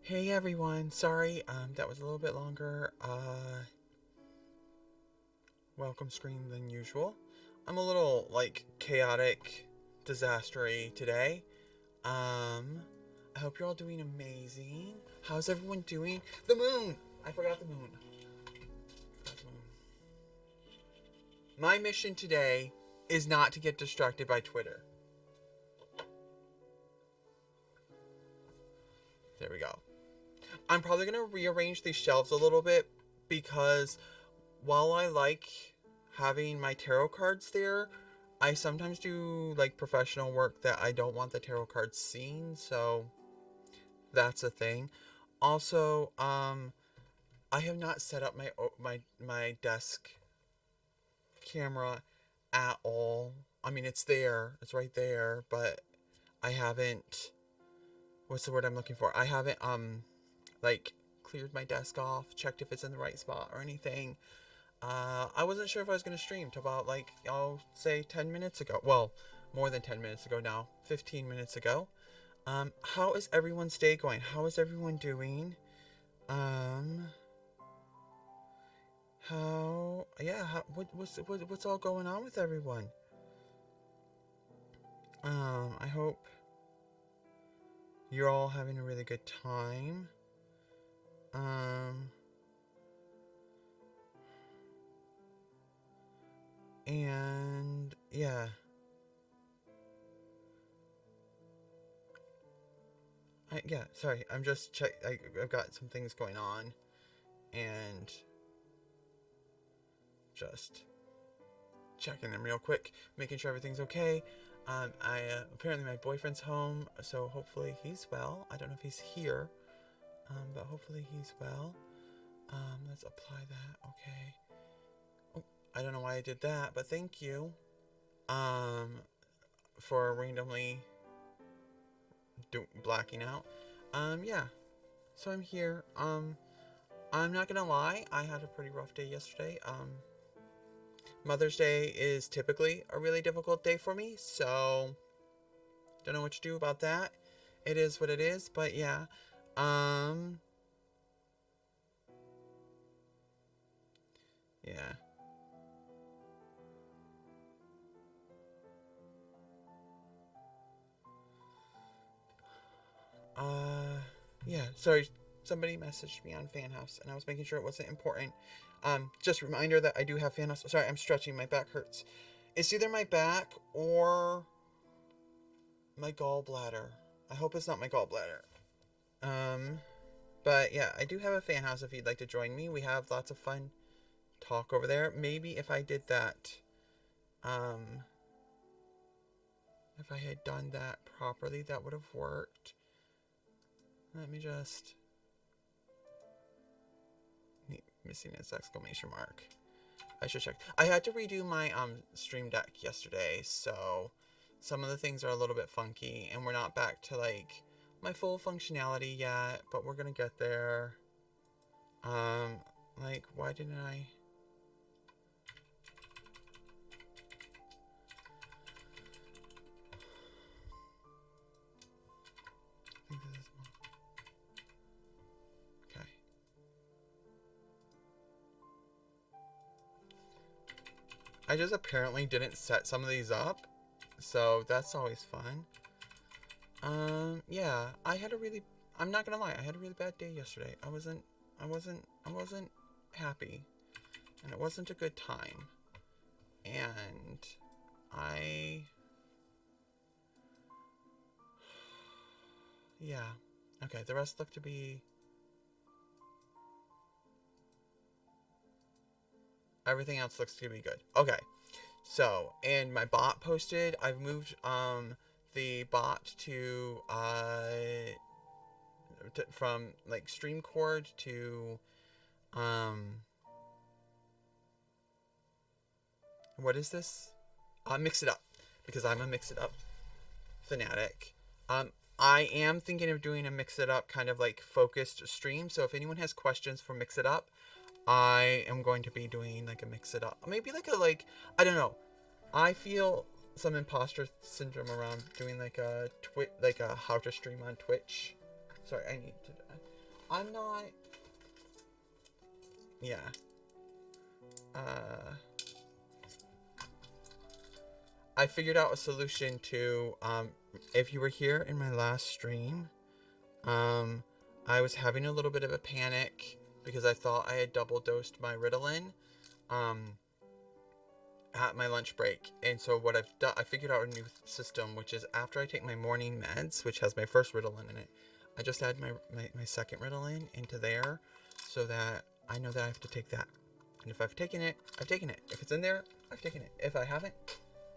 Hey everyone, sorry, that was a little bit longer, welcome screen than usual. I'm a little, chaotic, disastery today. I hope you're all doing amazing. How's everyone doing? The moon! I forgot the moon. My mission today is not to get distracted by Twitter. There we go. I'm probably going to rearrange these shelves a little bit because while I like having my tarot cards there, I sometimes do like professional work that I don't want the tarot cards seen, so that's a thing. Also, I have not set up my desk camera at all. I mean, it's there, it's right there, but I haven't. What's the word I'm looking for? I haven't like cleared my desk off, checked if it's in the right spot or anything. I wasn't sure if I was going to stream till about, I'll say 10 minutes ago. Well, more than 10 minutes ago now. 15 minutes ago. How is everyone's day going? How is everyone doing? Um, what's all going on with everyone? I hope you're all having a really good time. Um, and yeah. Sorry. I'm just I've got some things going on and just checking them real quick, making sure everything's okay. I apparently my boyfriend's home, so hopefully he's well. I don't know if he's here, but hopefully he's well. Let's apply that. Okay. Oh, I don't know why I did that, but thank you. Um, for randomly blacking out. Yeah. So I'm here. I'm not gonna lie. I had a pretty rough day yesterday. Mother's Day is typically a really difficult day for me, so don't know what to do about that. It is what it is, but yeah. Um yeah. Uh yeah, sorry. Somebody messaged me on Fan House and I was making sure it wasn't important. Just a reminder that I do have Fan House. Sorry, I'm stretching, my back hurts. It's either my back or my gallbladder. I hope it's not my gallbladder. Um but yeah, I do have a Fan House if you'd like to join me. We have lots of fun talk over there. Maybe if I did that, um, if I had done that properly, that would have worked. Let me just. Missing its exclamation mark. I should check. I had to redo my stream deck yesterday, so some of the things are a little bit funky, and we're not back to my full functionality yet, but we're gonna get there. Why didn't I? I think this is okay. I just apparently didn't set some of these up, so that's always fun. Yeah, I'm not gonna lie, I had a really bad day yesterday. I wasn't happy, and it wasn't a good time. And I, yeah. Okay, the rest look to be, everything else looks to be good. Okay, so, and my bot posted, I've moved, the bot from, stream cord to, um, what is this? Mix it up, because I'm a mix it up fanatic. Um, I am thinking of doing a mix it up kind of focused stream. So if anyone has questions for mix it up, I am going to be doing a mix it up. Maybe I don't know. I feel some imposter syndrome around doing a how to stream on Twitch. Sorry, I need to. I'm not. Yeah. Uh, I figured out a solution to, if you were here in my last stream, um, I was having a little bit of a panic because I thought I had double dosed my Ritalin, um, at my lunch break. And so what I've done, I figured out a new system, which is after I take my morning meds, which has my first Ritalin in it, I just add my second Ritalin into there so that I know that I have to take that. And if I've taken it, I've taken it. If it's in there, I've taken it. If I haven't,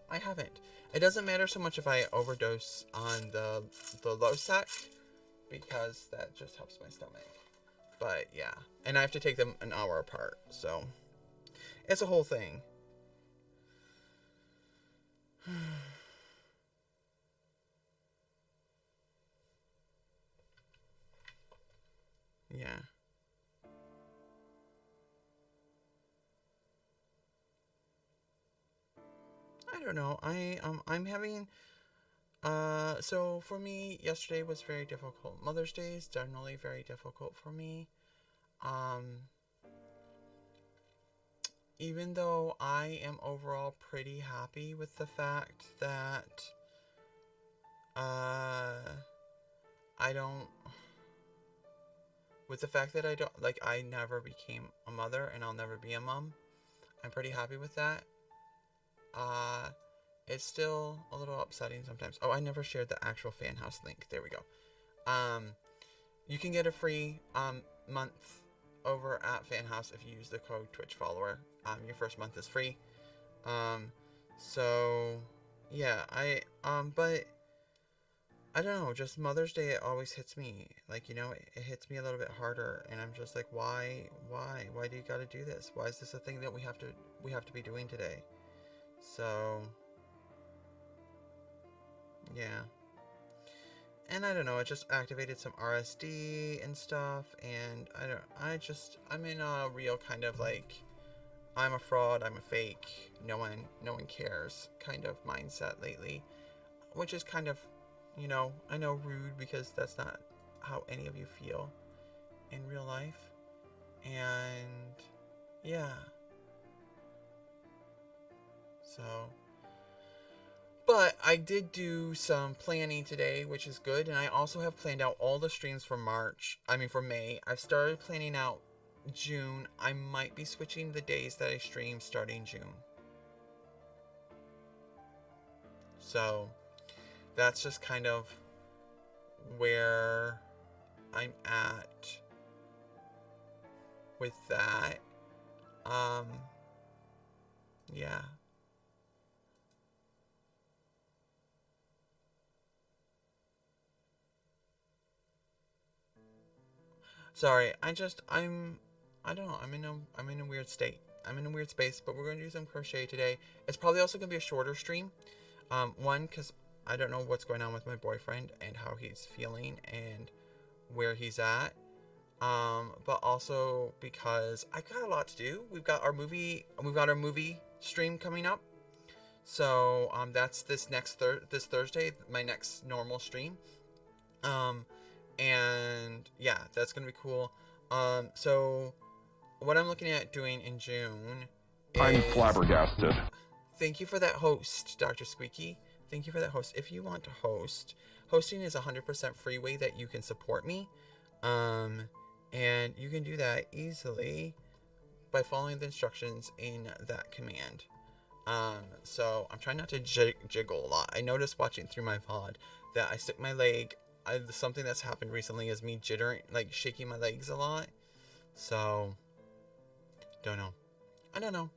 I haven't. It doesn't matter so much if I overdose on the low sec, because that just helps my stomach. But yeah, and I have to take them an hour apart, so it's a whole thing. Yeah. I don't know. I'm having so for me yesterday was very difficult. Mother's Day is generally very difficult for me. Um Even though I am overall pretty happy with the fact that uh I don't with the fact that I don't like I never became a mother and I'll never be a mom. I'm pretty happy with that. Uh it's still a little upsetting sometimes. Oh, I never shared the actual fan house link. There we go. Um you can get a free month over at Fan House if you use the code Twitch follower. Your first month is free. Um so yeah, but I don't know, just Mother's Day, it always hits me. Like, it hits me a little bit harder, and I'm just like, why do you got to do this? Why is this a thing that we have to be doing today? So, yeah. And I don't know, it just activated some RSD and stuff, and I'm in a real kind of like, I'm a fraud, I'm a fake, no one cares kind of mindset lately, which is kind of, I know rude because that's not how any of you feel in real life. And yeah, so. But I did do some planning today, which is good. And I also have planned out all the streams for for May. I've started planning out June. I might be switching the days that I stream starting June. So that's just kind of where I'm at with that. Um, yeah. Sorry, I don't know. I'm in a weird state. I'm in a weird space, but we're going to do some crochet today. It's probably also going to be a shorter stream. One, because I don't know what's going on with my boyfriend and how he's feeling and where he's at. But also because I got a lot to do. We've got our movie stream coming up. So that's this Thursday, my next normal stream. Um, and yeah, that's gonna be cool. So what I'm looking at doing in June I'm is flabbergasted. thank you for that host, Dr. Squeaky. Thank you for that host. If you want to host, hosting is a 100% free way that you can support me. Um, and you can do that easily by following the instructions in that command. So I'm trying not to jiggle a lot. I noticed watching through my VOD that I stick my leg. Something that's happened recently is me jittering, like shaking my legs a lot. So, don't know. I don't know.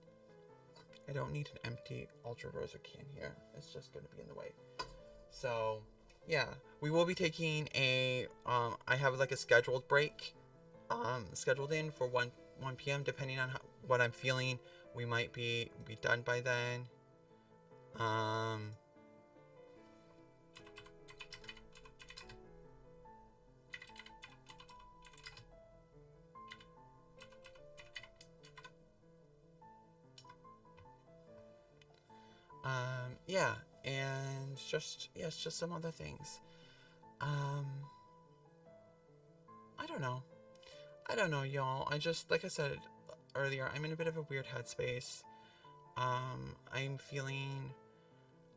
I don't need an empty Ultra Rosa can here. It's just going to be in the way. So, yeah. We will be taking I have like a scheduled break, scheduled in for 1 p.m. depending on what I'm feeling. We might be done by then. Um, yeah, and it's just some other things. Um, I don't know. I don't know, y'all. I just, like I said earlier, I'm in a bit of a weird headspace. I'm feeling,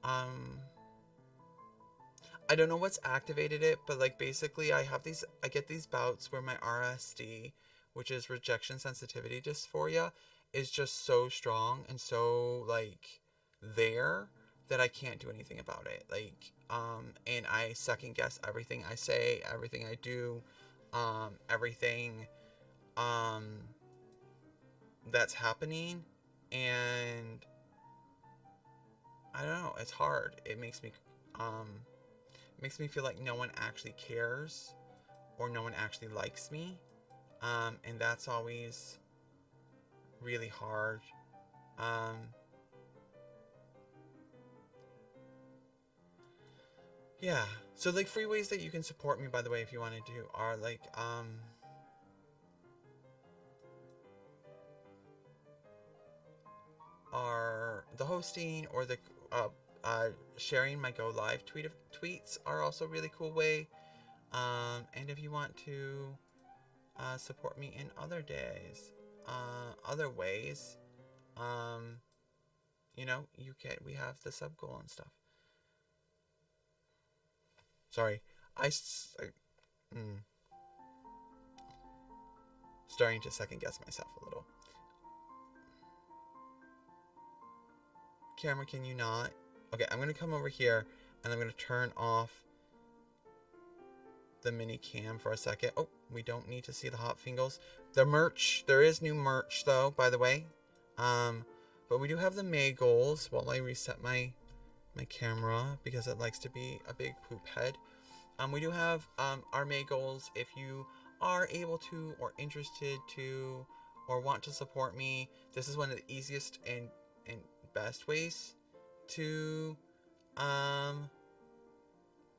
um, I don't know what's activated it, but like basically I get these bouts where my RSD, which is rejection sensitivity dysphoria, is just so strong and so like there that I can't do anything about it. Like, and I second guess everything I say, everything I do, everything, um, that's happening. And I don't know, it's hard. Um, makes me feel like no one actually cares or no one actually likes me. And that's always really hard. Um, yeah. So like free ways that you can support me, by the way, if you want to do, are like are the hosting or the uh, uh, sharing my go live tweets are also a really cool way. And if you want to support me in other days, other ways, um, you can. We have the sub goal and stuff. Sorry, mm, starting to second guess myself a little. Camera, can you not? Okay, I'm gonna come over here and I'm gonna turn off the mini cam for a second. Oh, we don't need to see the hot fingers. The merch, there is new merch though, by the way. Um, but we do have the May goals while I reset my camera because it likes to be a big poop head. We do have our May goals. If you are able to or interested to or want to support me, this is one of the easiest and best ways to um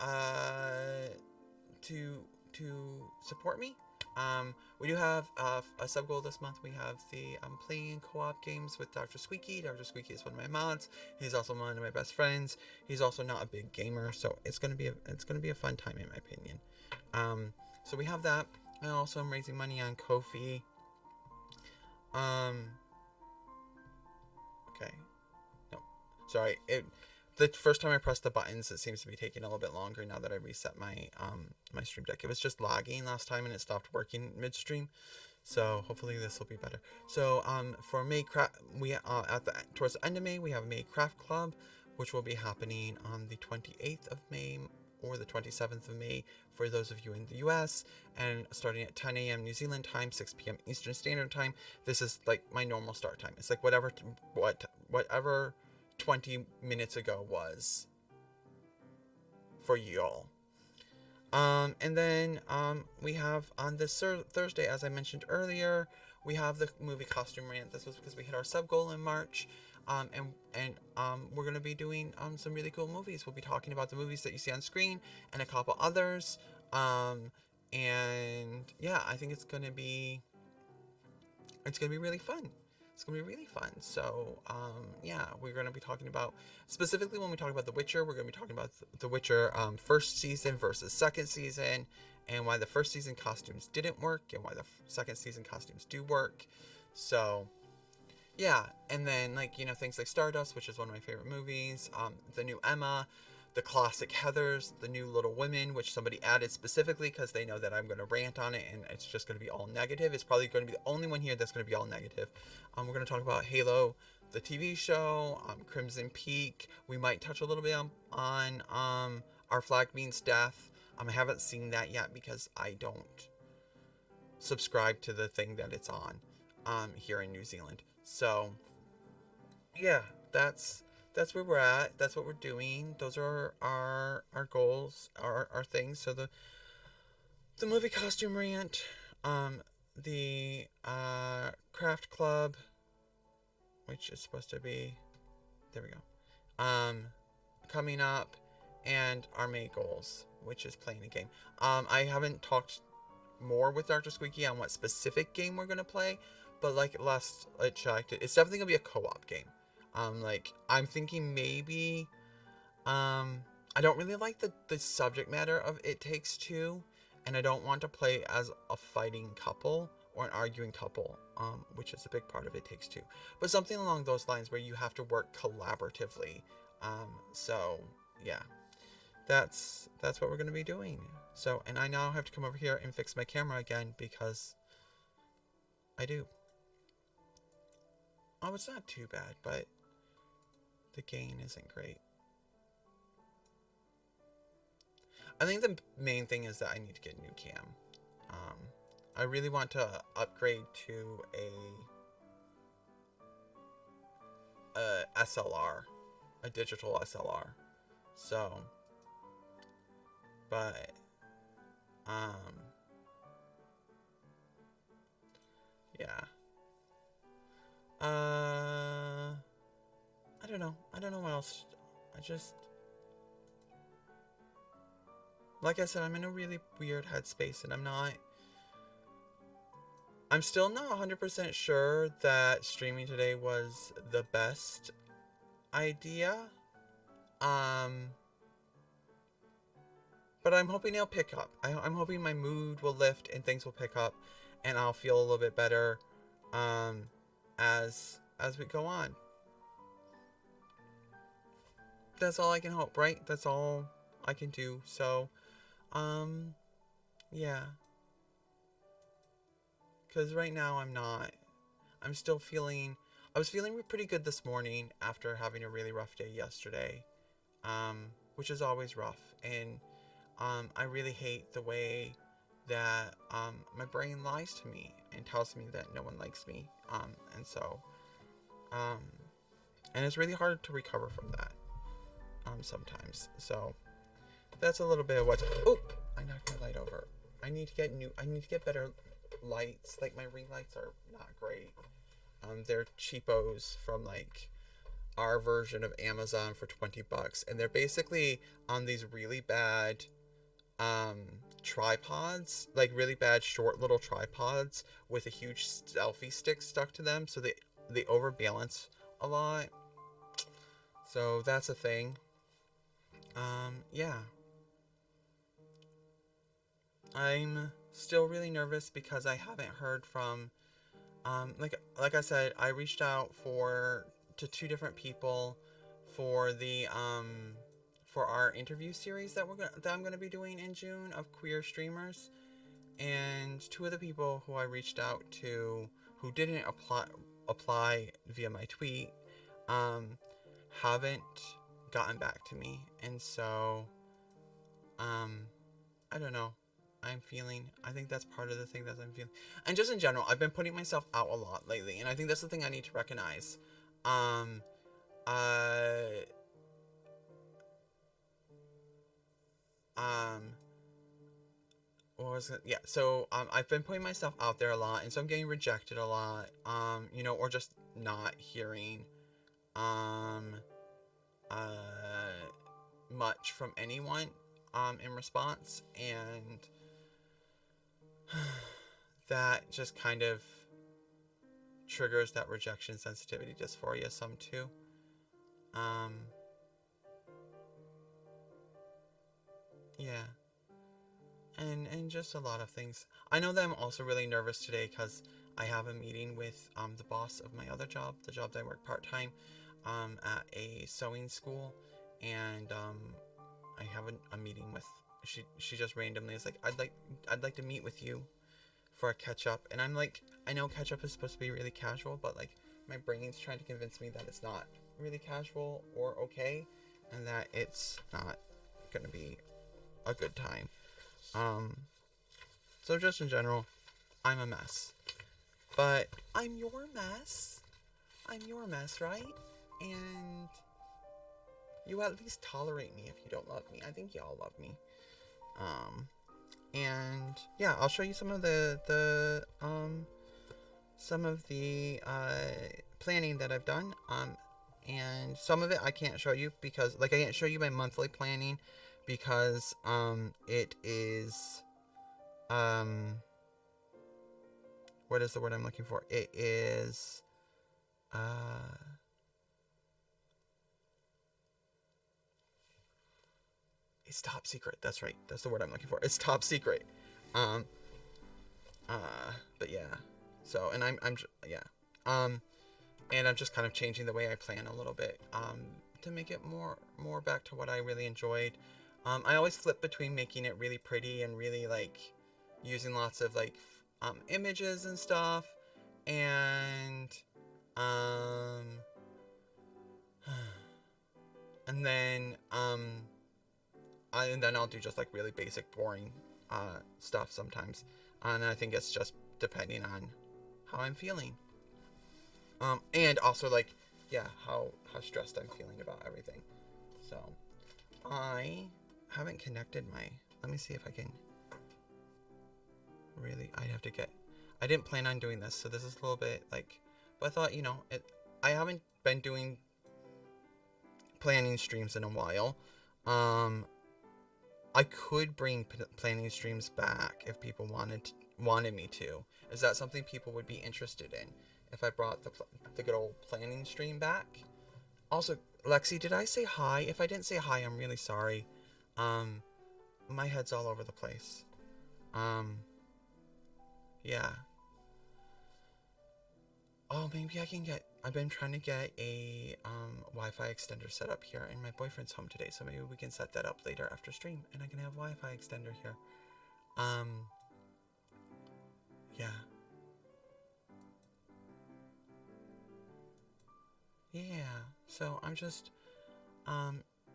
uh to support me. We do have a sub goal this month. We have the playing co-op games with Dr. Squeaky. Dr. Squeaky is one of my mods. He's also one of my best friends. He's also not a big gamer, so it's gonna be a fun time in my opinion. So we have that. I also am raising money on Ko-fi. Um, okay, no, sorry. The first time I pressed the buttons, it seems to be taking a little bit longer now that I reset my stream deck. It was just lagging last time and it stopped working midstream. So hopefully this will be better. So for May craft, we towards the end of May we have May Craft Club, which will be happening on the 28th of May or the 27th of May for those of you in the US, and starting at 10 a.m. New Zealand time, 6 p.m. Eastern Standard Time. This is like my normal start time. It's like whatever 20 minutes ago was for y'all. And then we have on this Thursday, as I mentioned earlier, we have the movie costume rant. This was because we hit our sub goal in March. And we're going to be doing some really cool movies. We'll be talking about the movies that you see on screen and a couple others. And yeah, I think it's gonna be really fun. It's gonna be really fun. So, yeah, we're gonna be talking about specifically when we talk about The Witcher. We're gonna be talking about The Witcher first season versus second season, and why the first season costumes didn't work, and why the second season costumes do work. So, yeah, and then like things like Stardust, which is one of my favorite movies, the new Emma, the classic Heathers, the new Little Women, which somebody added specifically because they know that I'm going to rant on it and it's just going to be all negative. It's probably going to be the only one here that's going to be all negative. We're going to talk about Halo, the TV show, Crimson Peak. We might touch a little bit on Our Flag Means Death. I haven't seen that yet because I don't subscribe to the thing that it's on here in New Zealand. So yeah, that's where we're at. That's what we're doing. Those are our goals, our things. So the movie costume rant, the craft club, which is supposed to be, there we go. Coming up, and our May goals, which is playing a game. I haven't talked more with Dr. Squeaky on what specific game we're gonna play, but like last I checked, it's definitely gonna be a co-op game. Like I'm thinking maybe, I don't really like the subject matter of It Takes Two, and I don't want to play as a fighting couple or an arguing couple, which is a big part of It Takes Two. But something along those lines where you have to work collaboratively. So yeah, that's what we're gonna be doing. So, and I now have to come over here and fix my camera again because I do. Oh, it's not too bad, but the gain isn't great. I think the main thing is that I need to get a new cam. Um, I really want to upgrade to a SLR, a digital SLR. So, but um, yeah. I don't know. I don't know what else. I just, like I said, I'm in a really weird headspace, and I'm still not 100% sure that streaming today was the best idea. Um, but I'm hoping it'll pick up. I'm hoping my mood will lift and things will pick up, and I'll feel a little bit better, um, as we go on. That's all I can hope, right? That's all I can do. So, um, yeah. Because right now I'm not. I'm still feeling. I was feeling pretty good this morning after having a really rough day yesterday, which is always rough. And I really hate the way that my brain lies to me and tells me that no one likes me. And so, um, and it's really hard to recover from that sometimes. So that's a little bit of what's. Oh, I knocked my light over. I need to get new. I need to get better lights. Like my ring lights are not great. They're cheapos from like our version of Amazon for $20, and they're basically on these really bad um, tripods, like really bad short little tripods with a huge selfie stick stuck to them, so they overbalance a lot. So that's a thing. Yeah, I'm still really nervous because I haven't heard from like I said, I reached out to two different people for the for our interview series that I'm gonna be doing in June of queer streamers, and two of the people who I reached out to who didn't apply via my tweet um haven't gotten back to me, and so um I don't know. I think that's part of the thing that I'm feeling. And just in general, I've been putting myself out a lot lately. And I think that's the thing I need to recognize. Um, uh, um, what was it? Yeah, so, I've been putting myself out there a lot. And so I'm getting rejected a lot. Or just not hearing, um, uh, much from anyone, in response. And that just kind of triggers that rejection sensitivity dysphoria some too. Um, yeah, and just a lot of things. I know that I'm also really nervous today because I have a meeting with the boss of my other job, the job that I work part time, at a sewing school, and I have a meeting with. She just randomly is like, I'd like to meet with you for a catch up, and I'm like, I know catch up is supposed to be really casual, but like my brain's trying to convince me that it's not really casual or okay, and that it's not gonna be a good time. Um, so just in general, I'm a mess, but I'm your mess. I'm your mess, right? And you at least tolerate me if you don't love me. I think y'all love me. Um, and yeah, I'll show you some of the planning that I've done. And some of it I can't show you because, like, I can't show you my monthly planning because it is what is the word I'm looking for? It is it's top secret. That's right. That's the word I'm looking for. It's top secret. Um, But yeah. So, and yeah. Um, and I'm just kind of changing the way I plan a little bit. To make it more back to what I really enjoyed. I always flip between making it really pretty and really like using lots of like images and stuff, and um, and then and then I'll do just like really basic, boring stuff sometimes, and I think it's just depending on how I'm feeling, and also like yeah, how stressed I'm feeling about everything. So I haven't connected my. Let me see if I can. Really, I'd have to get. I didn't plan on doing this, so this is a little bit like. But I thought, it. I haven't been doing planning streams in a while. Um, I could bring planning streams back if people wanted me to. Is that something people would be interested in? If I brought the good old planning stream back? Also, Lexi, did I say hi? If I didn't say hi, I'm really sorry. Um, my head's all over the place. Um, yeah. Oh, maybe I can get. I've been trying to get a Wi-Fi extender set up here, and my boyfriend's home today, so maybe we can set that up later after stream, and I can have Wi-Fi extender here. Um, yeah, yeah. So I'm just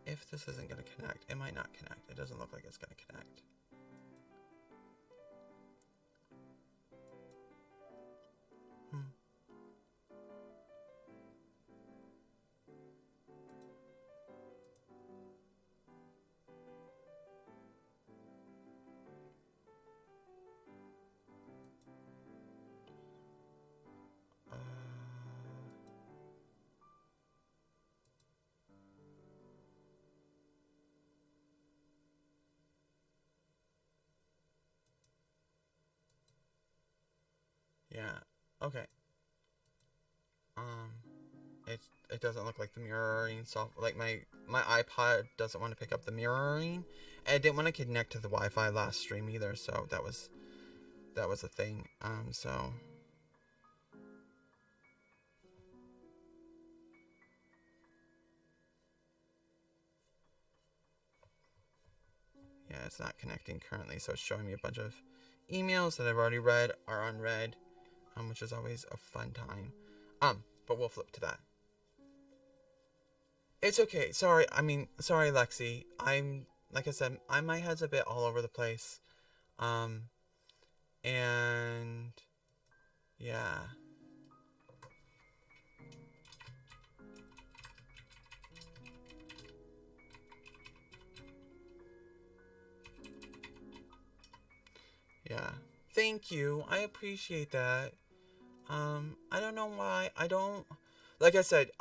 if this isn't gonna connect, it might not connect. It doesn't look like it's gonna connect. Hmm. Uh, yeah. Okay. Um. It doesn't look like the mirroring soft like my iPod doesn't want to pick up the mirroring. And I didn't want to connect to the Wi-Fi last stream either, so that was a thing. So yeah, it's not connecting currently, so it's showing me a bunch of emails that I've already read are unread, which is always a fun time. But we'll flip to that. It's okay. Sorry. I mean, sorry, Lexi. I'm like I said, my head's a bit all over the place. Um, and yeah, yeah. Thank you. I appreciate that. I don't know why. I don't like I said,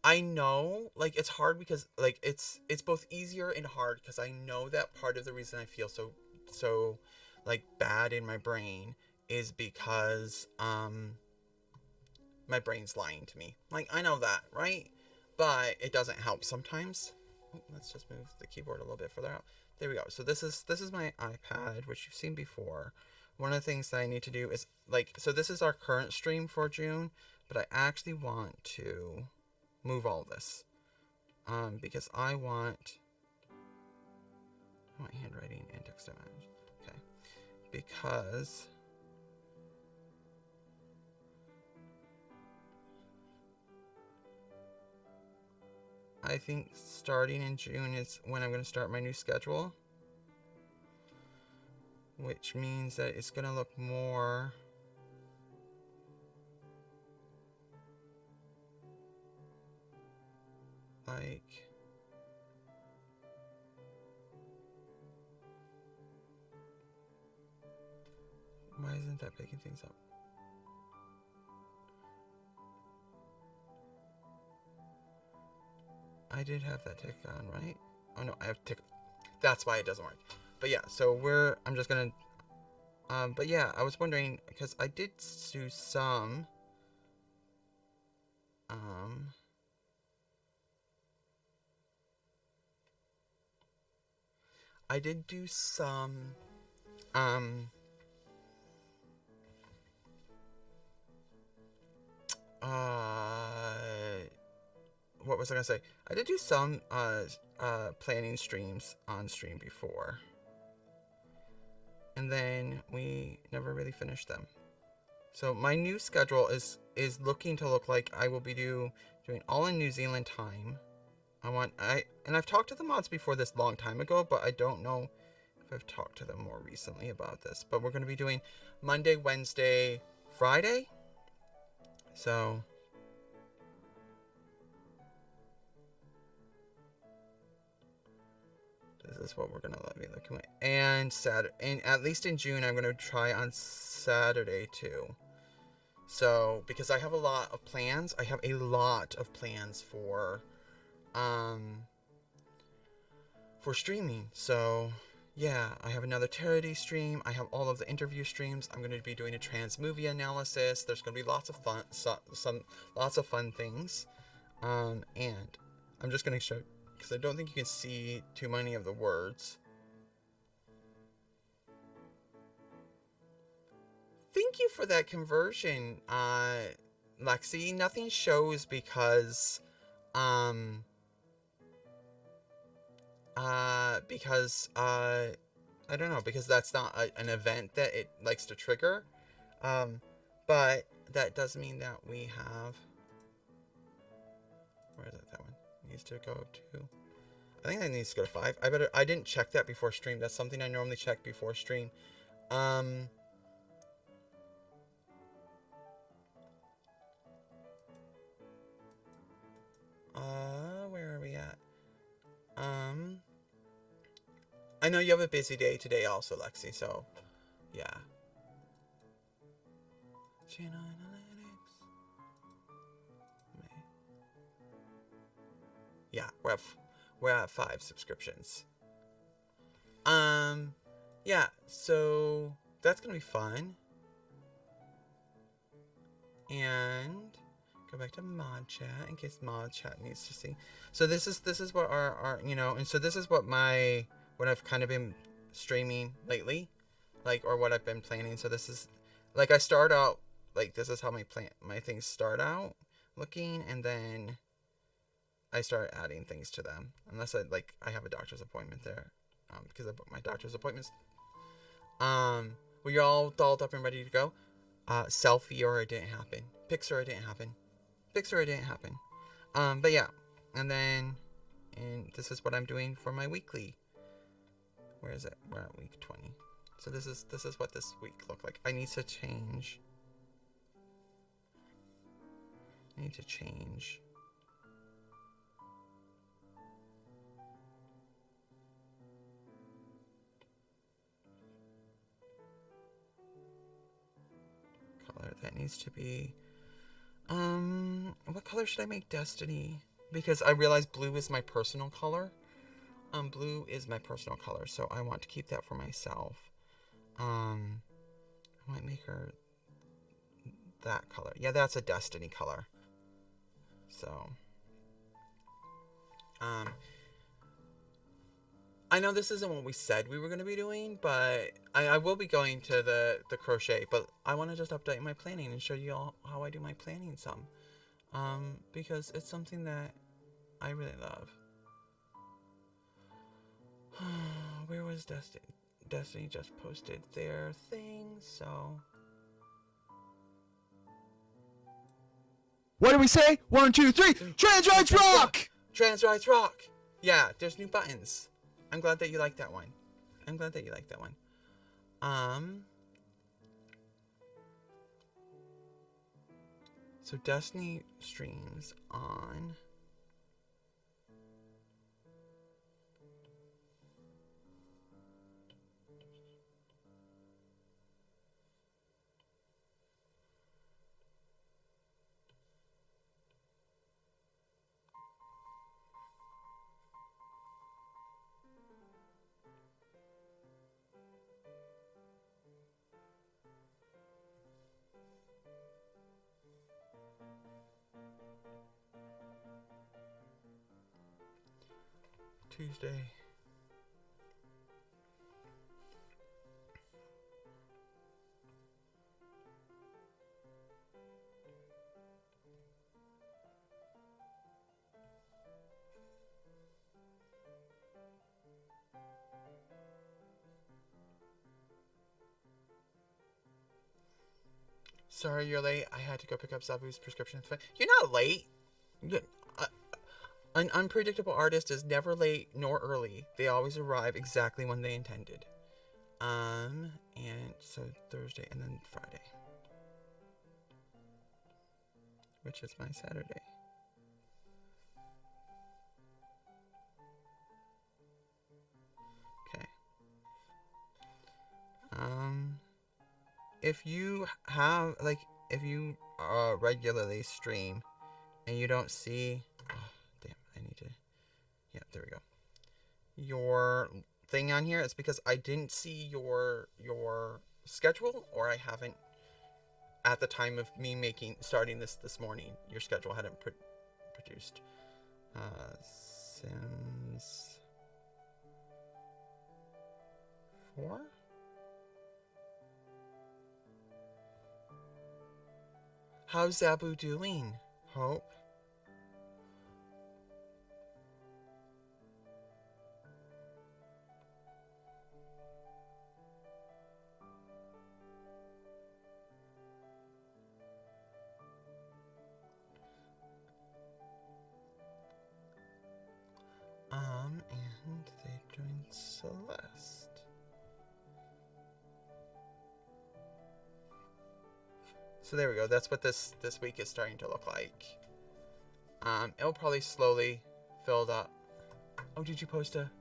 I know like it's hard because like it's both easier and hard because I know that part of the reason I feel so like bad in my brain is because my brain's lying to me. Like I know that, right? But it doesn't help sometimes. Oh, let's just move the keyboard a little bit further out. There we go. So this is my iPad, which you've seen before. One of the things that I need to do is like so this is our current stream for June, but I actually want to move all this because I want handwriting and text to match. Okay, because I think starting in June is when I'm going to start my new schedule, which means that it's going to look more like why isn't that picking things up? I did have that tick on, right? Oh no, I have tick. That's why it doesn't work. But yeah, so I'm just gonna, but yeah, I was wondering, because I did do um, I did do some, um, what was I gonna say? I did do some planning streams on stream before, and then we never really finished them. So my new schedule is looking to look like I will be doing all in New Zealand time. And I've talked to the mods before this long time ago, but I don't know if I've talked to them more recently about this. But we're going to be doing Monday, Wednesday, Friday. So this is what we're going to be looking at. And Saturday, and at least in June, I'm going to try on Saturday too. So, because I have a lot of plans, I have a lot of plans for streaming. So, yeah, I have another Charity stream. I have all of the interview streams. I'm going to be doing a trans movie analysis. There's going to be lots of fun, lots of fun things. And I'm just going to show, because I don't think you can see too many of the words. Thank you for that conversion, Lexi. Nothing shows because, I don't know, because that's not an event that it likes to trigger. But that does mean that we have, where is it? That one needs to go to, I think that needs to go to 5. I didn't check that before stream. That's something I normally check before stream. Where are we at? I know you have a busy day today also, Lexi, so, yeah. Channel analytics. Yeah, we're at 5 subscriptions. Yeah, so that's gonna be fun. And go back to mod chat in case mod chat needs to see. So this is what our and so this is what I've kind of been streaming lately, like, or what I've been planning. So this is like, I start out like, this is how my things start out looking, and then I start adding things to them, unless I have a doctor's appointment there, because I booked my doctor's appointments. Well, you're all dolled up and ready to go. Selfie or it didn't happen. Pixar or it didn't happen. Pixar or it didn't happen. But yeah, and this is what I'm doing for my weekly. Where is it? We're at week 20. So this is what this week looked like. I need to change. Color that needs to be. What color should I make Destiny? Because I realize blue is my personal color. Blue is my personal color, so I want to keep that for myself. I might make her that color. Yeah, that's a Destiny color. So, I know this isn't what we said we were going to be doing, but I will be going to the crochet, but I want to just update my planning and show you all how I do my planning some. Because it's something that I really love. Where was Destiny? Destiny just posted their thing, so... What do we say? 1, 2, 3. Trans rights rock! Trans rights rock! Yeah, there's new buttons. I'm glad that you like that one. So Destiny streams on... Tuesday. Sorry you're late. I had to go pick up Zabu's prescription. You're not late. You- uh, an unpredictable artist is never late nor early. They always arrive exactly when they intended. And so Thursday and then Friday, which is my Saturday. Okay. If you have, like, if you regularly stream and you don't see, oh, damn, I need to, yeah, there we go. Your thing on here, it's because I didn't see your schedule, or I haven't, at the time of me starting this morning, your schedule hadn't produced. Sims 4? How's Zabu doing? Hope? And they joined Celeste. So there we go. That's what this week is starting to look like. It'll probably slowly fill up. Oh, did you post a?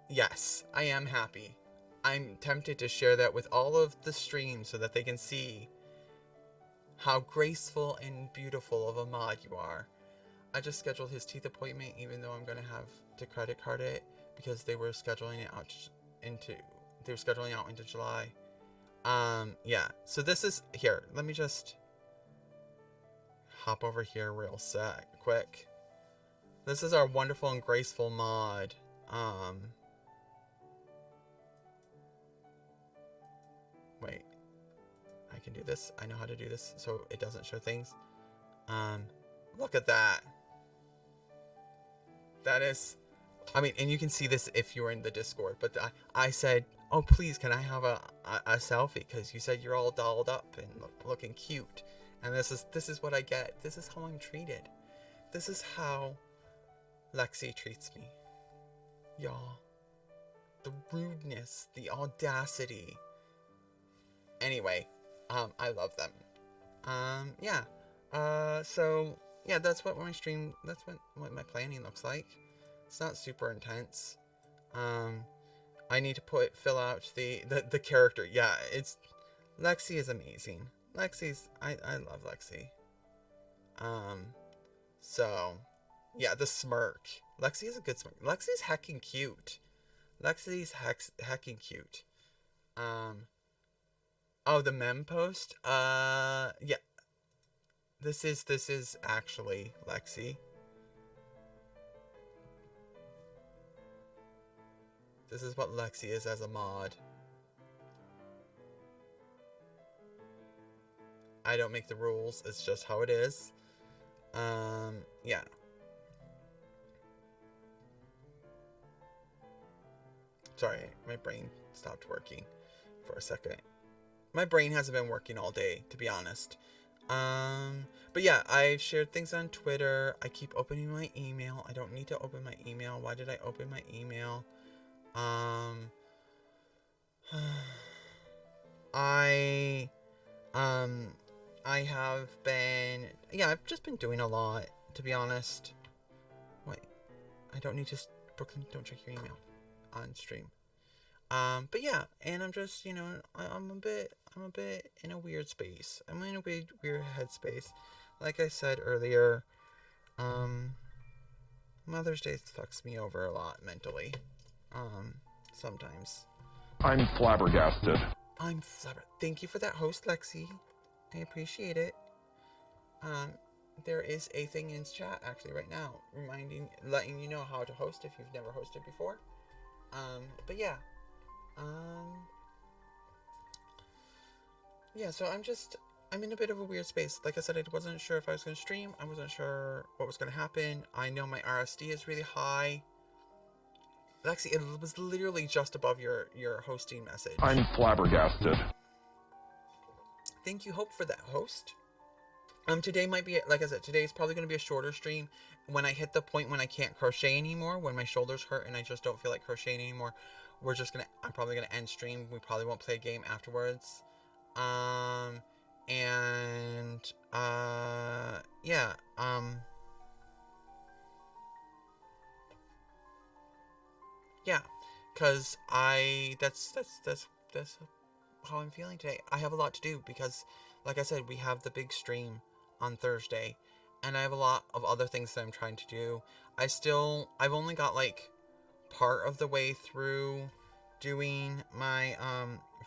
Yes, I am happy. I'm tempted to share that with all of the streams so that they can see how graceful and beautiful of a mod you are. I just scheduled his teeth appointment, even though I'm gonna have to credit card it because they were scheduling it out into July. Yeah. So this is here. Let me just hop over here real quick. This is our wonderful and graceful mod. Wait. I can do this. I know how to do this so it doesn't show things. Look at that. That is, I mean, and you can see this if you were in the Discord, but I said, oh, please, can I have a selfie? Because you said you're all dolled up and looking cute. And this is what I get. This is how I'm treated. This is how Lexi treats me. Y'all. The rudeness, the audacity. Anyway, I love them. Yeah. So yeah, that's what my stream. That's what my planning looks like. It's not super intense. I need to fill out the character. Yeah, it's Lexi is amazing. I love Lexi. So yeah, the smirk. Lexi is a good smirk. Lexi's heckin' cute. Lexi's heckin' cute. Oh, the mem post. Yeah. This is actually Lexi. This is what Lexi is as a mod. I don't make the rules. It's just how it is. Yeah. Sorry, my brain stopped working for a second. My brain hasn't been working all day, to be honest. But yeah, I've shared things on Twitter. I keep opening my email. I don't need to open my email. Why did I open my email? I I have been, yeah, I've just been doing a lot, to be honest. Wait, I don't need to, Brooklyn, don't check your email on stream. But yeah, and I'm just, I'm a bit in a weird space. I'm in a weird headspace. Like I said earlier, Mother's Day fucks me over a lot mentally. Sometimes. I'm flabbergasted. Thank you for that host, Lexi. I appreciate it. There is a thing in chat actually right now, letting you know how to host if you've never hosted before. But yeah. Yeah, so I'm in a bit of a weird space. Like I said, I wasn't sure if I was going to stream. I wasn't sure what was going to happen. I know my RSD is really high. Lexi, it was literally just above your hosting message. I'm flabbergasted. Thank you, Hope, for that, host. Today might be, like I said, today's probably going to be a shorter stream. When I hit the point when I can't crochet anymore, when my shoulders hurt and I just don't feel like crocheting anymore, I'm probably gonna end stream. We probably won't play a game afterwards. Um, and, yeah, yeah, cause that's how I'm feeling today. I have a lot to do because, like I said, we have the big stream on Thursday, and I have a lot of other things that I'm trying to do. I've only got like part of the way through doing my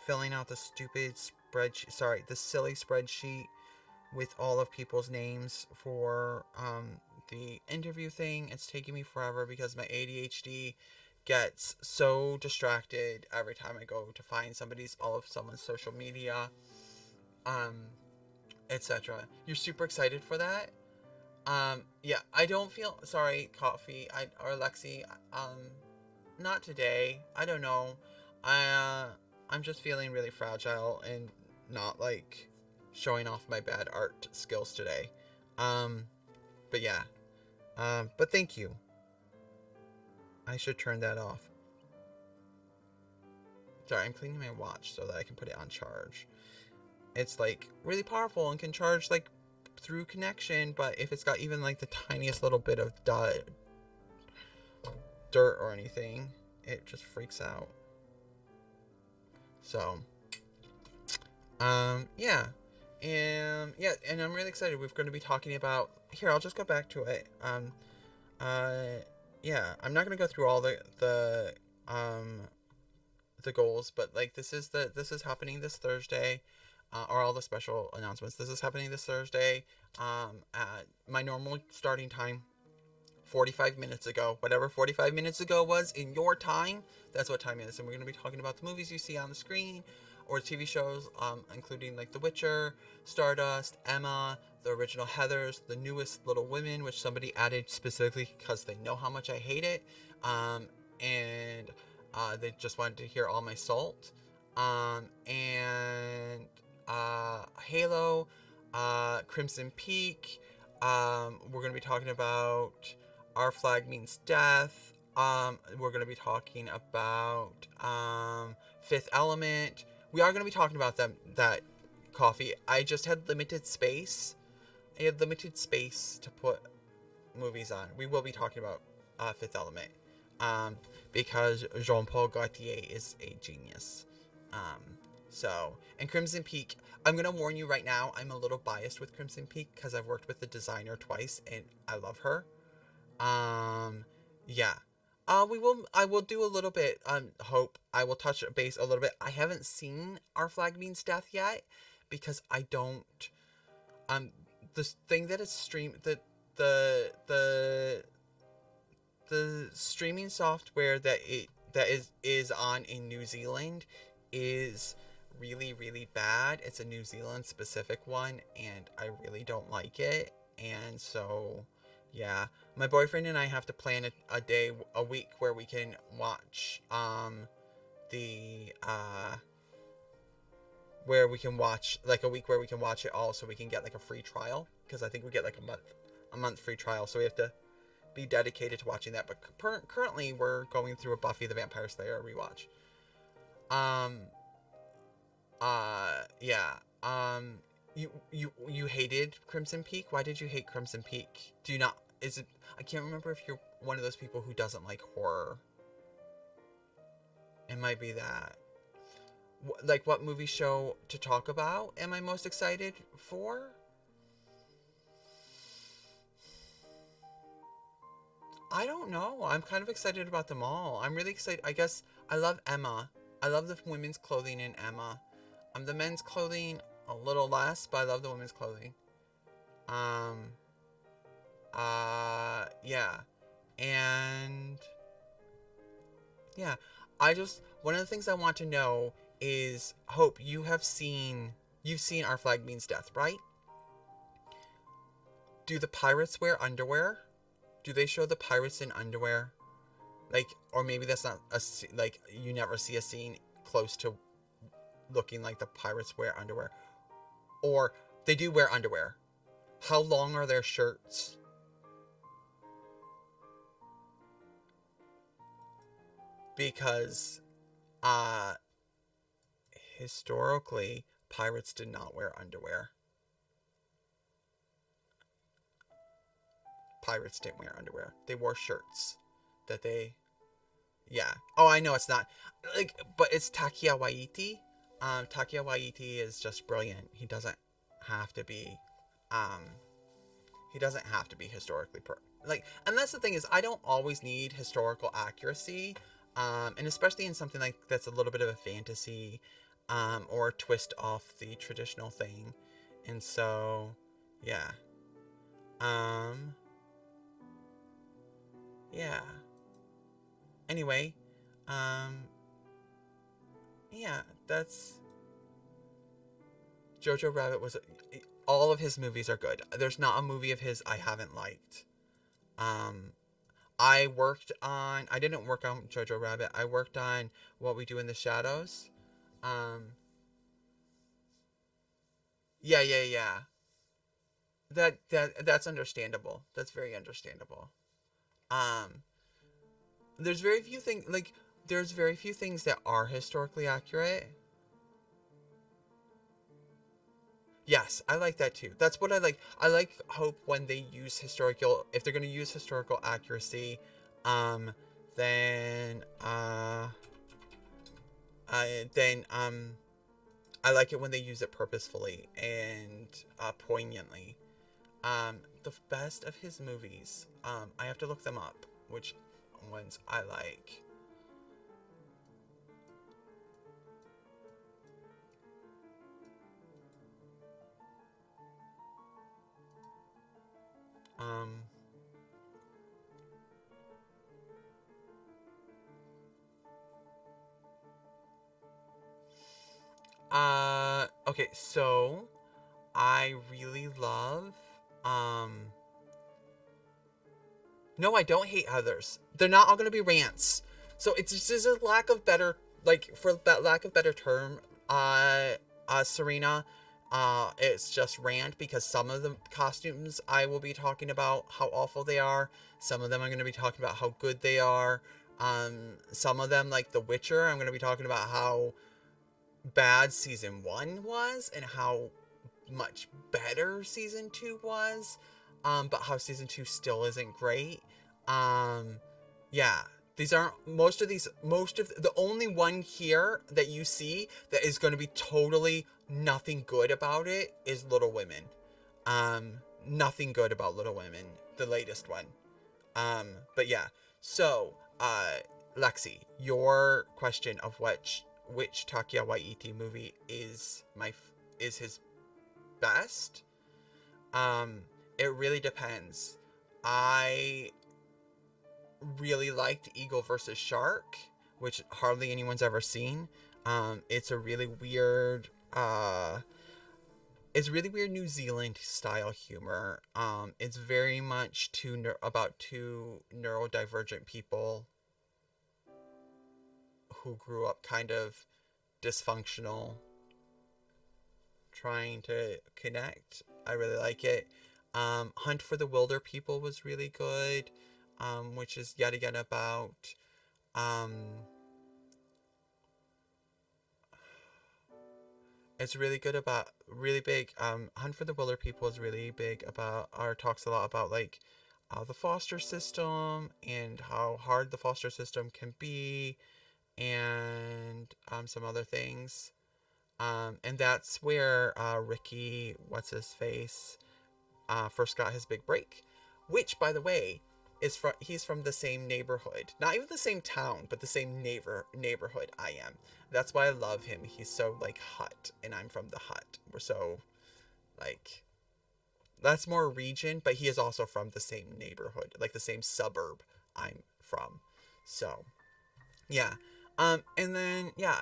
filling out the stupid spreadsheet. Sorry, the silly spreadsheet with all of people's names for the interview thing. It's taking me forever because my ADHD gets so distracted every time I go to find someone's social media, um, etc. You're super excited for that? Yeah, I don't feel sorry, Coffee, or Lexi. Not today. I don't know. I'm just feeling really fragile and not like showing off my bad art skills today. Um, but yeah. But thank you. I should turn that off. Sorry, I'm cleaning my watch so that I can put it on charge. It's like really powerful and can charge like through connection, but if it's got even like the tiniest little bit of dirt or anything, it just freaks out. So, yeah. And I'm really excited. We're going to be talking about, here, I'll just go back to it. Yeah, I'm not going to go through all the goals, but like this is happening this Thursday, or all the special announcements. This is happening this Thursday, at my normal starting time, 45 minutes ago. Whatever 45 minutes ago was in your time, that's what time it is. And we're going to be talking about the movies you see on the screen or TV shows, including like The Witcher, Stardust, Emma, the original Heathers, the newest Little Women, which somebody added specifically because they know how much I hate it. And they just wanted to hear all my salt. And Halo, Crimson Peak. We're going to be talking about Our Flag Means Death. We're going to be talking about Fifth Element. We are going to be talking about that coffee. I just had limited space. I had limited space to put movies on. We will be talking about Fifth Element, because Jean-Paul Gaultier is a genius. And Crimson Peak, I'm going to warn you right now, I'm a little biased with Crimson Peak because I've worked with the designer twice and I love her. Yeah. I will do a little bit, Hope. I will touch base a little bit. I haven't seen Our Flag Means Death yet because I don't, the thing that is the the streaming software that is on in New Zealand is really, really bad. It's a New Zealand specific one and I really don't like it. And so yeah, my boyfriend and I have to plan a week where we can watch the where we can watch like a week where we can watch it all so we can get like a free trial, because I think we get like a month free trial, so we have to be dedicated to watching that. But currently we're going through a Buffy the Vampire Slayer rewatch. um yeah. You hated Crimson Peak. Why did you hate Crimson Peak? Do you not, is it, I can't remember if you're one of those people who doesn't like horror. It might be that. Like, what movie show to talk about am I most excited for? I don't know. I'm kind of excited about them all. I'm really excited. I guess I love Emma. I love the women's clothing in Emma. The men's clothing a little less, but I love the women's clothing. Um, yeah. And yeah, one of the things I want to know is, Hope, you've seen Our Flag Means Death, right? Do the pirates wear underwear? Do they show the pirates in underwear? Like, or maybe that's not like you never see a scene close to looking like the pirates wear underwear, or they do wear underwear. How long are their shirts? Because uh historically pirates did not wear underwear. Pirates didn't wear underwear. They wore shirts that they yeah. Oh, I know it's not like, but it's Takia Waititi. Takia Waititi is just brilliant. Have to be um he doesn't have to be historically like, and that's the thing is I don't always need historical accuracy. And especially in something like that's a little bit of a fantasy or a twist off the traditional thing. And so yeah. Um yeah. Anyway, um yeah, that's Jojo Rabbit was all of his movies are good. There's not a movie of his I haven't liked. Um I didn't work on Jojo Rabbit. I worked on What We Do in the Shadows. Um yeah. That's understandable. That's very understandable. Um there's very few things like there's very few things that are historically accurate. Yes, I like that too. That's what I like. I like hope when they use historical if they're going to use historical accuracy um then then I like it when they use it purposefully and poignantly. The best of his movies. I have to look them up, which ones I like. Um, okay, so I really love, um, no, I don't hate others. They're not all gonna be rants. So it's just a lack of better, like, for that lack of better term, Serena, it's just rant because some of the costumes I will be talking about how awful they are. Some of them I'm gonna be talking about how good they are. Some of them, like The Witcher, I'm gonna be talking about how bad season one was and how much better season two was, but how season two still isn't great. Um, yeah, these aren't most of the only one here that you see that is going to be totally nothing good about it is Little Women. Um, Nothing good about Little Women, the latest one. But yeah, so Lexi, your question of which Takia Waititi movie is his best. Um, it really depends. I really liked Eagle versus Shark, which hardly anyone's ever seen. It's a really weird it's really weird New Zealand style humor. It's very much about two neurodivergent people who grew up kind of dysfunctional, trying to connect. I really like it. Hunt for the Wilder People was really good, which is yet again about. Um, it's really good about really big. Hunt for the Wilder People is really big about or talks a lot about like the foster system and how hard the foster system can be, and some other things. And that's where Ricky, what's his face, first got his big break, which, by the way, he's from the same neighborhood, not even the same town, but the same neighborhood I am. That's why I love him. He's so like hut, and I'm from the hut. We're so like that's more region, but he is also from the same neighborhood, like the same suburb I'm from. So yeah, and then yeah,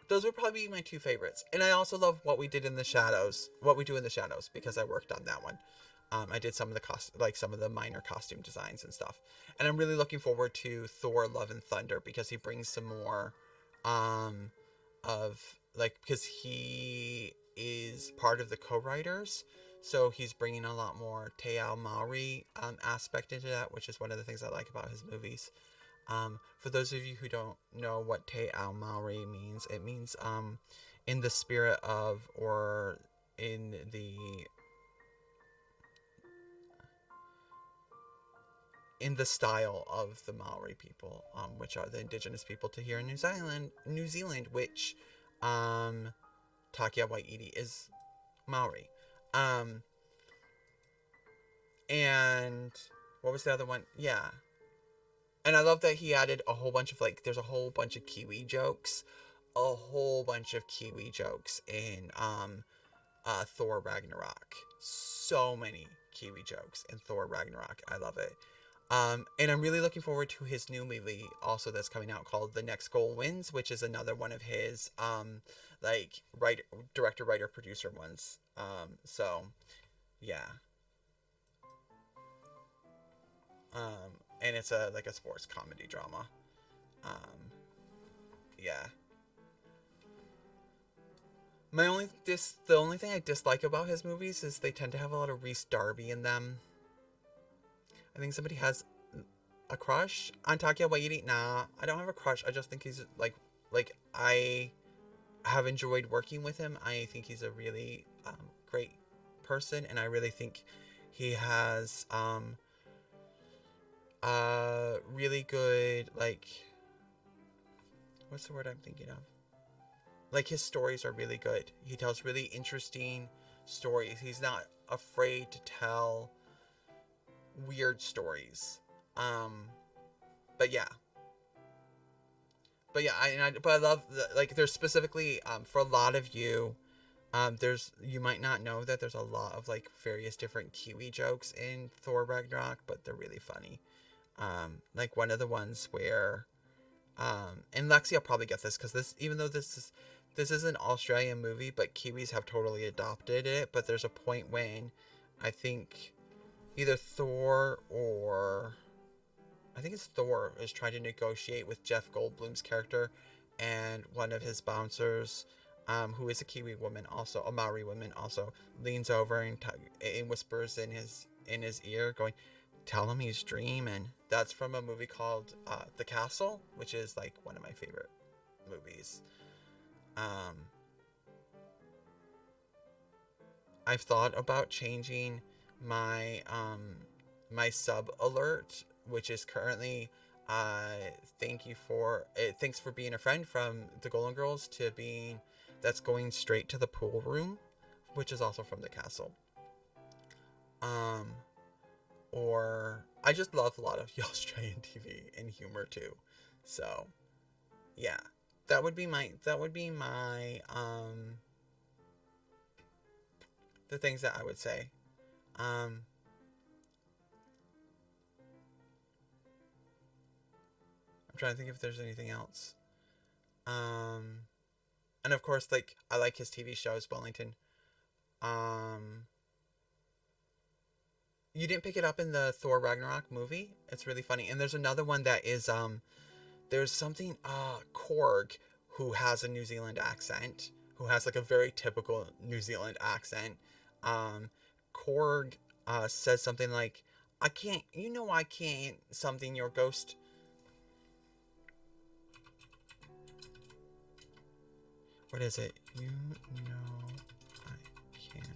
those would probably be my two favorites. And I also love What We Do in the Shadows, because I worked on that one. I did some of some of the minor costume designs and stuff, and I'm really looking forward to Thor: Love and Thunder because he brings some more, of because he is part of the co-writers, so he's bringing a lot more Te Ao Maori aspect into that, which is one of the things I like about his movies. For those of you who don't know what Te Ao Maori means, it means in the spirit of, or in the style of the Maori people, which are the indigenous people to here in New Zealand, which Takia Waititi is Maori. And what was the other one? Yeah. And I love that he added a whole bunch of there's a whole bunch of Kiwi jokes. A whole bunch of Kiwi jokes in Thor Ragnarok. So many Kiwi jokes in Thor Ragnarok. I love it. And I'm really looking forward to his new movie also that's coming out called The Next Goal Wins, which is another one of his director, writer, producer ones. So yeah. And it's a sports comedy drama. Yeah. The only thing I dislike about his movies is they tend to have a lot of Reese Darby in them. I think somebody has a crush on Takia Waititi. Nah, I don't have a crush. I just think he's I have enjoyed working with him. I think he's a really great person, and I really think he has really good what's the word I'm thinking of? His stories are really good. He tells really interesting stories. He's not afraid to tell weird stories. But yeah. But yeah, I love there's specifically for a lot of you, you might not know that there's a lot of various different Kiwi jokes in Thor Ragnarok, but they're really funny. One of the ones where and Lexi will probably get this because even though this is an Australian movie, but Kiwis have totally adopted it. But there's a point when I think either Thor or I think it's Thor is trying to negotiate with Jeff Goldblum's character, and one of his bouncers, who is a Kiwi woman, also a Maori woman, also leans over and whispers in his ear, going, "Tell him he's dreaming." That's from a movie called The Castle, which is one of my favorite movies. I've thought about changing my my sub alert, which is currently thanks for being a friend from the Golden Girls, to being that's going straight to the pool room, which is also from The Castle. Or I just love a lot of Australian TV and humor too. So, yeah. That would be my the things that I would say. I'm trying to think if there's anything else. And of course, I like his TV shows, Wellington. You didn't pick it up in the Thor Ragnarok movie. It's really funny. And there's another one that is there's something Korg, who has a New Zealand accent, who has a very typical New Zealand accent. Korg says something like, "I can't, I can't something your ghost." What is it? I can't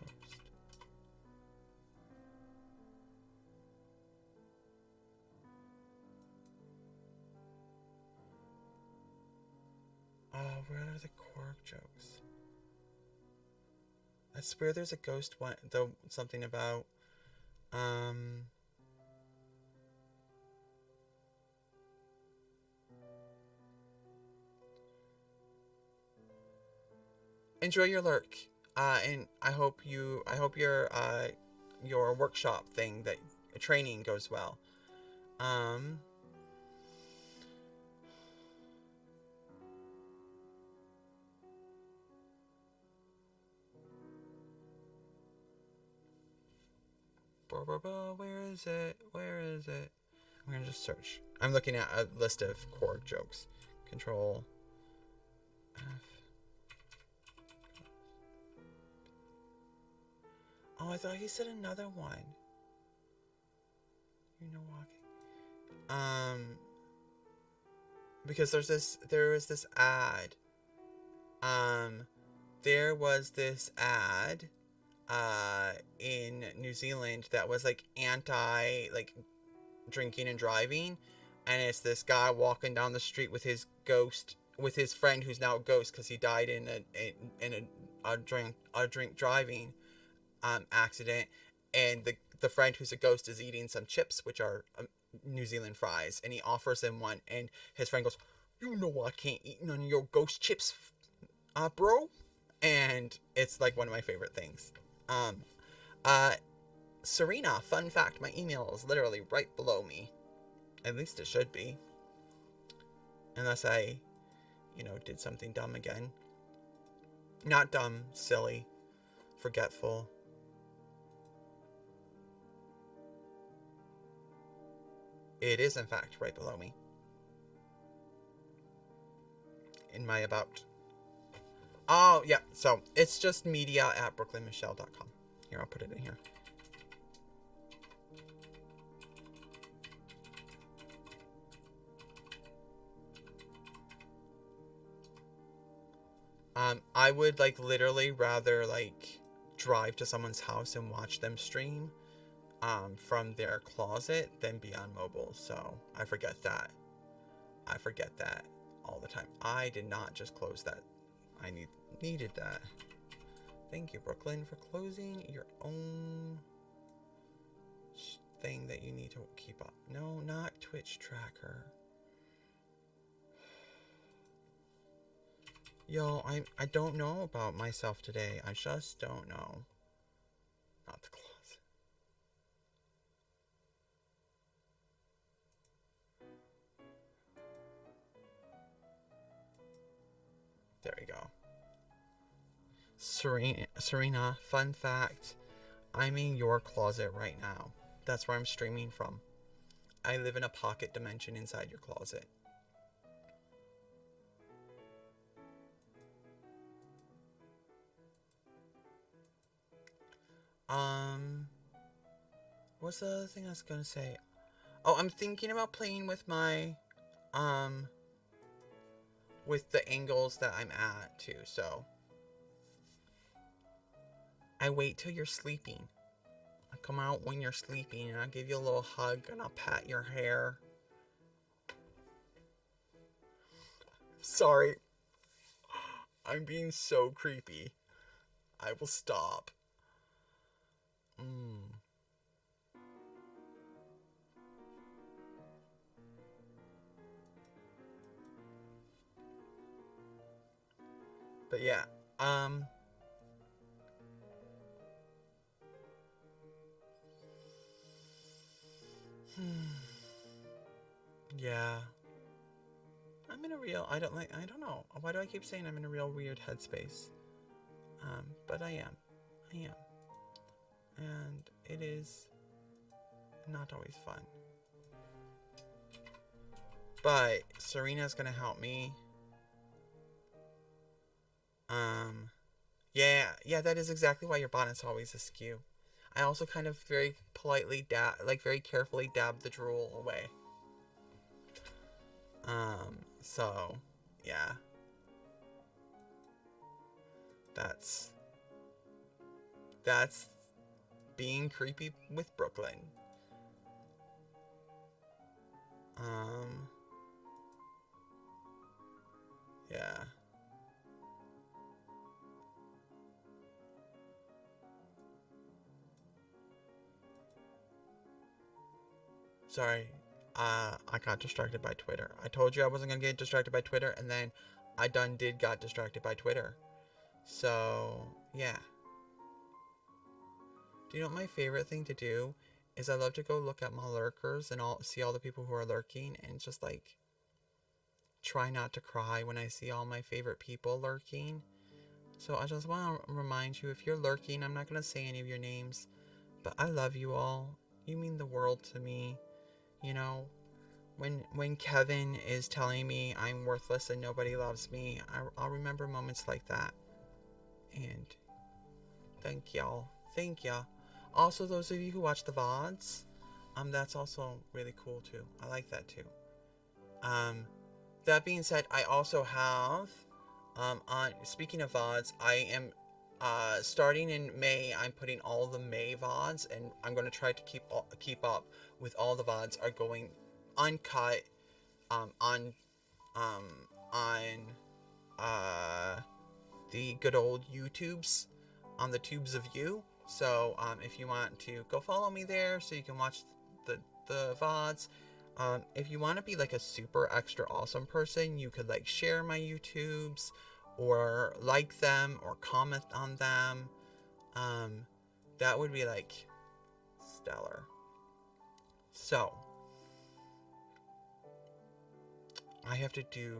ghost. Where are the Korg jokes? I swear there's a ghost one, though, something about, enjoy your lurk. And I hope your workshop thing, that training, goes well. Um, Where is it? Where is it? I'm gonna just search. I'm looking at a list of core jokes. Control F. Oh, I thought he said another one. You know, walking. Because there was this ad. There was this ad, in New Zealand that was like anti, like, drinking and driving, and it's this guy walking down the street with his friend who's now a ghost because he died in a drink driving accident, and the friend who's a ghost is eating some chips, which are New Zealand fries, and he offers him one, and his friend goes, "You know I can't eat none of your ghost chips, bro," and it's like one of my favorite things. Um, uh, Serena, fun fact: my email is literally right below me. At least it should be, unless I, did something dumb again. Not dumb, silly, forgetful. It is, in fact, right below me. In my about. Oh, yeah. So, it's just media@brooklynmichelle.com. Here, I'll put it in here. I would, like, literally rather, like, drive to someone's house and watch them stream from their closet than be on mobile. So, I forget that. I forget that all the time. I did not just close that. I needed that. Thank you, Brooklyn, for closing your own thing that you need to keep up. No, not Twitch tracker. Yo, I don't know about myself today. I just don't know. Not the closet. There we go. Serena, fun fact. I'm in your closet right now. That's where I'm streaming from. I live in a pocket dimension inside your closet. What's the other thing I was gonna say? Oh, I'm thinking about playing with my, with the angles that I'm at, too, so. I wait till you're sleeping. I come out when you're sleeping, and I'll give you a little hug, and I'll pat your hair. Sorry. I'm being so creepy. I will stop. But yeah, yeah. I'm in a real, I don't know. Why do I keep saying I'm in a real weird headspace? But I am. And it is not always fun. But Serena's gonna help me. Yeah, that is exactly why your bonnet's always askew. I also kind of very politely very carefully dab the drool away. So, yeah. That's being creepy with Brooklyn. Yeah. Sorry. I got distracted by Twitter. I told you I wasn't gonna get distracted by Twitter, and then I got distracted by Twitter. So, yeah. Do you know what my favorite thing to do is? I love to go look at my lurkers and see all the people who are lurking, and just, like, try not to cry when I see all my favorite people lurking. So I just want to remind you, if you're lurking, I'm not going to say any of your names, But I love you all. You mean the world to me. You know, when Kevin is telling me I'm worthless and nobody loves me, I'll remember moments like that. And thank y'all. Thank ya. Also, those of you who watch the VODs, that's also really cool too. I like that too. That being said, I also have, on speaking of VODs, I am, starting in May. I'm putting all the May VODs, and I'm going to try to keep up with all the VODs are going uncut, on um, on the good old YouTubes, on the tubes of you. So if you want to go follow me there, so you can watch the VODs. If you want to be like a super extra awesome person, you could like share my YouTubes, or like them, or comment on them. That would be like stellar. So I have to do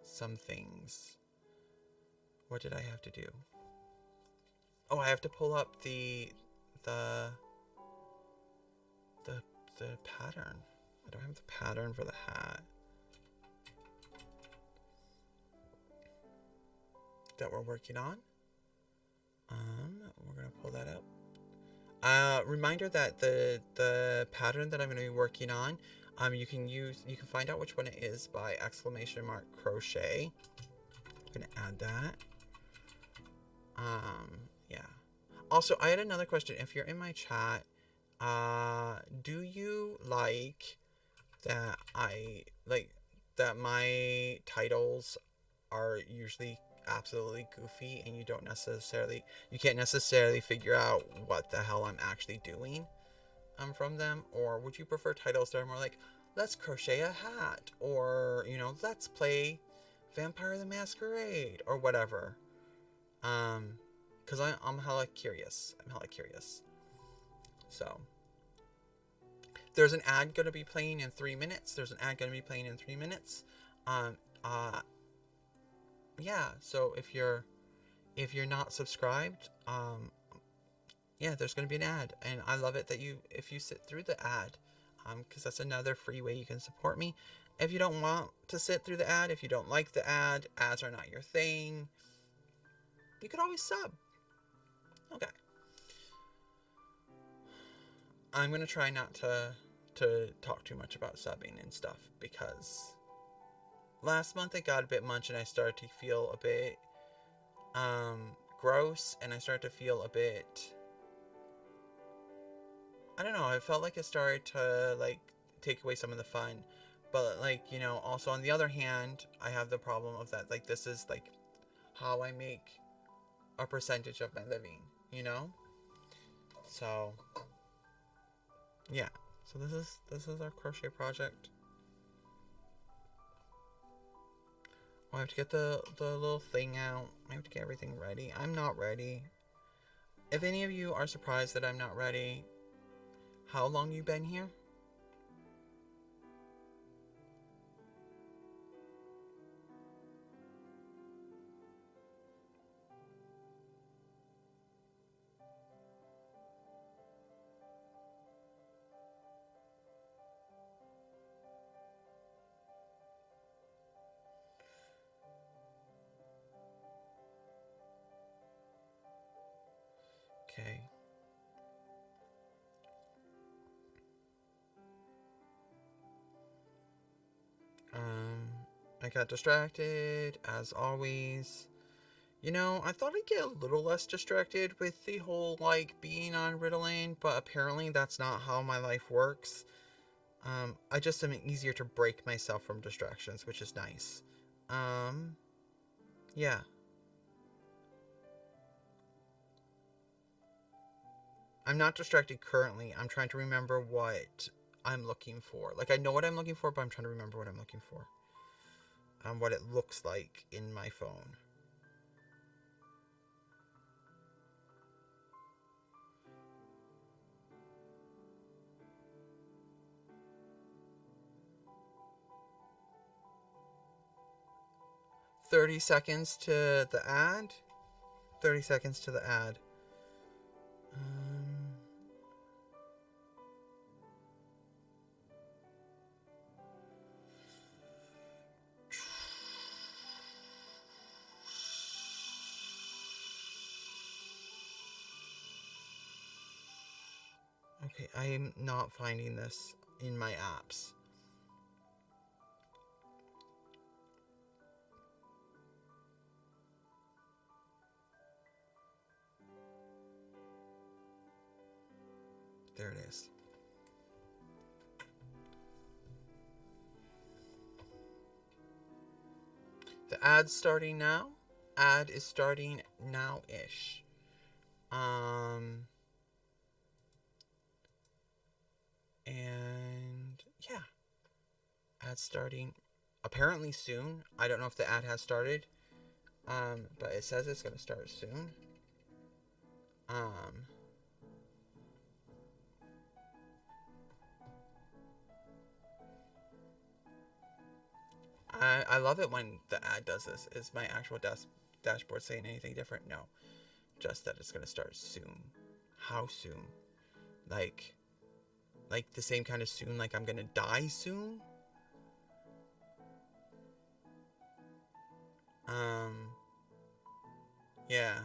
some things. What did I have to do? Oh, I have to pull up the the pattern. I don't have the pattern for the hat that we're working on. We're gonna pull that up. Reminder that the pattern that I'm gonna be working on, you can find out which one it is by !crochet. I'm gonna add that. Yeah. Also, I had another question. If you're in my chat, do you like that that my titles are usually absolutely goofy, and you can't necessarily figure out what the hell I'm actually doing from them? Or would you prefer titles that are more like, let's crochet a hat, or let's play Vampire the Masquerade, or whatever? Because I'm hella curious. So there's an ad going to be playing in 3 minutes. Um, uh, yeah. So if you're not subscribed, yeah, there's going to be an ad, and I love it that if you sit through the ad, because that's another free way you can support me. If you don't want to sit through the ad, if you don't like the ad, ads are not your thing, you could always sub. Okay. I'm going to try not to talk too much about subbing and stuff, because last month it got a bit much, and I started to feel a bit gross, and I started to feel a bit, I don't know, I felt like it started to like take away some of the fun. But like, also on the other hand, I have the problem of that, like, this is like how I make a percentage of my living, So yeah. So this is our crochet project. Oh, I have to get the little thing out. I have to get everything ready. I'm not ready. If any of you are surprised that I'm not ready, how long you been here? Okay. I got distracted, as always. I thought I'd get a little less distracted with the whole, like, being on Ritalin, but apparently that's not how my life works. I just am easier to break myself from distractions, which is nice. Yeah. I'm not distracted currently. I'm trying to remember what I'm looking for. Like, I know what I'm looking for, but I'm trying to remember what I'm looking for. What it looks like in my phone. $30 to the ad. 30 seconds to the ad. I'm not finding this in my apps. There it is. The ad's starting now. Ad is starting now-ish. And yeah, ad starting apparently soon. I don't know if the ad has started, but it says it's gonna start soon. I love it when the ad does this. Is my actual dashboard saying anything different? No, just that it's gonna start soon. How soon? Like the same kind of soon, like I'm gonna die soon? Yeah.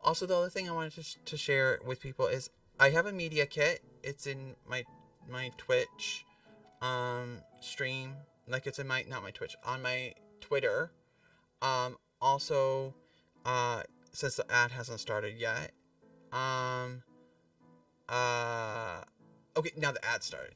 Also, the other thing I wanted to share with people is I have a media kit. It's in my Twitch stream. Like it's in my, not my Twitch, on my Twitter. Also, since the ad hasn't started yet. Okay, now the ad started.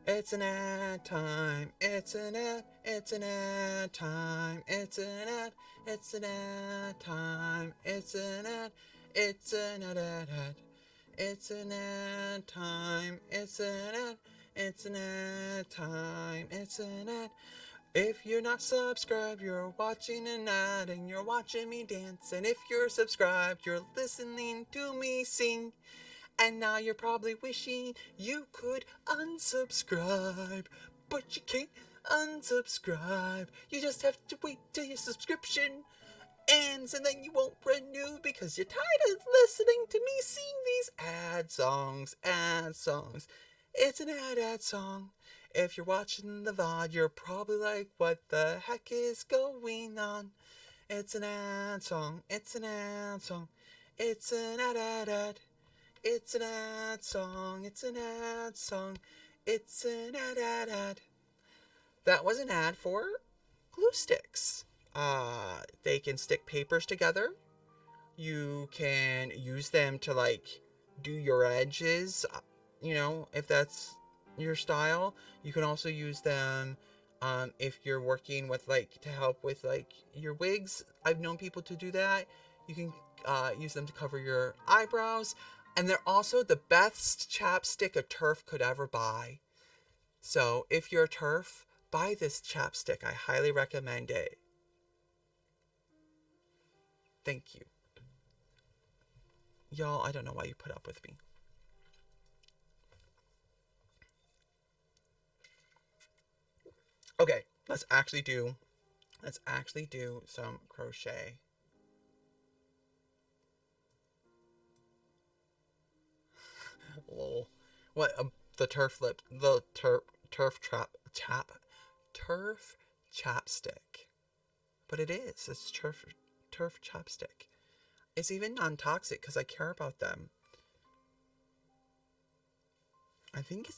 It's an ad time. It's an ad. It's an ad time. It's an ad. It's an ad time. It's an ad. It's an ad. It's an ad time. It's an ad. It's an ad time. It's an ad. If you're not subscribed, you're watching an ad and you're watching me dance. And if you're subscribed, you're listening to me sing. And now you're probably wishing you could unsubscribe, but you can't unsubscribe. You just have to wait till your subscription ends, and then you won't renew because you're tired of listening to me sing these ad songs, ad songs. It's an ad song. If you're watching the VOD, you're probably like, what the heck is going on? It's an ad song. It's an ad song. It's an ad. It's an ad song, it's an ad song, it's an ad. That was an ad for glue sticks. They can stick papers together. You can use them to like do your edges, if that's your style. You can also use them if you're working with like to help with like your wigs. I've known people to do that. You can use them to cover your eyebrows. And they're also the best chapstick a TERF could ever buy. So if you're a TERF, buy this chapstick. I highly recommend it. Thank you. Y'all, I don't know why you put up with me. Okay, let's actually do some crochet. Lol. What the TERF chapstick. But it is. It's TERF chapstick. It's even non-toxic because I care about them. I think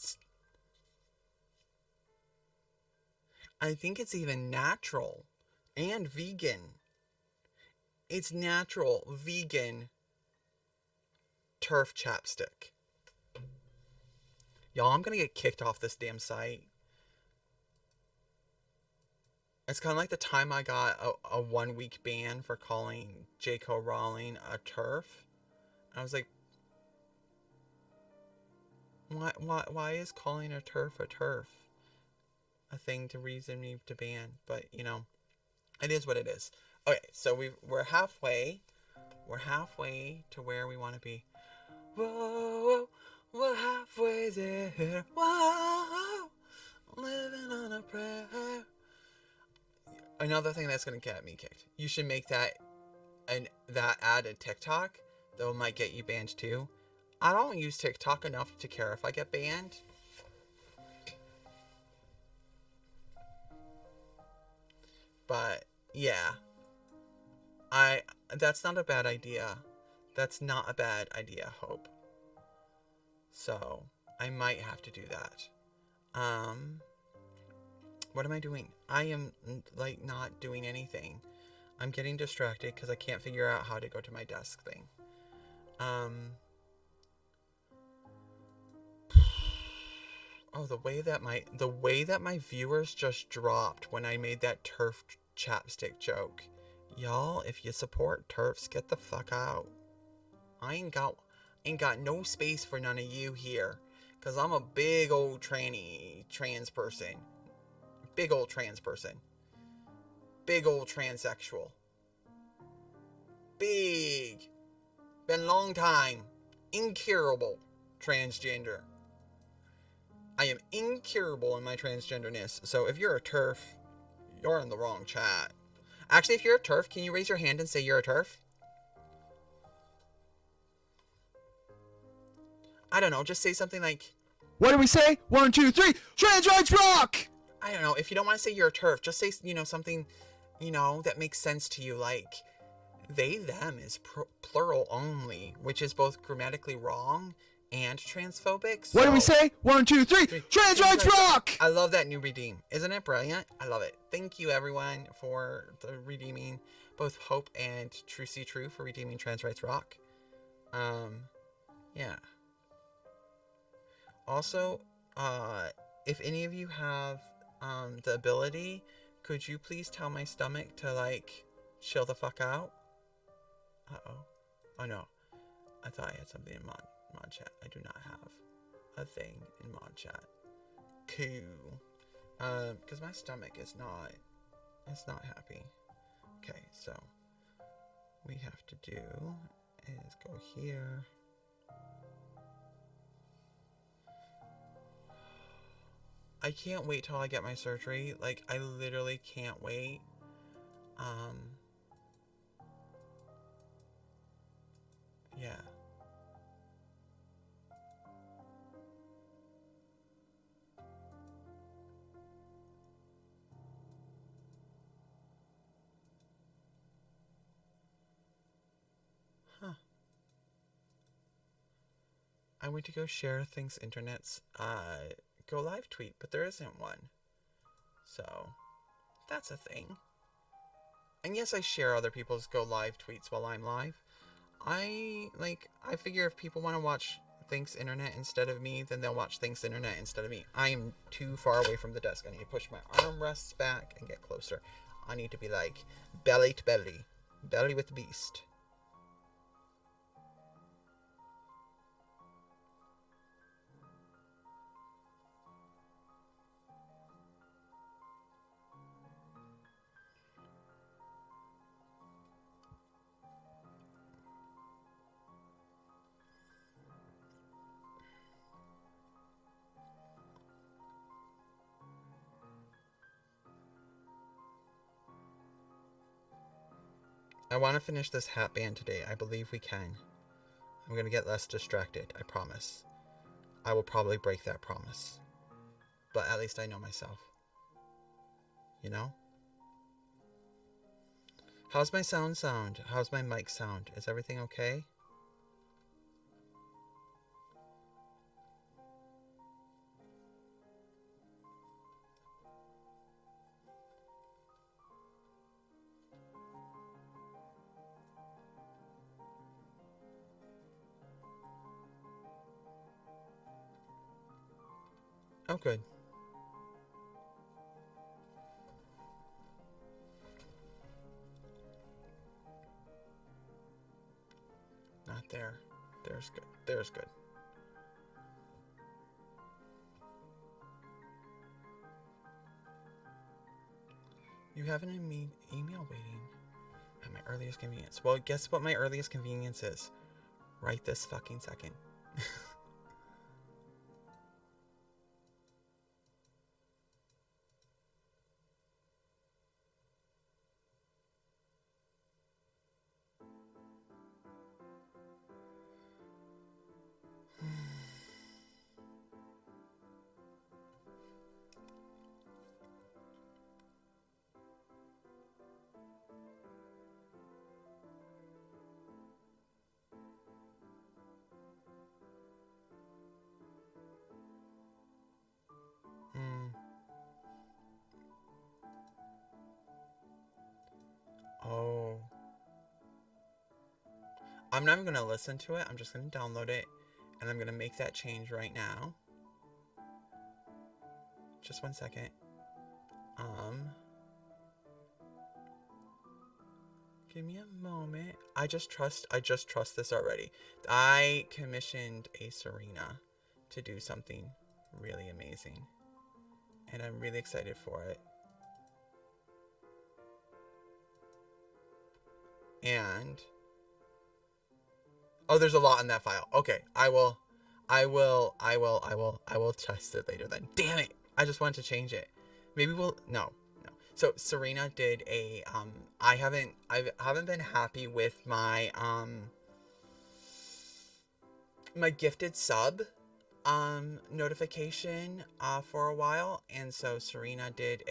it's even natural and vegan. It's natural, vegan TERF chapstick. Y'all, I'm gonna get kicked off this damn site. It's kind of like the time I got a 1 week ban for calling J.K. Rowling a TERF. I was like, why is calling a TERF a thing to reason me to ban? But, it is what it is. Okay, so we're halfway. We're halfway to where we want to be. Whoa, we're halfway there. Whoa, living on a prayer. Another thing that's gonna get me kicked. You should make that ad a TikTok. That might get you banned too. I don't use TikTok enough to care if I get banned. But yeah, that's not a bad idea. That's not a bad idea, Hope. So, I might have to do that. What am I doing? I am, like, not doing anything. I'm getting distracted because I can't figure out how to go to my desk thing. Oh, the way that my viewers just dropped when I made that turf chapstick joke. Y'all, if you support turfs, get the fuck out. I ain't got no space for none of you here. Cause I'm a big old trans person. Big old trans person. Big old transsexual. Big. Been long time. Incurable transgender. I am incurable in my transgenderness. So if you're a turf, you're in the wrong chat. Actually, if you're a turf, can you raise your hand and say you're a turf? I don't know. Just say something like, What do we say? 1, 2, 3. Trans rights rock! I don't know. If you don't want to say you're a turf, just say, something, that makes sense to you. Like, they, them is plural only, which is both grammatically wrong and transphobic. So, What do we say? 1, 2, 3. Trans rights rock! I love that new redeem. Isn't it brilliant? I love it. Thank you, everyone, for the redeeming both Hope and True See True for redeeming Trans Rights Rock. Yeah. Also, if any of you have the ability, could you please tell my stomach to, like, chill the fuck out? Uh-oh. Oh, no. I thought I had something in mod chat. I do not have a thing in mod chat. Cool. Because my stomach is not, it's not happy. Okay, so we have to do is go here. I can't wait till I get my surgery. Like, I literally can't wait. Yeah. Huh. I went to go share Things Internet's go live tweet, but there isn't one. So, that's a thing. And yes, I share other people's go live tweets while I'm live. I figure if people want to watch Things Internet instead of me, then they'll watch Things Internet instead of me. I am too far away from the desk. I need to push my armrests back and get closer. I need to be like belly to belly. Belly with the beast. I want to finish this hat band today. I believe we can. I'm going to get less distracted. I promise. I will probably break that promise. But at least I know myself. You know? How's my sound? How's my mic sound? Is everything okay? Oh, good. Not there. There's good. There's good. You have an email waiting at my earliest convenience. Well, guess what my earliest convenience is? Right this fucking second. I'm not even going to listen to it. I'm just going to download it. And I'm going to make that change right now. Just 1 second. Give me a moment. I just trust this already. I commissioned a Serena to do something really amazing. And I'm really excited for it. And oh, there's a lot in that file. Okay, I will test it later then. Damn it! I just wanted to change it. Maybe no. So Serena did a I haven't been happy with my my gifted sub notification for a while, and so Serena did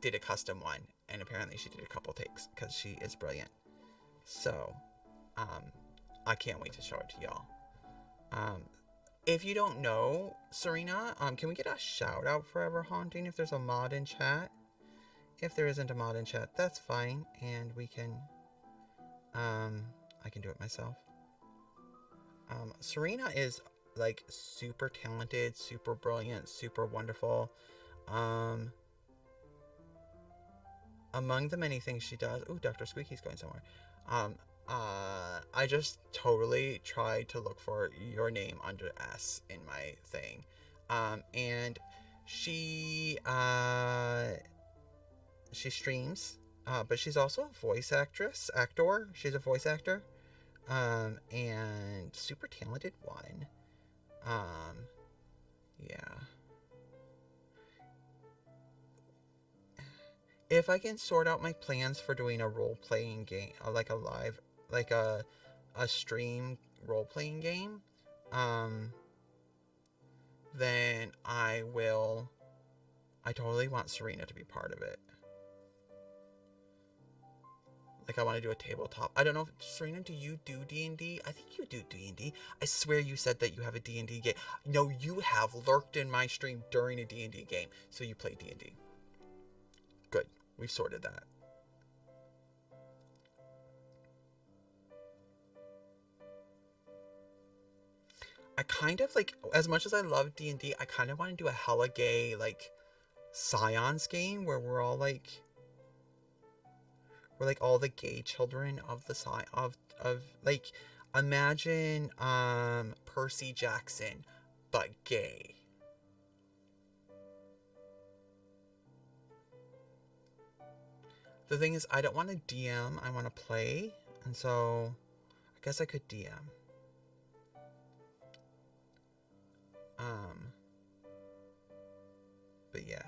did a custom one, and apparently she did a couple takes because she is brilliant. So I can't wait to show it to y'all. If you don't know Serena, can we get a shout out for Ever Haunting if there's a mod in chat? If there isn't a mod in chat, that's fine, and we can I can do it myself. Serena is like super talented, super brilliant, super wonderful. Among the many things she does, ooh, Dr. Squeaky's going somewhere. I just totally tried to look for your name under S in my thing. And she streams, but she's also a voice actor. She's a voice actor. And super talented one. Yeah. If I can sort out my plans for doing a role-playing game, like a live, like a stream role-playing game, then I will. I totally want Serena to be part of it. Like, I want to do a tabletop. I don't know, Serena, do you do D&D? I think you do D&D. I swear you said that you have a D&D game. No, you have lurked in my stream during a D&D game, so you play D&D. Good. We've sorted that. I kind of, like, as much as I love D&D, I kind of want to do a hella gay, like, Scions game where we're all, like... We're, like, all the gay children of the like, imagine, Percy Jackson, but gay. The thing is, I don't want to DM, I want to play, and so I guess I could DM. But yeah.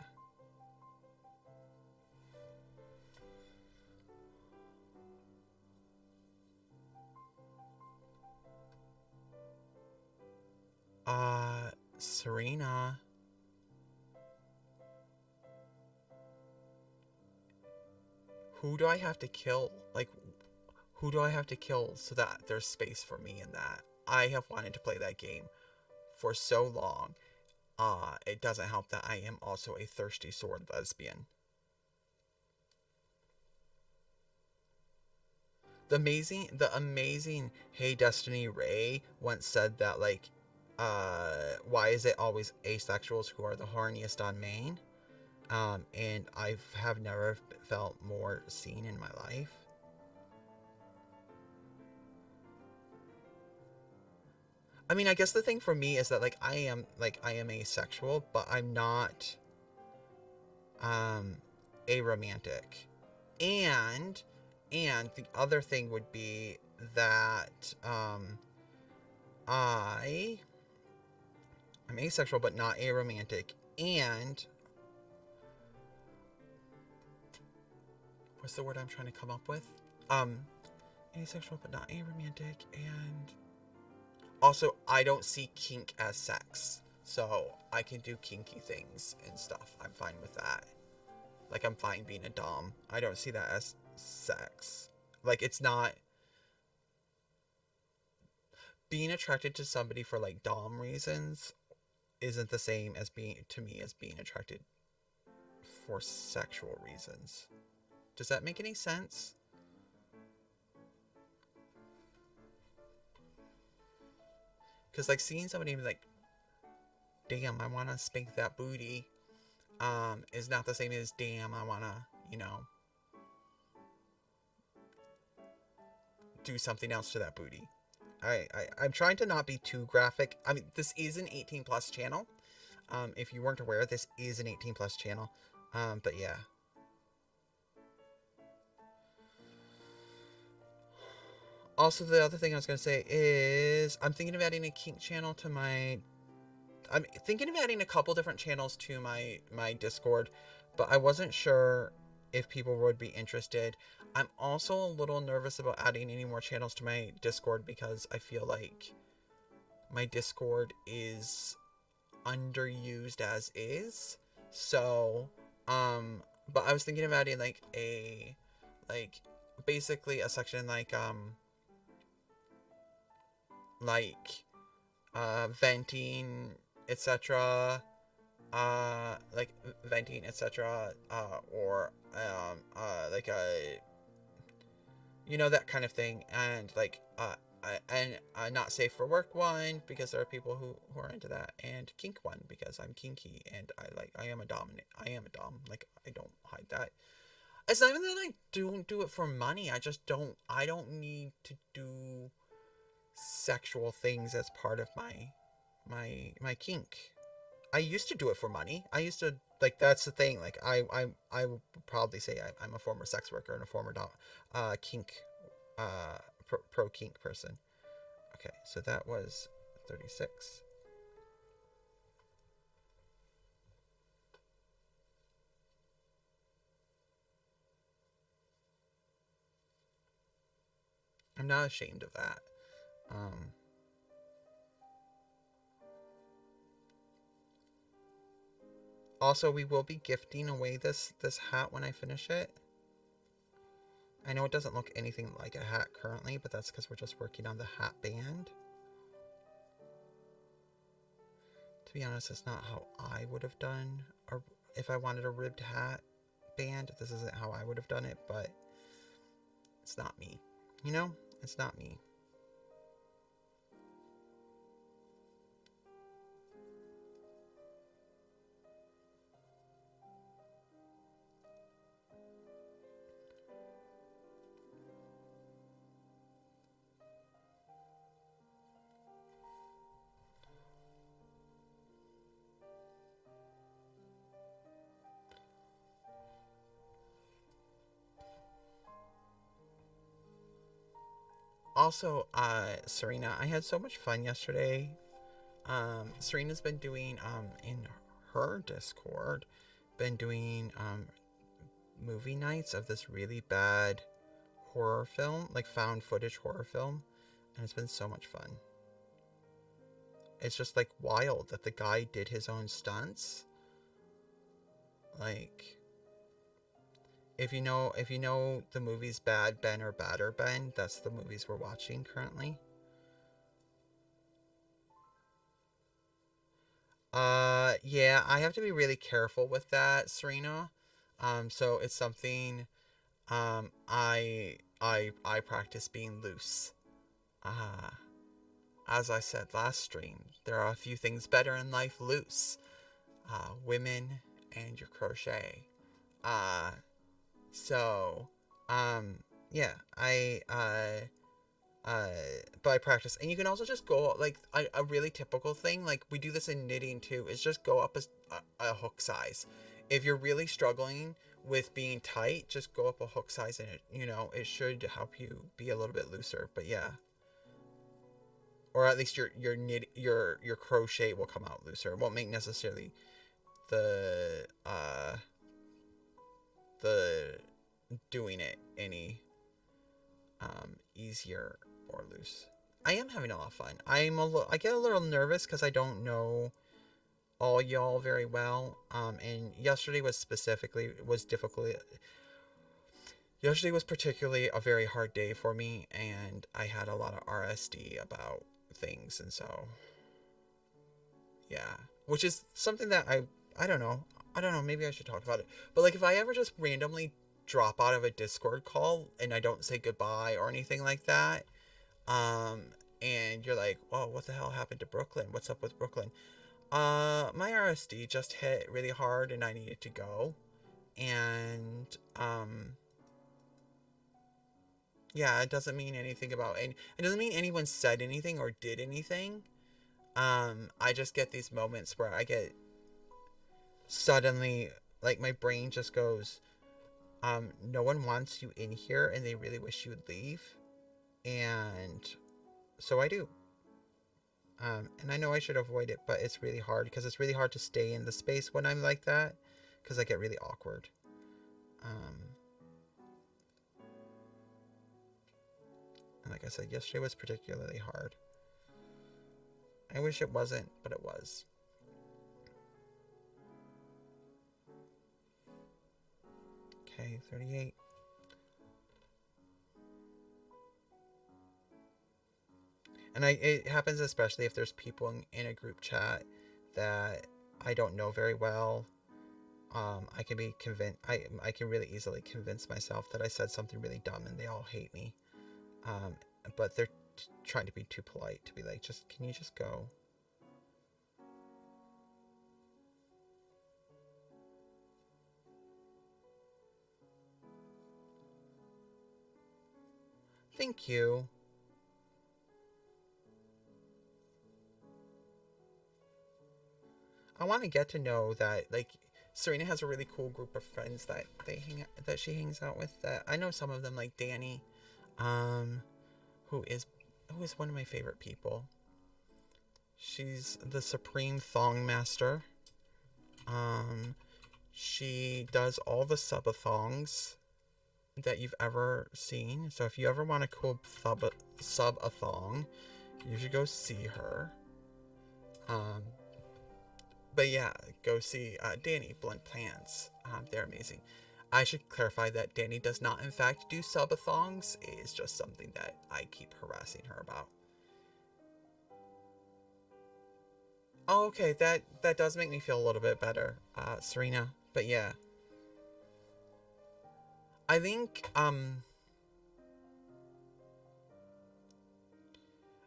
Serena. Who do I have to kill? Like, who do I have to kill so that there's space for me in that? I have wanted to play that game for so long. It doesn't help that I am also a thirsty sword lesbian. The amazing Hey Destiny Ray once said that, like, why is it always asexuals who are the horniest on main? And I have never felt more seen in my life. I mean, I guess the thing for me is that, like, I am asexual, but I'm not aromantic. And the other thing would be that I'm asexual but not aromantic, and what's the word I'm trying to come up with? Asexual but not aromantic, and also I don't see kink as sex. So I can do kinky things and stuff. I'm fine with that. Like, I'm fine being a dom. I don't see that as sex. Like, it's not... Being attracted to somebody for, like, dom reasons isn't the same as being attracted for sexual reasons. Does that make any sense? Because, like, seeing somebody be like, damn, I want to spank that booty, is not the same as, damn, I want to, you know, do something else to that booty. I'm trying to not be too graphic. I mean, this is an 18 plus channel. If you weren't aware, this is an 18 plus channel. But yeah. Also, the other thing I was going to say is I'm thinking of adding a kink channel to my... I'm thinking of adding a couple different channels to my Discord, but I wasn't sure if people would be interested. I'm also a little nervous about adding any more channels to my Discord because I feel like my Discord is underused as is. So, but I was thinking of adding like like basically a section like venting, etc. Like venting, etc. Or like a, you know, that kind of thing, and like and not safe for work one because there are people who are into that, and kink one because I'm kinky and I am a dom, like I don't hide that. It's not even that I don't do it for money. I don't need to do sexual things as part of my kink. I used to do it for money. I used to, like, that's the thing. Like I would probably say I'm a former sex worker and a former kink pro kink person. Okay, so that was 36. I'm not ashamed of that. Um, Also, we will be gifting away this hat when I finish it. I know it doesn't look anything like a hat currently, but that's because we're just working on the hat band. To be honest, it's not how I would have done, or if I wanted a ribbed hat band, this isn't how I would have done it, but it's not me. You know? It's not me. Also, Serena, I had so much fun yesterday. Serena's been doing, in her Discord, been doing, movie nights of this really bad horror film, like found footage horror film, and it's been so much fun. It's just like wild that the guy did his own stunts. Like, if you know the movies Bad Ben or Badder Ben, that's the movies we're watching currently. Yeah, I have to be really careful with that, Serena. So it's something I practice being loose. Uh as I said last stream, there are a few things better in life loose. Women and your crochet. Uh so yeah, uh but I practice, and you can also just go like a really typical thing, like we do this in knitting too, is just go up a hook size. If you're really struggling with being tight, just go up a hook size, and it should help you be a little bit looser. But yeah, or at least your crochet will come out looser. It won't make necessarily the the doing it any easier or loose. I am having a lot of fun. I get a little nervous because I don't know all y'all very well. And yesterday was difficult. Yesterday was particularly a very hard day for me, and I had a lot of RSD about things, and so yeah, which is something that I don't know. I don't know. Maybe I should talk about it. But like, if I ever just randomly drop out of a Discord call and I don't say goodbye or anything like that, and and you're like, oh, what the hell happened to Brooklyn? What's up with Brooklyn? My RSD just hit really hard and I needed to go. And, yeah, it doesn't mean anything about, and it doesn't mean anyone said anything or did anything. I just get these moments where I get suddenly, like, my brain just goes, no one wants you in here and they really wish you would leave. And so I do. And I know I should avoid it, but it's really hard because it's really hard to stay in the space when I'm like that because I get really awkward. Um, and like I said, yesterday was particularly hard. I wish it wasn't, but it was. Okay, 38. And it happens especially if there's people in a group chat that I don't know very well. I can be convinced. I can really easily convince myself that I said something really dumb and they all hate me. But they're trying to be too polite to be like, just can you just go? Thank you. I want to get to know that, like, Serena has a really cool group of friends that she hangs out with. That I know some of them, like Danny, um, who is one of my favorite people. She's the supreme thong master. Um, she does all the subathongs that you've ever seen. So if you ever want a cool subathong, you should go see her. Um, but yeah, go see Danny Blunt Plans. They're amazing. I should clarify that Danny does not, in fact, do subathongs. It is just something that I keep harassing her about. Oh, okay, that does make me feel a little bit better, Serena. But yeah, I think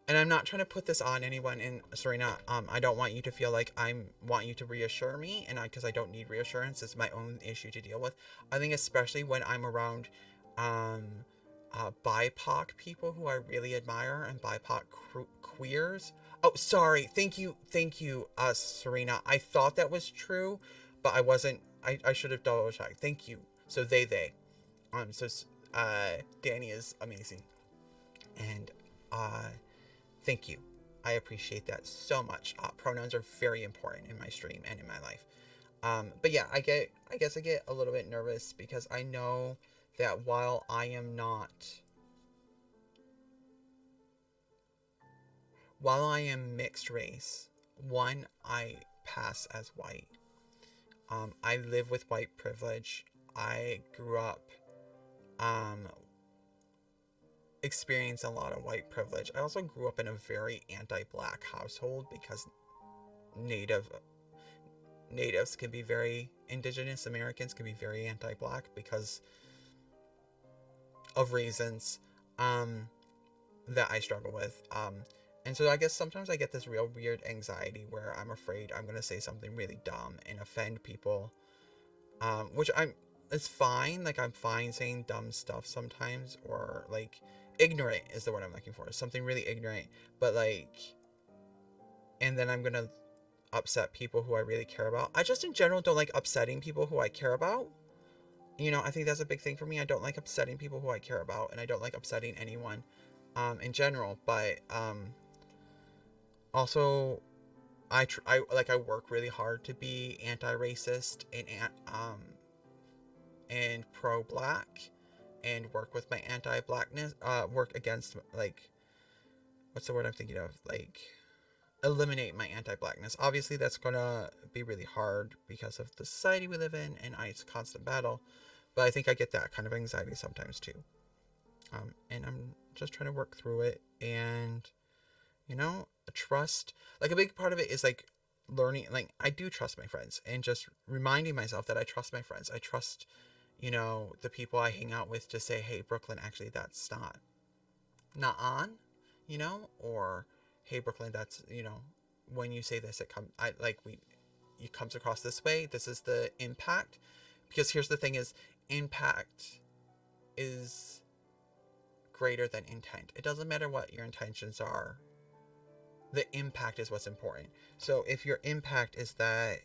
and I'm not trying to put this on anyone. And Serena, I don't want you to feel like I want you to reassure me, and because I don't need reassurance. It's my own issue to deal with. I think especially when I'm around um BIPOC people who I really admire, and BIPOC queers. Oh, sorry. Thank you, Serena. I thought that was true, but I wasn't. I should have double checked. Thank you. So they. So Danny is amazing, and thank you. I appreciate that so much. Pronouns are very important in my stream and in my life. But yeah, I guess I get a little bit nervous because I know that while I am mixed race, one, I pass as white. I live with white privilege. I grew up um, experienced a lot of white privilege. I also grew up in a very anti-black household because natives can be very, indigenous Americans can be very anti-black because of reasons that I struggle with. And so I guess sometimes I get this real weird anxiety where I'm afraid I'm gonna say something really dumb and offend people. Which it's fine. Like, I'm fine saying dumb stuff sometimes, or like ignorant is the word I'm looking for. Something really ignorant, but like, and then I'm gonna upset people who I really care about. I just in general don't like upsetting people who I care about. I think that's a big thing for me. I don't like upsetting people who I care about, and I don't like upsetting anyone in general. But also, I work really hard to be anti-racist and pro-black, and work with my anti-blackness. Work against, like, what's the word I'm thinking of? Like, eliminate my anti-blackness. Obviously, that's gonna be really hard because of the society we live in, and it's a constant battle. But I think I get that kind of anxiety sometimes too. And I'm just trying to work through it, and trust. Like, a big part of it is like learning. Like, I do trust my friends, and just reminding myself that I trust my friends. I trust, the people I hang out with to say, hey, Brooklyn, actually, that's not on, or hey Brooklyn, that's, when you say this, it comes across this way. This is the impact. Because here's the thing is, impact is greater than intent. It doesn't matter what your intentions are. The impact is what's important. So if your impact is that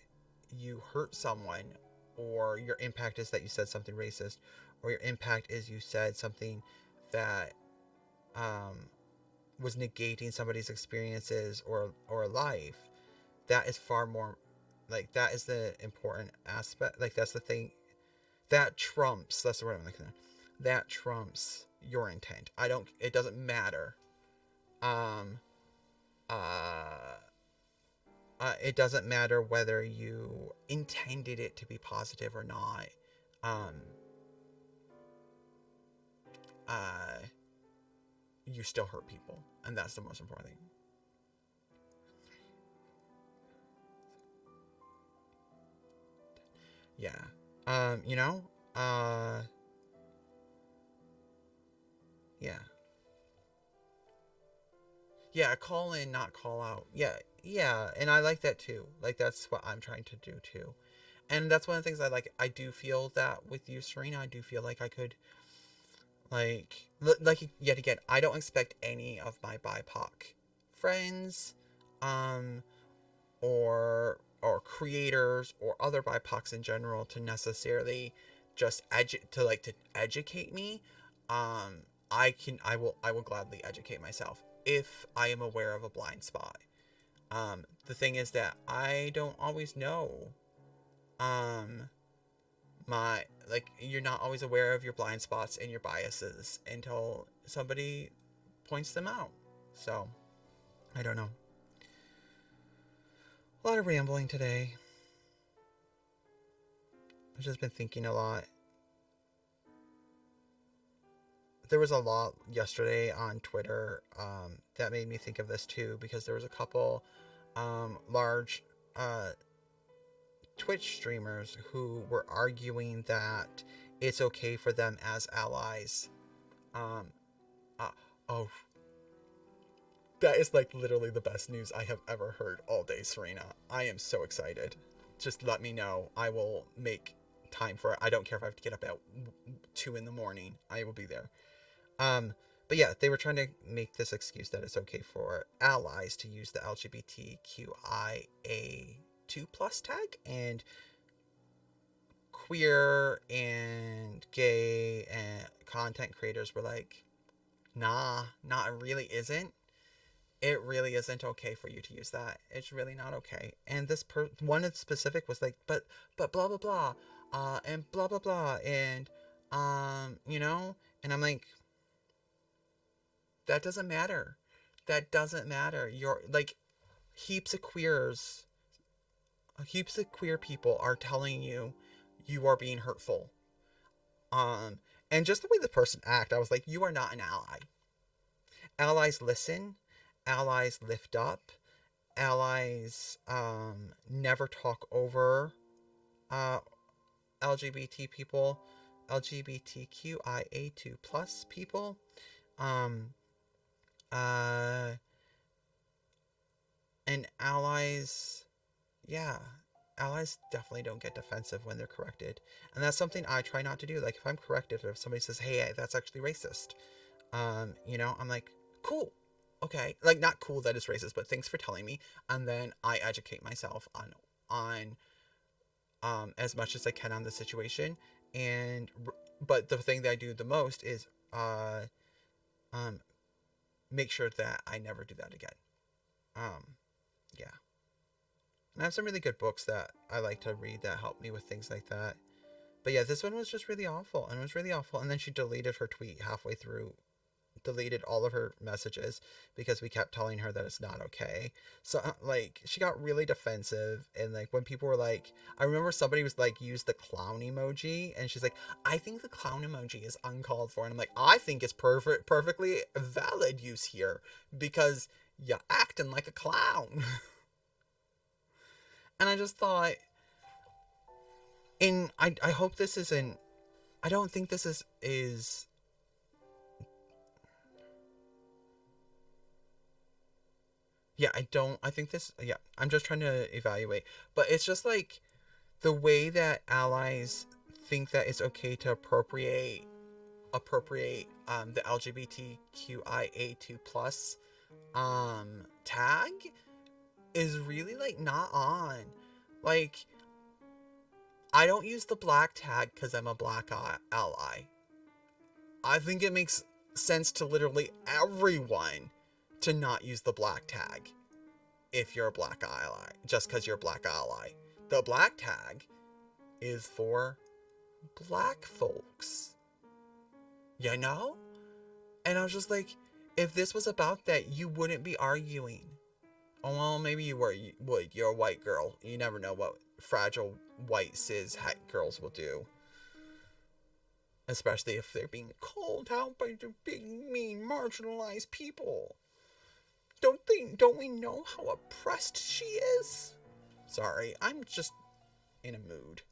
you hurt someone, or your impact is that you said something racist, or your impact is you said something that was negating somebody's experiences or life, that is far more, like, that is the important aspect. Like, that's the thing that trumps, that's the word I'm looking at, that trumps your intent. It doesn't matter. um uh it doesn't matter whether you intended it to be positive or not. um uh you still hurt people, and that's the most important thing. Yeah. You know, uh yeah. Yeah, call in, not call out. Yeah, yeah, and I like that too. Like, that's what I'm trying to do too. And that's one of the things I like. I do feel that with you, Serena. I do feel like I could, like, yet again, I don't expect any of my BIPOC friends, um, or creators or other BIPOCs in general to necessarily just to educate me. Um, I will gladly educate myself if I am aware of a blind spot. The thing is that I don't always know. Um, you're not always aware of your blind spots and your biases until somebody points them out. So, I don't know. A lot of rambling today. I've just been thinking a lot. There was a lot yesterday on Twitter that made me think of this too, because there was a couple large Twitch streamers who were arguing that it's okay for them as allies. Um, uh, oh, that is like literally the best news I have ever heard all day, Serena. I am so excited. Just let me know. I will make time for it. I don't care if I have to get up at 2 in the morning. I will be there. But yeah, they were trying to make this excuse that it's okay for allies to use the LGBTQIA2 plus tag, and queer and gay and content creators were like, nah, not, it really isn't. It really isn't okay for you to use that. It's really not okay. And this one in specific was like, but blah blah blah, and blah blah blah, and and I'm like, that doesn't matter. That doesn't matter. You're like, heaps of queers, heaps of queer people are telling you you are being hurtful. Um, and just the way the person act, I was like, you are not an ally. Allies listen. Allies lift up. Allies never talk over uh, LGBT people, LGBTQIA2 plus people. Um, uh, and allies, yeah, allies definitely don't get defensive when they're corrected. And that's something I try not to do. Like, if I'm corrected, if somebody says, hey, that's actually racist, I'm like, cool. Okay. Like, not cool that it's racist, but thanks for telling me. And then I educate myself on as much as I can on the situation. And but the thing that I do the most is um make sure that I never do that again. Um yeah. And I have some really good books that I like to read that help me with things like that. But yeah, this one was just really awful, and it was really awful. And then she deleted her tweet halfway through, deleted all of her messages because we kept telling her that it's not okay. So like, she got really defensive, and like, when people were like, I remember somebody was like, use the clown emoji, and she's like, I think the clown emoji is uncalled for. And I'm like, I think it's perfectly valid use here, because you're acting like a clown. And I just thought, I hope this isn't, I don't think this is Yeah, I think this, yeah, I'm just trying to evaluate. But it's just like the way that allies think that it's okay to appropriate the LGBTQIA2 plus tag is really like not on. Like, I don't use the black tag because I'm a black ally. I think it makes sense to literally everyone to not use the black tag if you're a black ally, just because you're a black ally. The black tag is for black folks, you know? And I was just like, if this was about that, you wouldn't be arguing. Oh, well, maybe you would. You're a white girl. You never know what fragile white cis het girls will do. Especially if they're being called out by the big, mean, marginalized people. Don't we know how oppressed she is? Sorry, I'm just in a mood.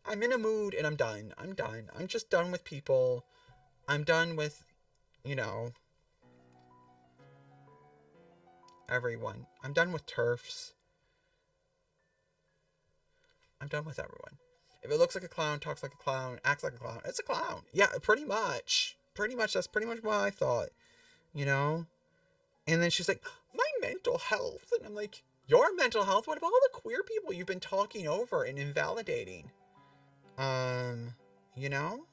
I'm in a mood and I'm done. I'm done. I'm just done with people. I'm done with, you know, everyone. I'm done with TERFs. I'm done with everyone. If it looks like a clown, talks like a clown, acts like a clown, it's a clown. Yeah, pretty much. Pretty much, that's pretty much what I thought, you know? And then she's like, my mental health. And I'm like, your mental health? What about all the queer people you've been talking over and invalidating? Um, you know?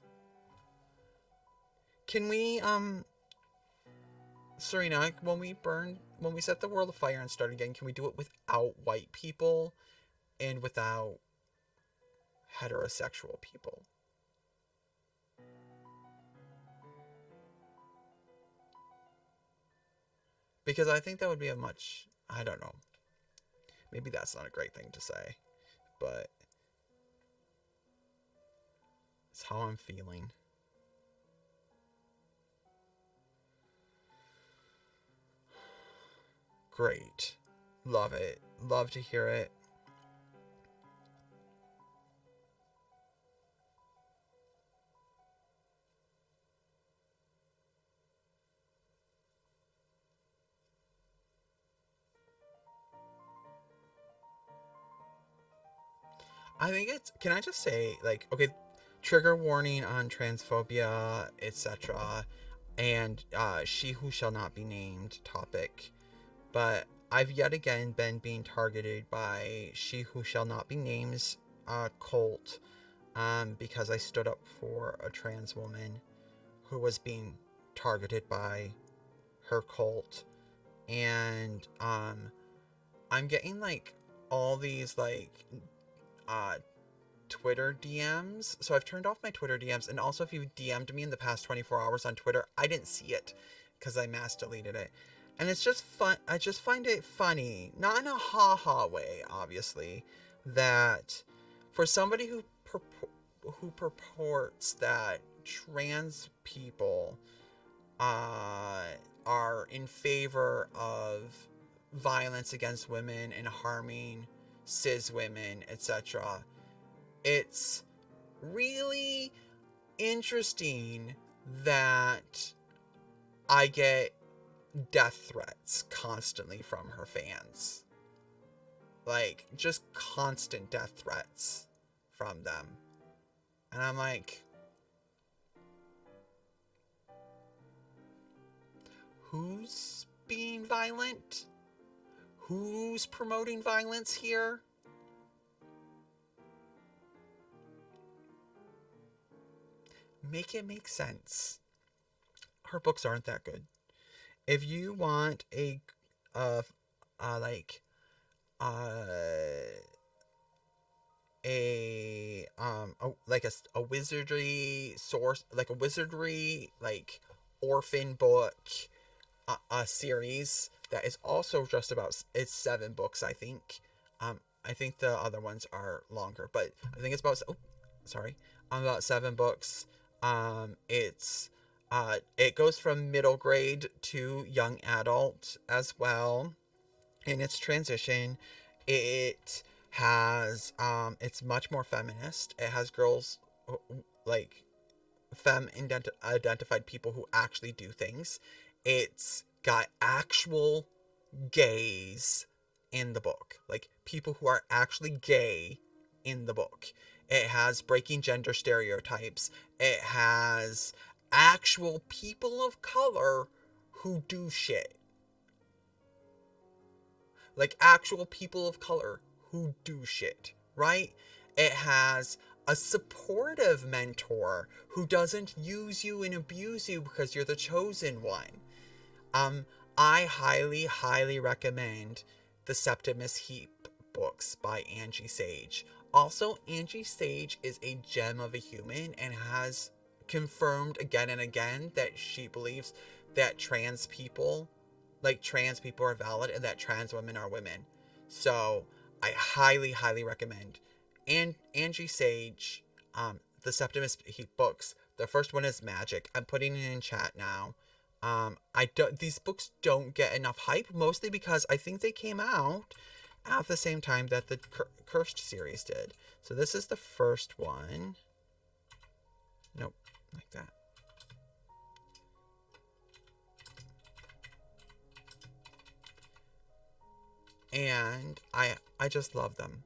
Can we, Serena, when we set the world afire and start again, can we do it without white people and without heterosexual people? Because I think that would be a much, I don't know. Maybe that's not a great thing to say, but it's how I'm feeling. Great. Love it. Love to hear it. I think it's, can I just say, like, okay, trigger warning on transphobia, etc., and she who shall not be named topic. But I've yet again been being targeted by she who shall not be named cult because I stood up for a trans woman who was being targeted by her cult. And I'm getting like all these like uh Twitter DMs. So I've turned off my Twitter DMs, and also if you DM'd me in the past 24 hours on Twitter, I didn't see it because I mass deleted it. And it's just fun. I just find it funny, not in a ha-ha way, obviously, that for somebody who purports that trans people uh, are in favor of violence against women and harming cis women, etc., it's really interesting that I get death threats constantly from her fans. Like, just constant death threats from them. And I'm like, who's being violent? Who's promoting violence here? Make it make sense. Her books aren't that good. If you want uh, like, uh, like a wizardry source, like a wizardry like orphan book a series that is also just about, it's 7 books, I think. I think the other ones are longer, but I think it's about, oh, sorry, about 7 books. It's it goes from middle grade to young adult as well in its transition. It has it's much more feminist. It has girls, like, identified people who actually do things. It's got actual gays in the book, like people who are actually gay in the book. It has breaking gender stereotypes. It has actual people of color who do shit. Like actual people of color who do shit, right? It has a supportive mentor who doesn't use you and abuse you because you're the chosen one. Um, I highly, highly recommend the Septimus Heap books by Angie Sage. Also, Angie Sage is a gem of a human and has confirmed again and again that she believes that trans people are valid and that trans women are women. So I highly, highly recommend. And Angie Sage, the Septimus Heap books. The first one is Magic. I'm putting it in chat now. I don't. These books don't get enough hype, mostly because I think they came out at the same time that the Cursed series did. So this is the first one. Nope, like that. And I just love them.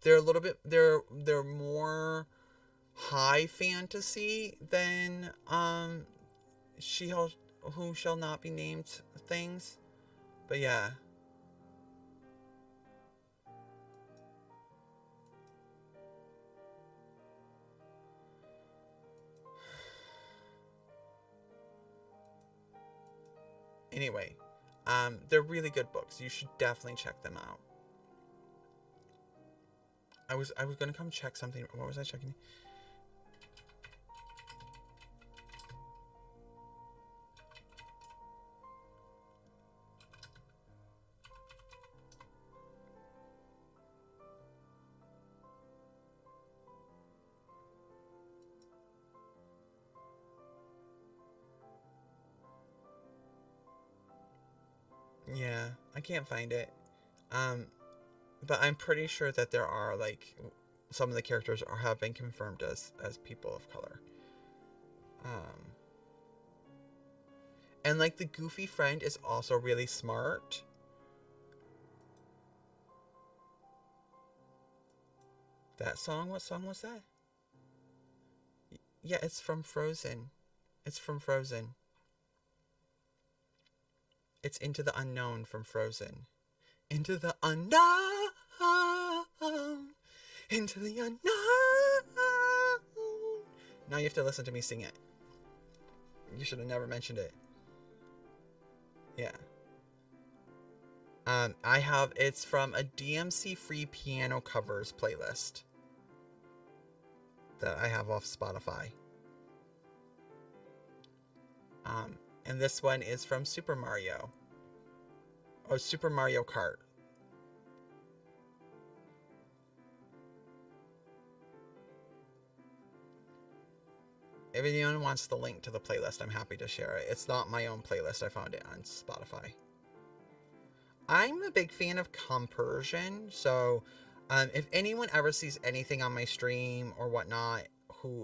They're a little bit. They're more high fantasy than she who shall not be named things. But yeah. Anyway, they're really good books. You should definitely check them out. I was gonna come check something. What was I checking? Yeah, I can't find it. Um, but I'm pretty sure that there are like some of the characters have been confirmed as people of color. Um, and like the goofy friend is also really smart. That song, what song was that? Yeah, it's from Frozen. It's from Frozen. It's Into the Unknown from Frozen. Into the unknown. Into the unknown. Now you have to listen to me sing it. You should have never mentioned it. Yeah. It's from a DMC free piano covers playlist that I have off Spotify. And this one is from Super Mario. Or Super Mario Kart. If anyone wants the link to the playlist, I'm happy to share it. It's not my own playlist. I found it on Spotify. I'm a big fan of compersion, so if anyone ever sees anything on my stream or whatnot,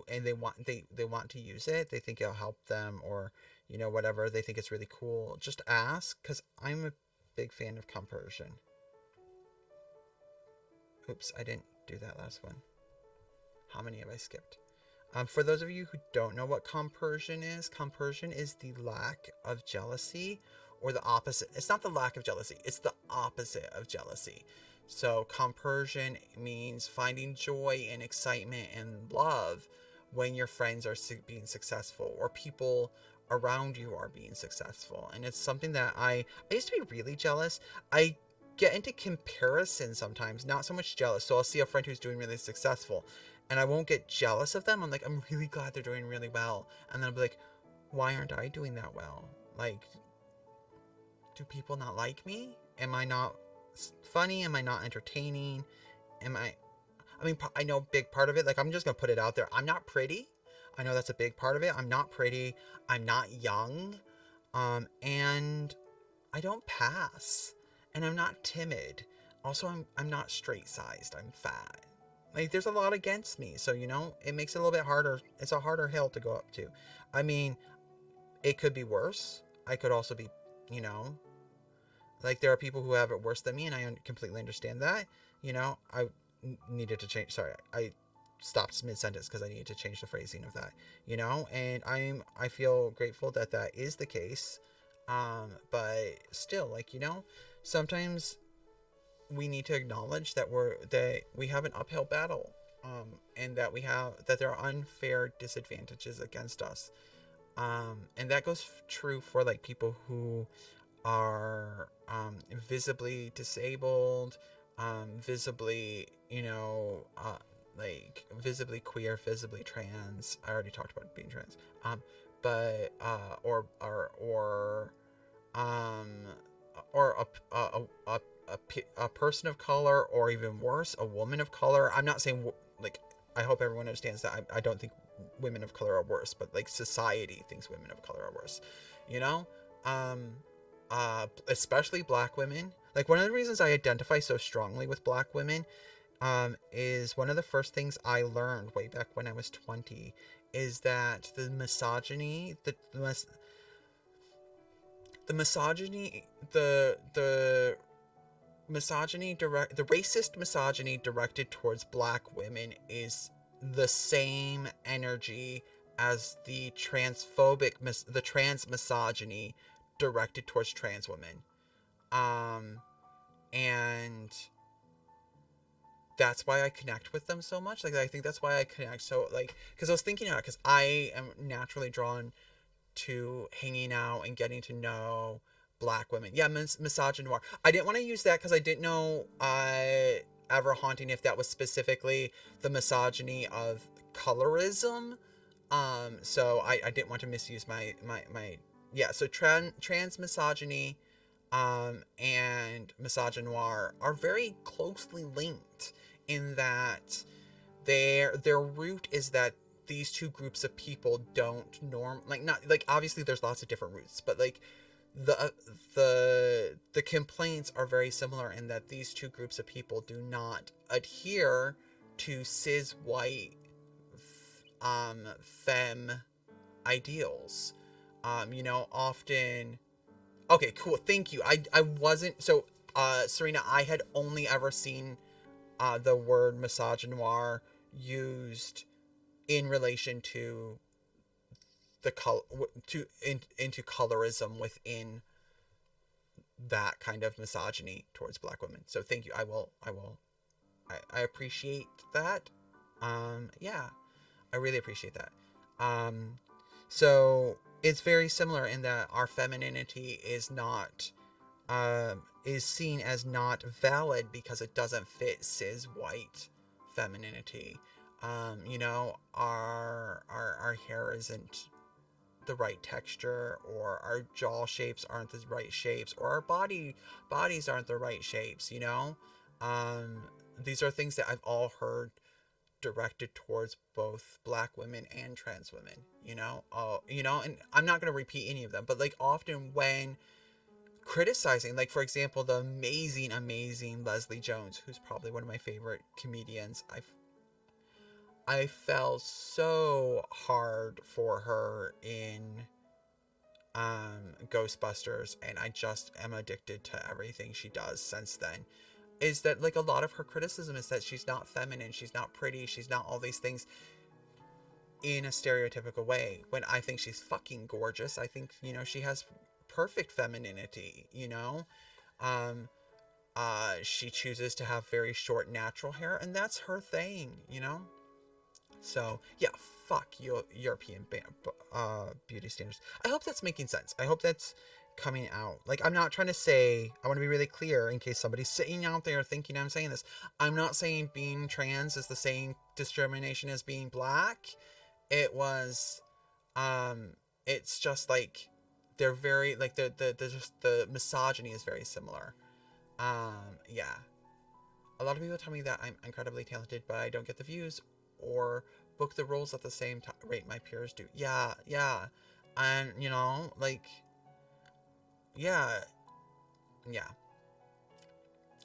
and they want to use it, they think it'll help them, or whatever, they think it's really cool, just ask, because I'm a big fan of compersion. Oops, I didn't do that last one. How many have I skipped? For those of you who don't know what compersion is the lack of jealousy, or the opposite. It's not the lack of jealousy, it's the opposite of jealousy. So compersion means finding joy and excitement and love when your friends are being successful, or people around you are being successful. And it's something that I used to be really jealous. I get into comparison sometimes, not so much jealous. So I'll see a friend who's doing really successful, and I won't get jealous of them. I'm like, I'm really glad they're doing really well. And then I'll be like, why aren't I doing that well? Like, do people not like me? Am I not funny? Am I not entertaining? I know a big part of it, like, I'm just gonna put it out there. I'm not pretty. I know that's a big part of it. I'm not pretty. I'm not young. And I don't pass. And I'm not timid. Also, I'm not straight sized. I'm fat. Like, there's a lot against me, so it makes it a little bit harder. It's a harder hill to go up to. I mean, it could be worse. I could also be, you know, like there are people who have it worse than me, and I completely understand that. You know, I needed to change. Sorry, I stopped mid sentence because I needed to change the phrasing of that. You know, and I feel grateful that that is the case. But still, like, you know, sometimes we need to acknowledge that we have an uphill battle, and that there are unfair disadvantages against us, and that goes true for like people who are visibly disabled, visibly, you know, like visibly queer, visibly trans. I already talked about being trans. But um, or a person of color, or even worse, a woman of color. I'm not saying like, I hope everyone understands that I don't think women of color are worse, but like society thinks women of color are worse. You know, um, especially black women. Like one of the reasons I identify so strongly with black women, is one of the first things I learned way back when I was 20 is that the misogyny, the misogyny, the misogyny the racist misogyny directed towards black women is the same energy as the trans misogyny directed towards trans women. Um, and that's why I connect with them so much. Like, I think that's why I connect so, like, because I was thinking about it, because I am naturally drawn to hanging out and getting to know black women. Yeah, misogynoir. I didn't want to use that because I didn't know ever haunting if that was specifically the misogyny of colorism. So I didn't want to misuse my yeah. So trans misogyny, and misogynoir are very closely linked in that their root is that these two groups of people don't like, not like, obviously there's lots of different roots, but like the complaints are very similar in that these two groups of people do not adhere to cis white femme ideals. You know, often. Okay, cool, thank you. I wasn't so Serena, I had only ever seen the word misogynoir used in relation to the color into colorism within that kind of misogyny towards black women. So thank you. I appreciate that. Yeah, I really appreciate that. Um, so it's very similar in that our femininity is seen as not valid because it doesn't fit cis white femininity. You know, our hair isn't the right texture, or our jaw shapes aren't the right shapes, or our bodies aren't the right shapes, you know? Um, these are things that I've all heard directed towards both black women and trans women, you know? You know, and I'm not going to repeat any of them, but like often when criticizing, like for example, the amazing Leslie Jones, who's probably one of my favorite comedians. I fell so hard for her in Ghostbusters, and I just am addicted to everything she does since then. Is that like a lot of her criticism is that she's not feminine, she's not pretty, she's not all these things in a stereotypical way, when I think she's fucking gorgeous. I think, you know, she has perfect femininity, you know? Um, she chooses to have very short natural hair, and that's her thing, you know? So, yeah, fuck European beauty standards. I hope that's making sense. I hope that's coming out. Like, I'm not trying to say, I want to be really clear in case somebody's sitting out there thinking I'm saying this. I'm not saying being trans is the same discrimination as being black. It was, um, it's just like, they're very, like, the misogyny is very similar. Yeah. A lot of people tell me that I'm incredibly talented, but I don't get the views or book the roles at the same rate my peers do. Yeah, yeah. And, you know, like, yeah, yeah.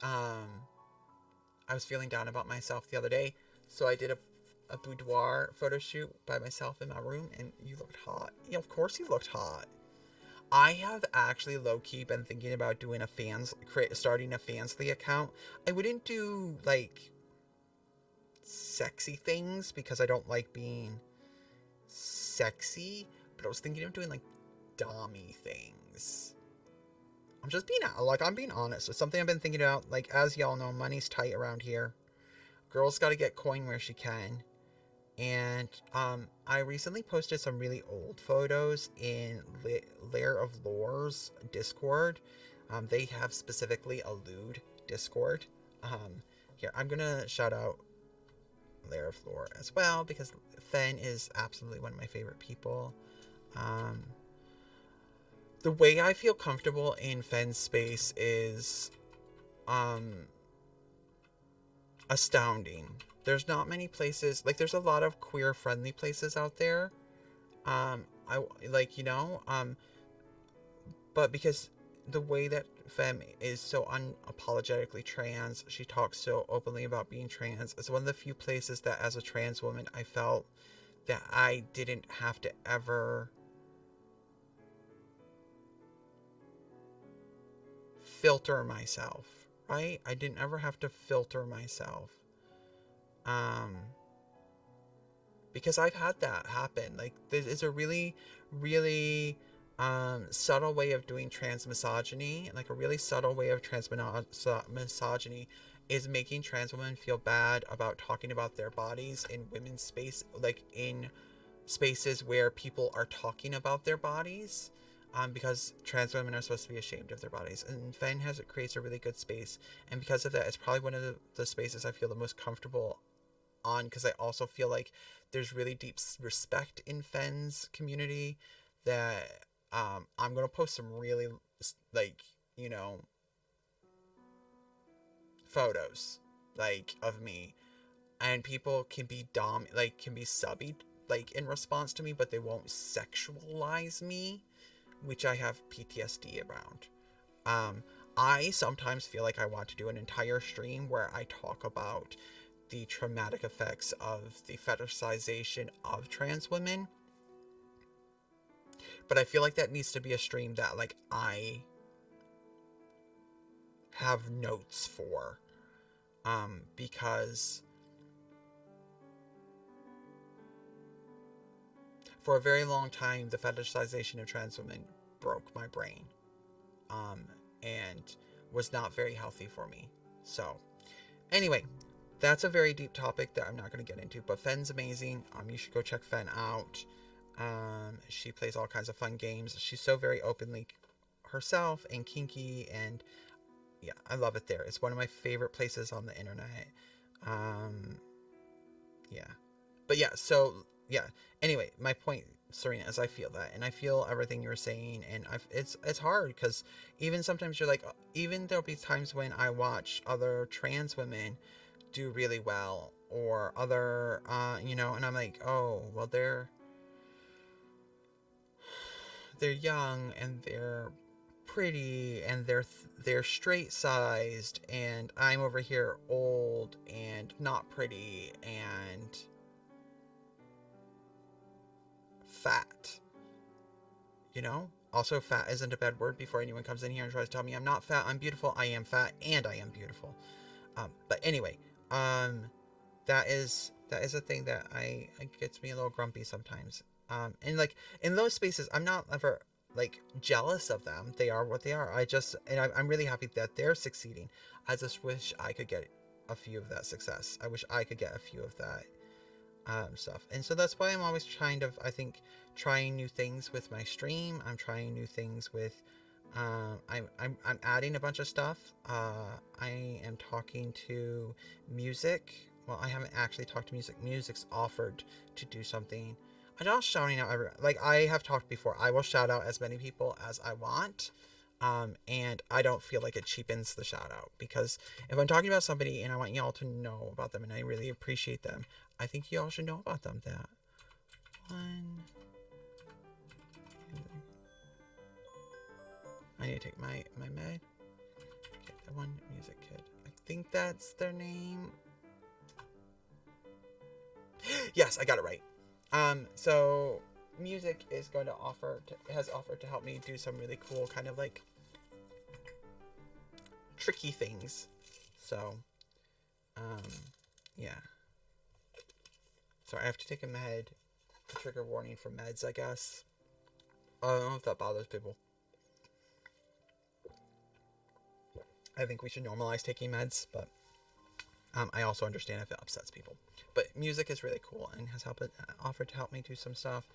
Um, I was feeling down about myself the other day, so I did a boudoir photo shoot by myself in my room, and you looked hot. Yeah, of course you looked hot. I have actually low-key been thinking about doing starting a Fansly account. I wouldn't do, like, sexy things because I don't like being sexy, but I was thinking of doing, like, dommy things. I'm being honest. It's something I've been thinking about. Like, as y'all know, money's tight around here. Girl's got to get coin where she can. And I recently posted some really old photos in Lair of Lore's Discord. They have specifically a lewd Discord. Here, I'm gonna shout out Lair of Lore as well because Fen is absolutely one of my favorite people. Um, the way I feel comfortable in Fen's space is um, astounding. There's not many places, like, there's a lot of queer friendly places out there. I like, but because the way that Femme is so unapologetically trans, she talks so openly about being trans. It's one of the few places that, as a trans woman, I felt that I didn't have to ever filter myself, right? I didn't ever have to filter myself. Um, because I've had that happen. Like, this is a really, really subtle way of doing trans misogyny. Like, a really subtle way of trans misogyny is making trans women feel bad about talking about their bodies in women's space, like in spaces where people are talking about their bodies. Because trans women are supposed to be ashamed of their bodies, and Fen creates a really good space, and because of that, it's probably one of the spaces I feel the most comfortable on, because I also feel like there's really deep respect in Fen's community that I'm gonna post some really, like, you know, photos, like, of me, and people can be can be subby, like, in response to me, but they won't sexualize me, which I have PTSD around. um I sometimes feel like I want to do an entire stream where I talk about the traumatic effects of the fetishization of trans women. But I feel like that needs to be a stream that, like, I have notes for. Because for a very long time, the fetishization of trans women broke my brain. And was not very healthy for me. So, anyway, that's a very deep topic that I'm not going to get into, but Fen's amazing. You should go check Fen out. She plays all kinds of fun games. She's so very openly herself and kinky, and yeah, I love it there. It's one of my favorite places on the internet. Um, yeah, but yeah, so yeah. Anyway, my point, Serena, is I feel that, and I feel everything you're saying, and it's hard because even sometimes you're like, even there'll be times when I watch other trans women do really well, or other, and I'm like, oh, well, they're young and they're pretty and they're straight sized, and I'm over here old and not pretty and fat. Also, fat isn't a bad word. Before anyone comes in here and tries to tell me I'm not fat, I'm beautiful, I am fat and I am beautiful. But anyway, um that is a thing that I it gets me a little grumpy sometimes. And, like, in those spaces, I'm not ever, like, jealous of them. They are what they are. I'm really happy that they're succeeding. I just wish I could get a few of that success. I wish I could get a few of that stuff. And so that's why I'm always I think, trying new things with my stream. I'm trying new things with, I'm adding a bunch of stuff. I am talking to music. Well, I haven't actually talked to music. Music's offered to do something. I'm not shouting out everyone. Like, I have talked before, I will shout out as many people as I want. And I don't feel like it cheapens the shout out, because if I'm talking about somebody and I want y'all to know about them and I really appreciate them, I think y'all should know about them. That one. I need to take my med. Get that one music kid. I think that's their name. Yes, I got it right. So music is going to has offered to help me do some really cool kind of like tricky things. So, um, yeah. So I have to take a med. A trigger warning for meds, I guess. I don't know if that bothers people. I think we should normalize taking meds, but I also understand if it upsets people. But music is really cool and has offered to help me do some stuff,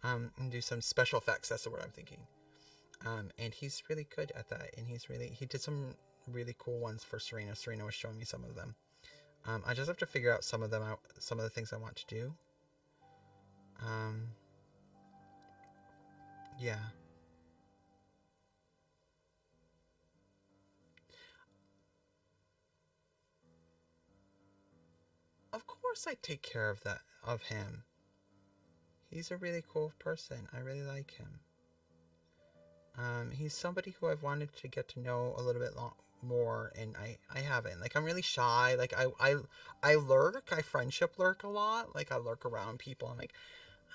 and do some special effects. That's the word I'm thinking. And he's really good at that. And he did some really cool ones for Serena. Serena was showing me some of them. I just have to figure out some of the things I want to do. Yeah. Of course I take care of him. He's a really cool person. I really like him. He's somebody who I've wanted to get to know a little bit more, and I haven't. Like, I'm really shy. Like, I lurk. I friendship lurk a lot. Like, I lurk around people. I'm like,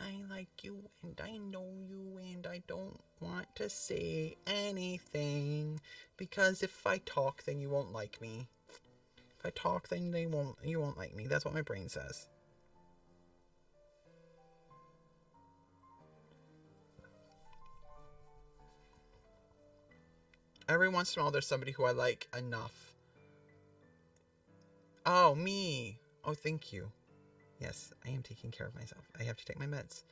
I like you, and I know you, and I don't want to say anything, because if I talk, then you won't like me. If I talk, then you won't like me. That's what my brain says. Every once in a while, there's somebody who I like enough. Oh, me. Oh, thank you. Yes, I am taking care of myself. I have to take my meds.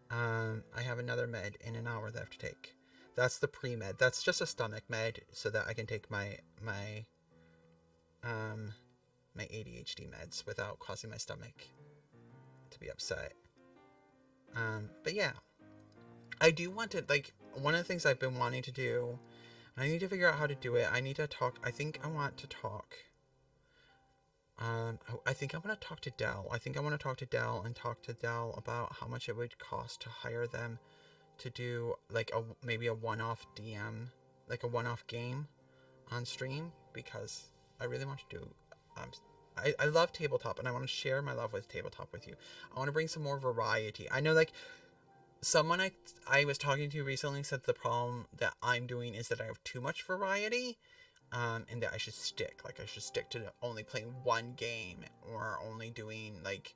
I have another med in an hour that I have to take. That's the pre-med. That's just a stomach med so that I can take my ADHD meds without causing my stomach to be upset. But yeah, I do want to, like, one of the things I've been wanting to do, I need to figure out how to do it. I need to talk. I think I want to talk. I think I want to talk to Dell. I think I want to talk to Dell and talk to Dell about how much it would cost to hire them to do like maybe a one-off DM, like a one-off game on stream, because I really want to do. I love tabletop, and I want to share my love with tabletop with you. I want to bring some more variety. I know, like, someone I was talking to recently said the problem that I'm doing is that I have too much variety. And that I should stick to only playing one game, or only doing like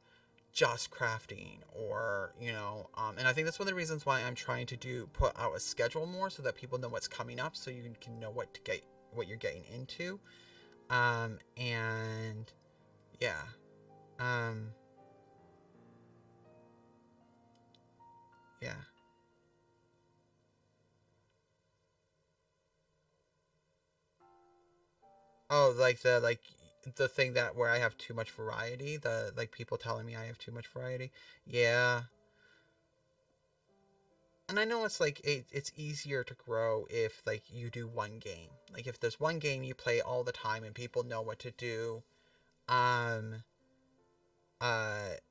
just crafting, or and I think that's one of the reasons why I'm trying to put out a schedule more, so that people know what's coming up, so you can know what you're getting into. And yeah. Yeah. Oh, the thing that where I have too much variety, the like people telling me I have too much variety. Yeah. And I know it's like it's easier to grow if like you do one game. Like, if there's one game you play all the time and people know what to do, um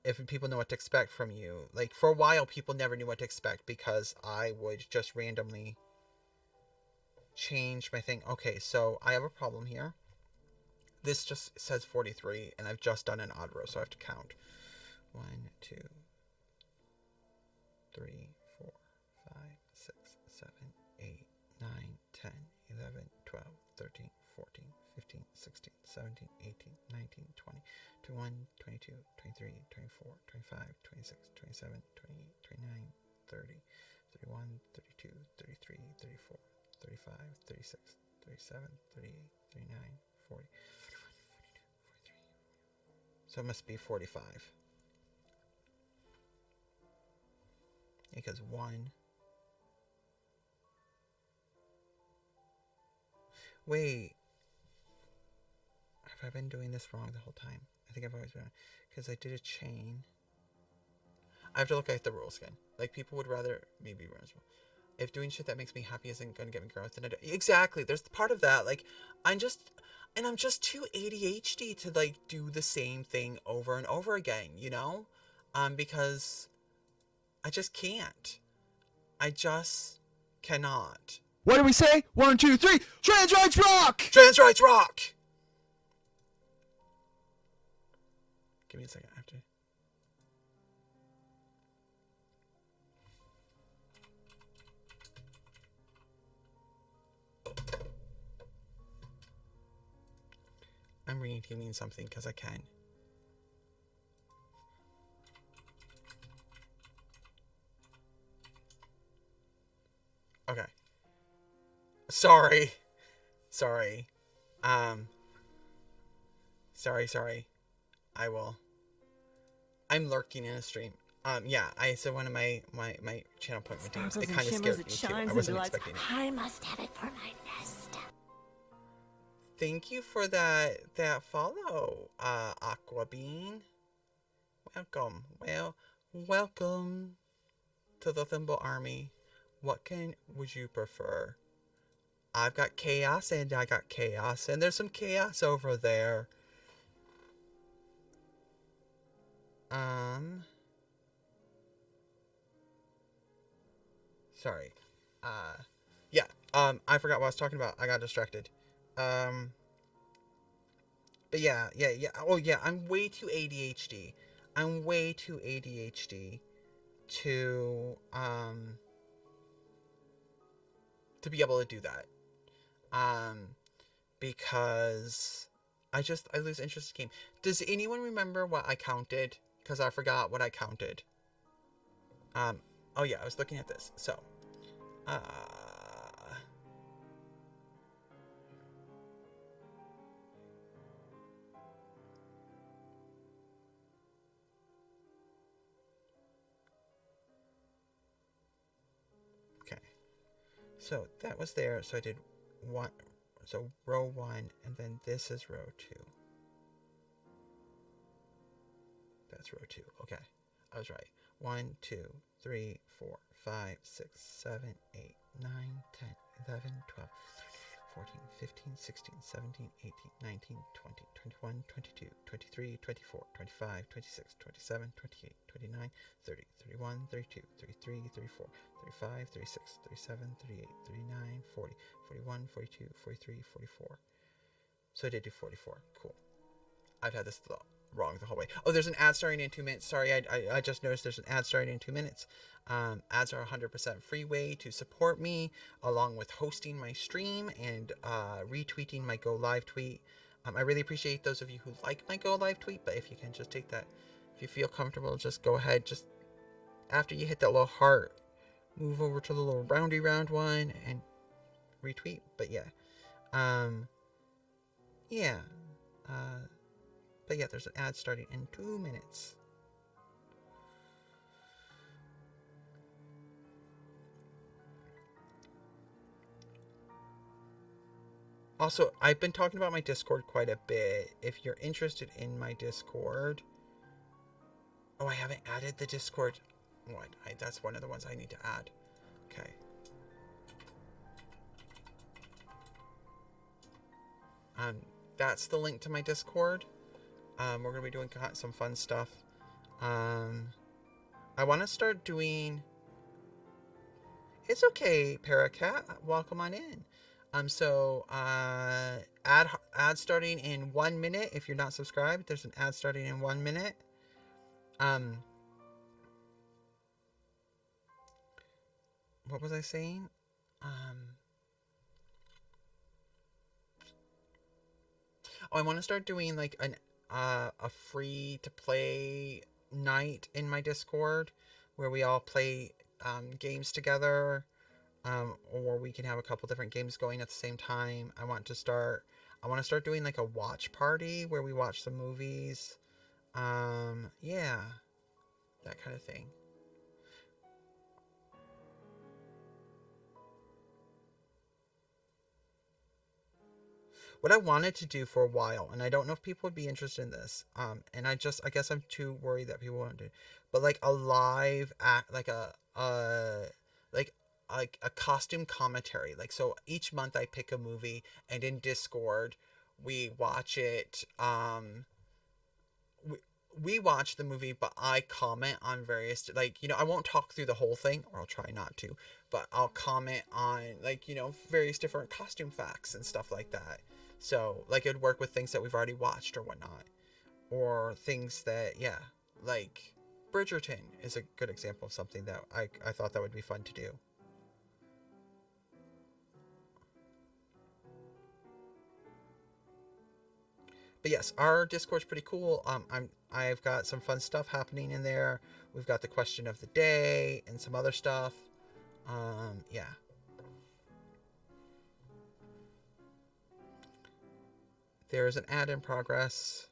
if people know what to expect from you. Like, for a while people never knew what to expect because I would just randomly change my thing. Okay, so I have a problem here. This just says 43, and I've just done an odd row, so I have to count. 1, 2, 3, 4, 5, 6, 7, 8, 9, 10, 11, 12, 13, 14, 15, 16, 17, 18, 19, 20, 21, 22, 23, 24, 25, 26, 27, 28, 29, 30, 31, 32, 33, 34, 35, 36, 37, 38, 39, 40. So it must be 45. Because 1. Wait. Have I been doing this wrong the whole time? I think I've always been. Because I did a chain. I have to look at the rules again. Like, people would rather me be rules. If doing shit that makes me happy isn't going to get me growth, then I do. Exactly. There's part of that. Like, I'm just too ADHD to, like, do the same thing over and over again, because I just can't. I just cannot. What do we say? 1, 2, 3. Trans rights rock! Trans rights rock! Give me a second. I have to. I'm renaming something because I can. Okay. Sorry. Sorry. Um. Sorry. I will. I'm lurking in a stream. Yeah, I said one of my channel point redeems. It Sparkles and kind of shimmers, scared it me too. shines I and wasn't delights. expecting it. I must have it for my nest. Thank you for that follow, Aqua Bean. Welcome. Welcome to the Thimble Army. What would you prefer? I've got chaos and I got chaos, and there's some chaos over there. Sorry. Yeah. I forgot what I was talking about. I got distracted. But yeah. Oh yeah, I'm way too ADHD. I'm way too ADHD to be able to do that. Because I lose interest in the game. Does anyone remember what I counted? Because I forgot what I counted. Oh yeah, I was looking at this. So, uh, okay. So that was there. So I did one. So row 1, and then this is row 2. That's row 2. Okay, I was right. 1, 2, 3, 4, 5, 6, 7, 8, 9, 10, 11, 12, 14, 15, 16, 17, 18, 19, 20, 21, 22, 23, 24, 25, 26, 27, 28, 29, 30, 31, 32, 33, 34, 35, 36, 37, 38, 39, 40, 41, 42, 43, 44. So I did do 44. Cool. I've had this wrong the whole way. Oh, there's an ad starting in 2 minutes. Sorry, I just noticed there's an ad starting in 2 minutes. Ads are 100% free way to support me, along with hosting my stream and retweeting my Go Live tweet. I really appreciate those of you who like my Go Live tweet, but if you can just take that, if you feel comfortable, just go ahead. Just after you hit that little heart, move over to the little roundy round one and retweet. But yeah, yeah. But yeah, there's an ad starting in 2 minutes. Also, I've been talking about my Discord quite a bit. If you're interested in my Discord... Oh, I haven't added the Discord. What? That's one of the ones I need to add. Okay. That's the link to my Discord. We're going to be doing some fun stuff. I want to start doing... It's okay, Paracat. Welcome on in. Ad starting in 1 minute. If you're not subscribed, there's an ad starting in 1 minute. What was I saying? I want to start doing like a free to play night in my Discord where we all play games together, or we can have a couple different games going at the same time. I want to start doing like a watch party where we watch some movies. Yeah, that kind of thing. What I wanted to do for a while, and I don't know if people would be interested in this, and I guess I'm too worried that people won't do, but like a live act, like a costume commentary. Like, so each month I pick a movie, and in Discord we watch it. We watch the movie, but I comment on various, like, I won't talk through the whole thing, or I'll try not to, but I'll comment on, like, various different costume facts and stuff like that. So, like, it'd work with things that we've already watched or whatnot, or things that, yeah, like Bridgerton is a good example of something that I thought that would be fun to do. But yes, our Discord's pretty cool. I've got some fun stuff happening in there. We've got the question of the day and some other stuff. Yeah. There is an ad in progress.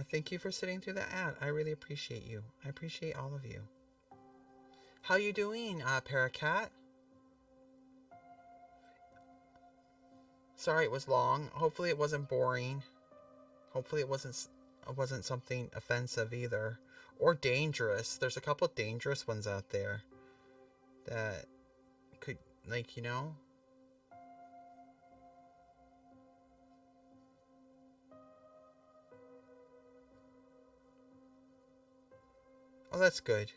Thank you for sitting through the ad. I really appreciate you. I appreciate all of you. How you doing, Paracat? Sorry it was long. Hopefully it wasn't boring. Hopefully it wasn't something offensive either. Or dangerous. There's a couple dangerous ones out there that could, like, you know. Oh, that's good.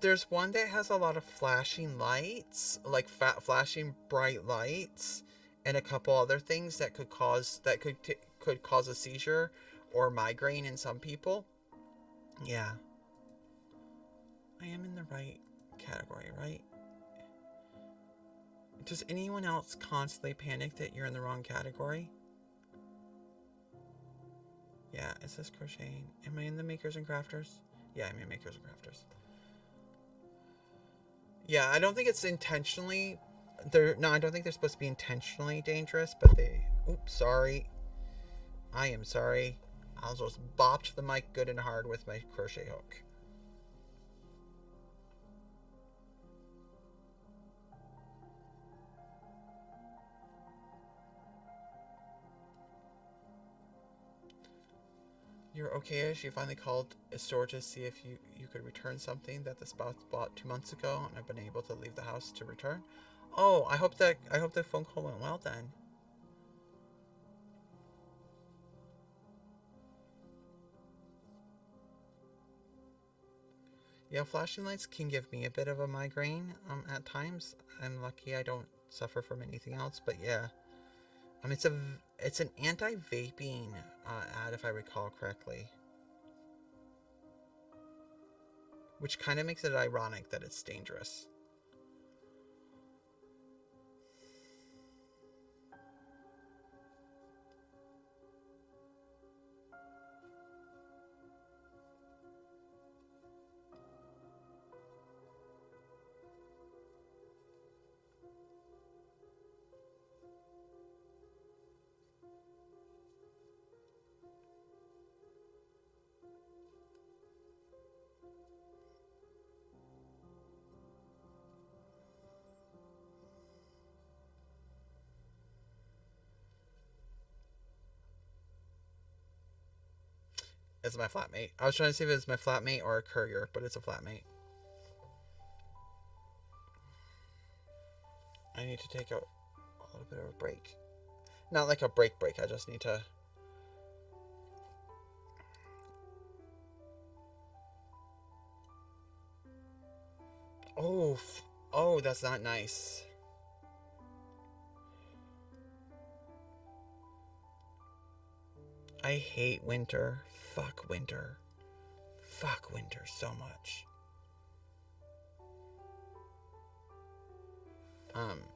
There's one that has a lot of flashing lights, like flashing bright lights, and a couple other things that could cause a seizure or migraine in some people. Yeah, I am in the right category, right? Does anyone else constantly panic that you're in the wrong category? Yeah, it says crocheting. Am I in the makers and crafters? Yeah, I'm in makers and crafters. Yeah, I don't think it's intentionally. No, I don't think they're supposed to be intentionally dangerous, but they. Oops, sorry. I am sorry. I'll just bopped the mic good and hard with my crochet hook. You're okay-ish. You finally called a store to see if you could return something that the spouse bought 2 months ago, and I've been able to leave the house to return. Oh, I hope the phone call went well then. Yeah, flashing lights can give me a bit of a migraine at times. I'm lucky I don't suffer from anything else, but yeah. It's an anti-vaping ad if I recall correctly. Which kind of makes it ironic that it's dangerous. It's my flatmate. I was trying to see if it's my flatmate or a courier, but it's a flatmate. I need to take a little bit of a break. Not like a break. I just need to... Oh, oh, that's not nice. I hate winter. Fuck winter. Fuck winter so much.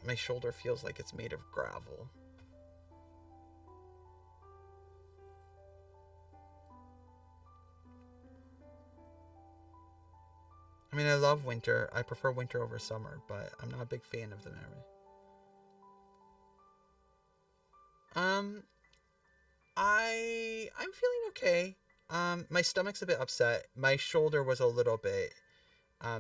My shoulder feels like it's made of gravel. I mean, I love winter. I prefer winter over summer, but I'm not a big fan of them. Um, I'm feeling okay. My stomach's a bit upset. My shoulder was a little bit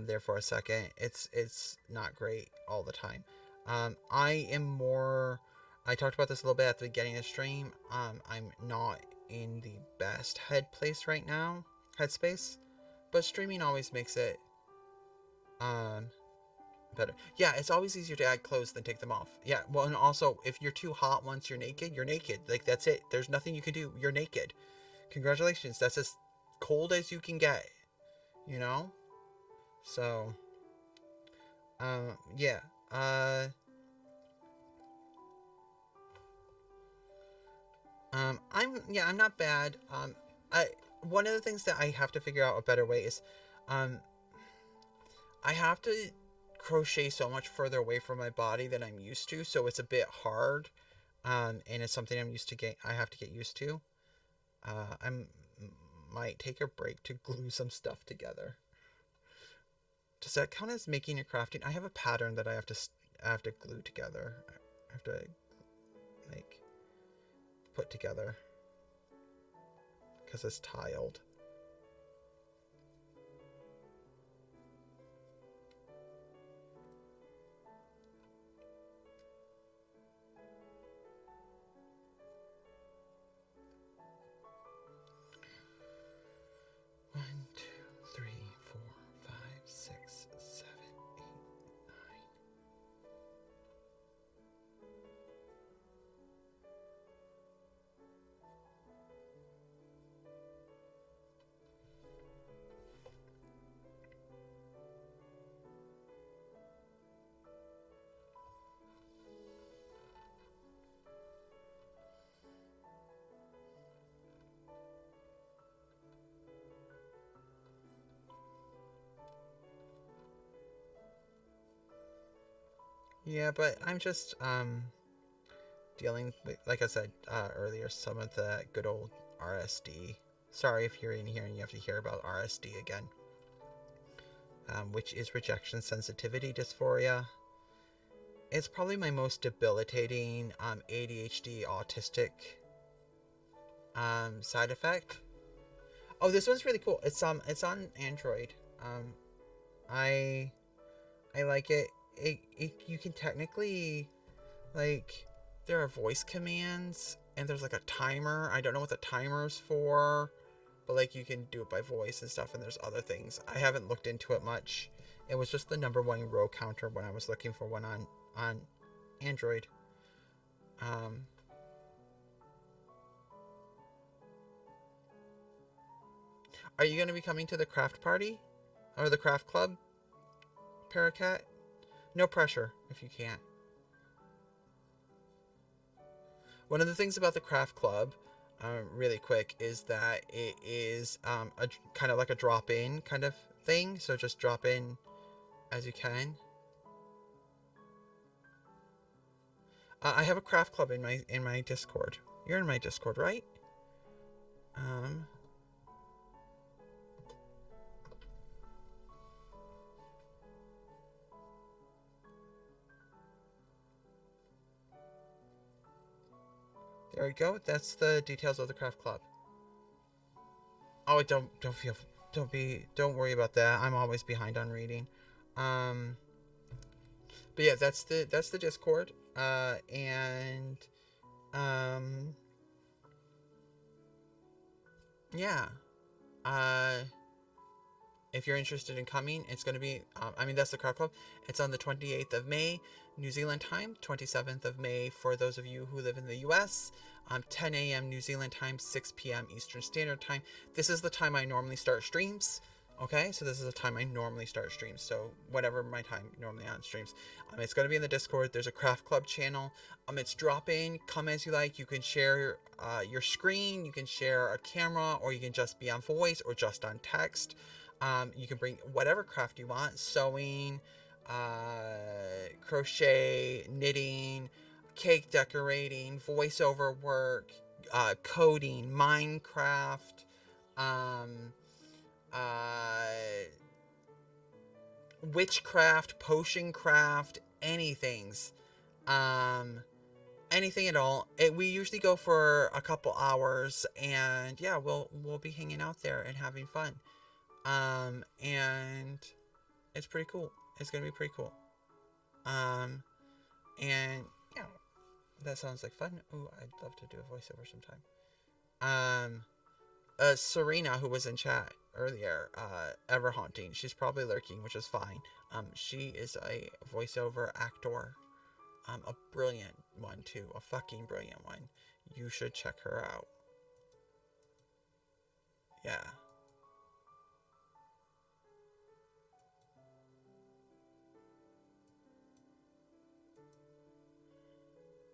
there for a second. It's not great all the time. I am more. I talked about this a little bit at the beginning of the stream. I'm not in the best headspace right now. Headspace, but streaming always makes it um better. Yeah, it's always easier to add clothes than take them off. Yeah, well, and also if you're too hot once you're naked, you're naked. Like that's it. There's nothing you can do. You're naked. Congratulations. That's as cold as you can get. You know. So, yeah. Uh, I'm not bad. I one of the things that I have to figure out a better way is, um, I have to crochet so much further away from my body than I'm used to, so it's a bit hard. And it's something I'm used to get. I have to get used to. I'm might take a break to glue some stuff together. Does that count as making a crafting? I have a pattern that I have to glue together. I have to like put together because it's tiled. One, two, three, 4, 5, 6, 7, 8, 9. Yeah, but I'm just dealing with, like I said earlier, some of the good old RSD. Sorry if you're in here and you have to hear about RSD again, which is rejection sensitivity dysphoria. It's probably my most debilitating ADHD autistic side effect. Oh, this one's really cool. It's on Android. I I like it. It you can technically like there are voice commands and there's like a timer. I don't know what the timer's for, but like you can do it by voice and stuff. And there's other things. I haven't looked into it much. It was just the #1 row counter when I was looking for one on Android. Um, are you going to be coming to the craft party or the craft club, Paracat? No pressure if you can't. One of the things about the craft club, really quick, is that it is a kind of like a drop-in kind of thing. So just drop in as you can. I have a craft club in my Discord. You're in my Discord, right? Um, there we go. That's the details of the craft club. Oh, don't worry about that. I'm always behind on reading. Um, but yeah, that's the Discord. And um, yeah. Uh, if you're interested in coming, it's going to be, I mean, that's the Craft Club. It's on the 28th of May, New Zealand time, 27th of May for those of you who live in the US, 10 a.m. New Zealand time, 6 p.m. Eastern Standard Time. This is the time I normally start streams. Okay, so this is the time I normally start streams. So whatever my time normally on streams. It's going to be in the Discord. There's a Craft Club channel. It's drop in, come as you like. You can share your screen, you can share a camera, or you can just be on voice or just on text. You can bring whatever craft you want: sewing, crochet, knitting, cake decorating, voiceover work, coding, Minecraft, um, uh, witchcraft, potion craft, anything's. Um, anything at all. We usually go for a couple hours, and yeah, we'll be hanging out there and having fun. And it's pretty cool. It's gonna be pretty cool. Um, and yeah, that sounds like fun. Ooh, I'd love to do a voiceover sometime. Um, Serena, who was in chat earlier, ever haunting. She's probably lurking, which is fine. She is a voiceover actor. A brilliant one too. A fucking brilliant one. You should check her out. Yeah.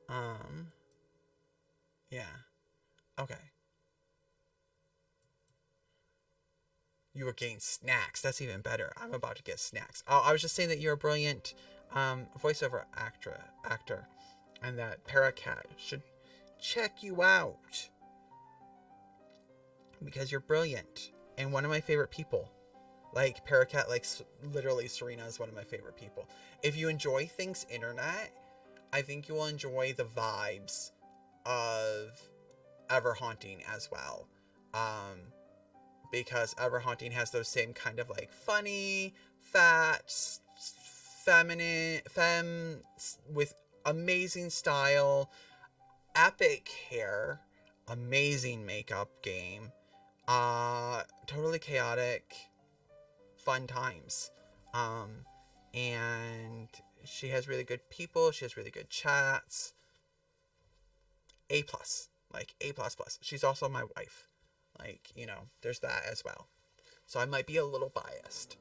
Um. Yeah. Okay. You were getting snacks. That's even better. I'm about to get snacks. Oh, I was just saying that you're a brilliant voiceover actor, and that Paracat should check you out because you're brilliant and one of my favorite people. Like Paracat, like literally Serena is one of my favorite people. If you enjoy things internet, I think you will enjoy the vibes of Ever Haunting as well. Because Ever Haunting has those same kind of like funny, fat, feminine, with amazing style, epic hair, amazing makeup game, totally chaotic, fun times. Um, and she has really good people. She has really good chats. A plus, like A plus plus. She's also my wife. Like, there's that as well. So I might be a little biased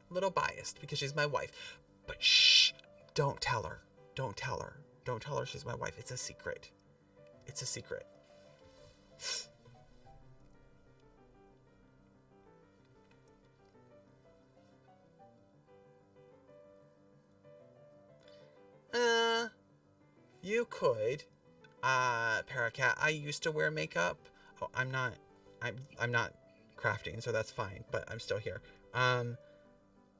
because she's my wife. But shh, don't tell her. Don't tell her. Don't tell her she's my wife. It's a secret. It's a secret. Uh, you could. Paracat, I used to wear makeup. Oh, I'm not crafting, so that's fine, but I'm still here. Um,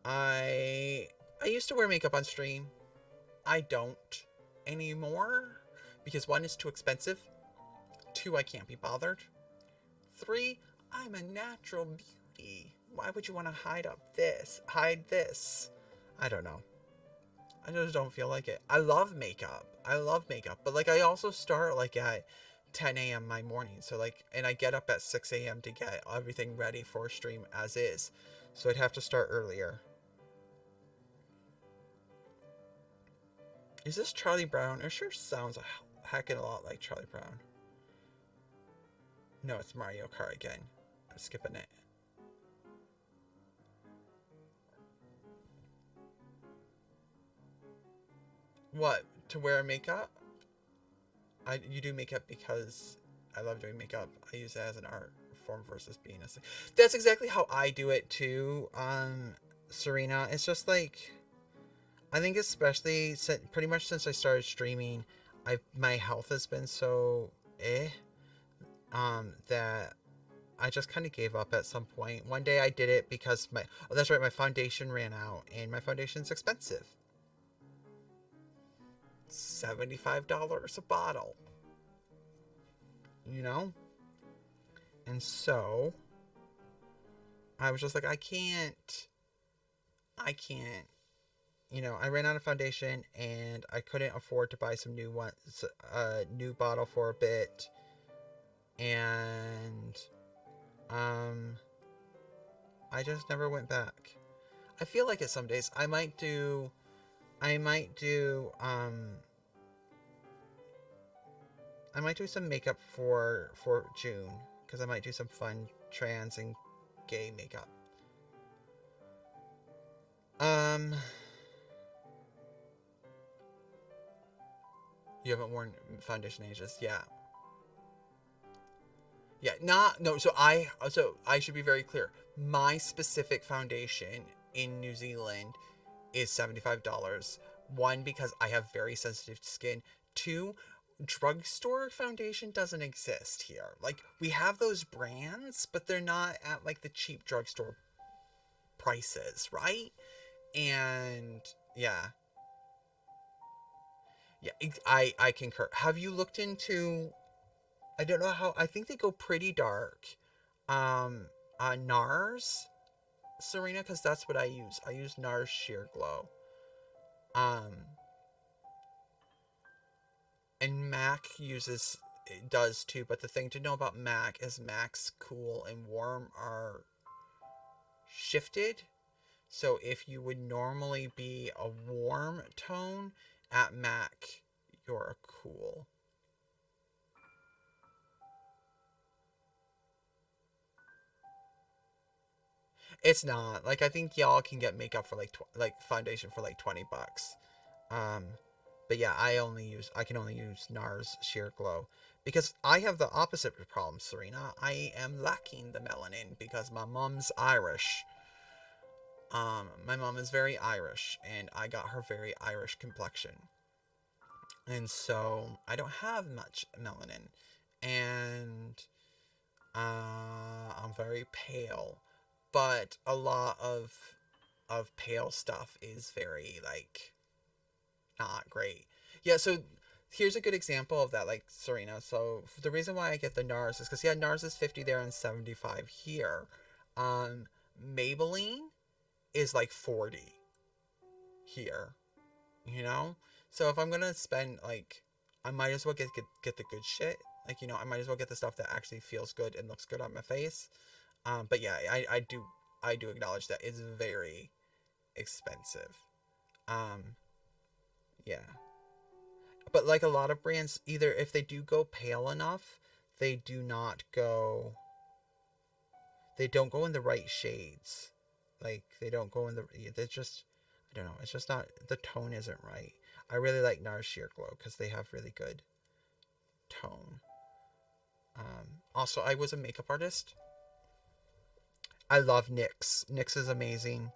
I I used to wear makeup on stream. I don't anymore because one is too expensive. Two, I can't be bothered. Three, I'm a natural beauty. Why would you want to hide this? I don't know. I just don't feel like it. I love makeup. But like I also start like at 10 a.m. my morning. So like, and I get up at 6 a.m. to get everything ready for a stream as is. So I'd have to start earlier. Is this Charlie Brown? It sure sounds a heckin' a lot like Charlie Brown. No, it's Mario Kart again. I'm skipping it. What? To wear makeup? You do makeup because I love doing makeup. I use it as an art form versus being a. That's exactly how I do it too. Serena. It's just like I think especially pretty much since I started streaming, my health has been so that I just kind of gave up at some point. One day I did it because that's right, my foundation ran out, and my foundation's expensive. $75 a bottle. You know? And so I was just like, I can't. I ran out of foundation and I couldn't afford to buy some new ones, new bottle for a bit. And I just never went back. I feel like it some days. I might do some makeup for June because I might do some fun trans and gay makeup. You haven't worn foundation ages, yeah. Yeah, so I should be very clear. My specific foundation in New Zealand is $75. One, because I have very sensitive skin. Two, drugstore foundation doesn't exist here. Like, we have those brands, but they're not at like the cheap drugstore prices, right? And yeah, yeah, I concur. Have you looked into? I don't know how. I think they go pretty dark. Um, NARS, Serena, because that's what I use. I use NARS Sheer Glow. Um, and MAC uses it does too. But the thing to know about MAC is MAC's cool and warm are shifted. So if you would normally be a warm tone at MAC, you're a cool. It's not like I think y'all can get makeup for like foundation for like $20. Um, but yeah, I can only use NARS Sheer Glow because I have the opposite problem, Serena. I am lacking the melanin because my mom's Irish. My mom is very Irish, and I got her very Irish complexion, and so I don't have much melanin, and I'm very pale, but a lot of pale stuff is very like not great. Yeah, so here's a good example of that, like Serena. So the reason why I get the NARS is because yeah, NARS is 50 there and 75 here. Um, Maybelline is like 40 here. You know, so if I'm gonna spend like, I might as well get the good shit. Like I might as well get the stuff that actually feels good and looks good on my face. But yeah, I do acknowledge that it's very expensive. Um, yeah. But like a lot of brands, either if they do go pale enough, they do not go. They don't go in the right shades. Like they don't go in the. They just. I don't know. It's just not. The tone isn't right. I really like NARS Sheer Glow because they have really good tone. Also, I was a makeup artist. I love NYX. NYX is amazing.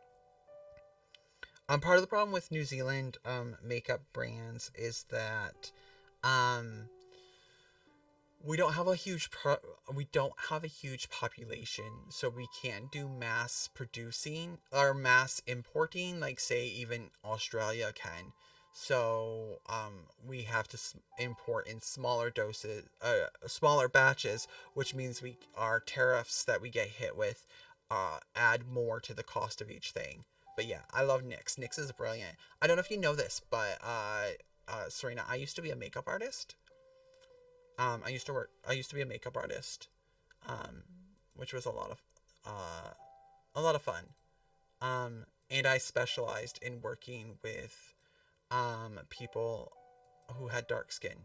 Part of the problem with New Zealand makeup brands is that um, we don't have a huge population, so we can't do mass producing or mass importing like say even Australia can. So we have to import in smaller doses, smaller batches, which means our tariffs that we get hit with add more to the cost of each thing. But yeah, I love NYX. NYX is brilliant. I don't know if you know this, but Serena, I used to be a makeup artist. I used to be a makeup artist, um, which was a lot of fun. And I specialized in working with people who had dark skin.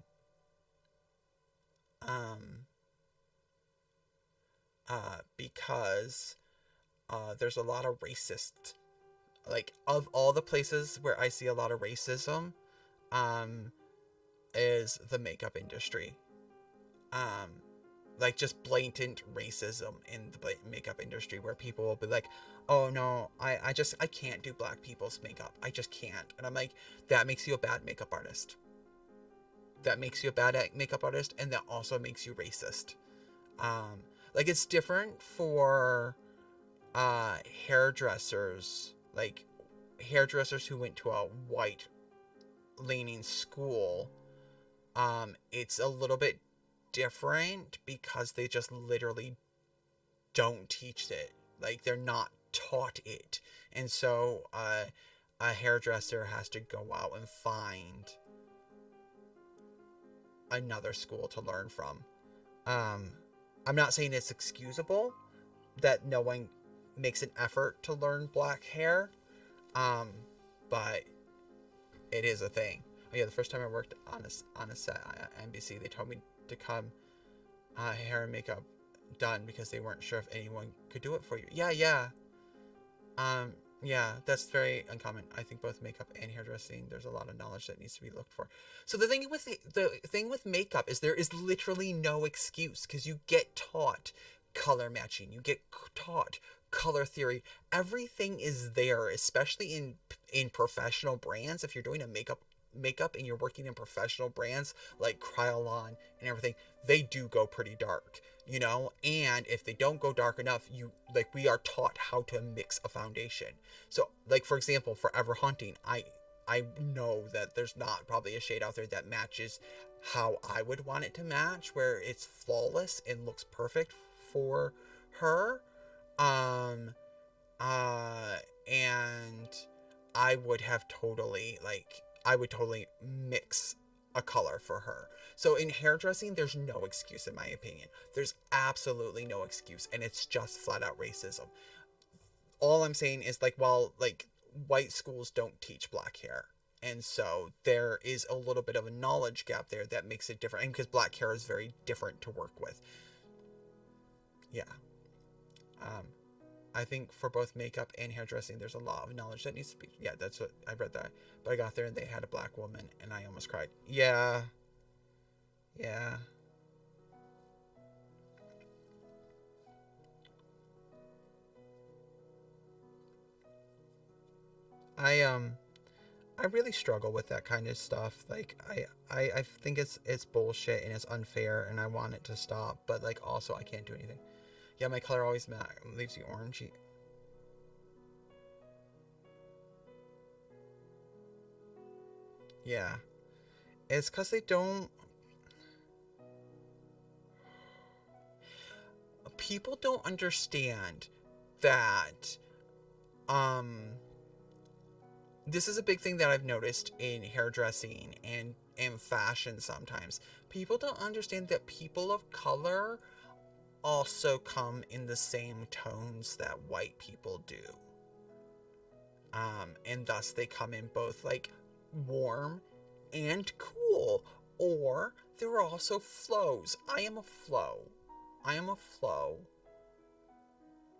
Um, because there's a lot of racist, like of all the places where I see a lot of racism, um, is the makeup industry. Um, like just blatant racism in the makeup industry where people will be like, oh no, I can't do black people's makeup, I just can't. And I'm like, that makes you a bad makeup artist. That makes you a bad makeup artist, and that also makes you racist. um like it's different for hairdressers, like hairdressers who went to a white leaning school. It's a little bit different because they just literally don't teach it. Like they're not taught it. And so a hairdresser has to go out and find another school to learn from. Um, I'm not saying it's excusable that no one makes an effort to learn black hair, um, but it is a thing. Oh yeah, the first time I worked on a set at NBC, they told me to come hair and makeup done because they weren't sure if anyone could do it for you. Yeah. Um, yeah, that's very uncommon. I think both makeup and hairdressing, there's a lot of knowledge that needs to be looked for. So the thing with makeup is there is literally no excuse because you get taught color matching, you get taught color theory. Everything is there, especially in professional brands. If you're doing a makeup makeup and you're working in professional brands like Kryolan and everything, they do go pretty dark, you know? And if they don't go dark enough, we are taught how to mix a foundation. So, like, for example, Forever Hunting, I know that there's not probably a shade out there that matches how I would want it to match, where it's flawless and looks perfect for her. Um, and I would totally mix a color for her. So in hairdressing, there's no excuse in my opinion. There's absolutely no excuse, and it's just flat out racism. All I'm saying is, like, while like white schools don't teach black hair, and so there is a little bit of a knowledge gap there that makes it different, and because black hair is very different to work with. Yeah. um I think for both makeup and hairdressing, there's a lot of knowledge that needs to be. Yeah, that's what I read that. But I got there and they had a black woman, and I almost cried. Yeah, yeah. I I really struggle with that kind of stuff. Like I think it's bullshit and it's unfair, and I want it to stop. But like also I can't do anything. Yeah, my color always leaves you orangey. Yeah, it's because they don't. People don't understand that. Um, this is a big thing that I've noticed in hairdressing and fashion sometimes. People don't understand that people of color also come in the same tones that white people do. And thus they come in both like warm and cool. Or there are also flows. I am a flow. I am a flow.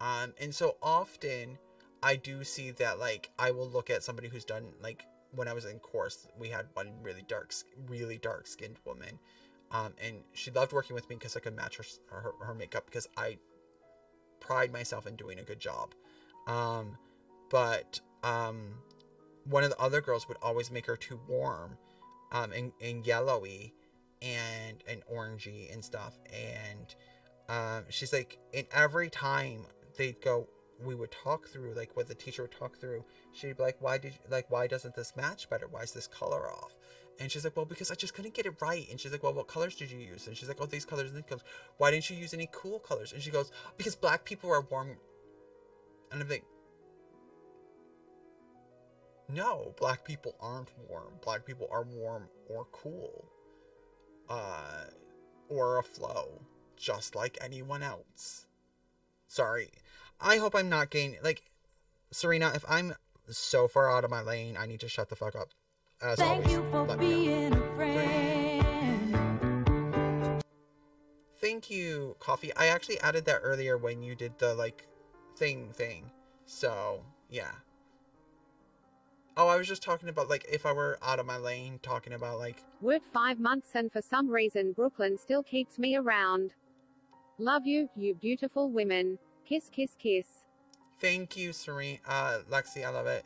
And so often I do see that, like, I will look at somebody who's done, like, when I was in course, we had one really dark skinned woman. And she loved working with me because I could match her makeup, because I pride myself in doing a good job. But one of the other girls would always make her too warm, and yellowy and orangey and stuff. And she's like, and every time they'd go, we would talk through, like, what the teacher would talk through, she'd be like, why doesn't this match better? Why is this color off? And she's like, well, because I just couldn't get it right. And she's like, well, what colors did you use? And she's like, oh, these colors and these colors. Why didn't you use any cool colors? And she goes, because black people are warm. And I'm like, no, black people aren't warm. Black people are warm or cool. Or a flow, just like anyone else. Sorry. I hope I'm not getting, like, Serena, if I'm so far out of my lane, I need to shut the fuck up. As Thank always, you for let me know. being a friend. Thank you, Coffee. I actually added that earlier when you did the, like, thing. So, yeah. Oh, I was just talking about, like, if I were out of my lane, talking about, like... Worked 5 months and for some reason Brooklyn still keeps me around. Love you, you beautiful women. Kiss, kiss, kiss. Thank you, Serene. Lexi, I love it.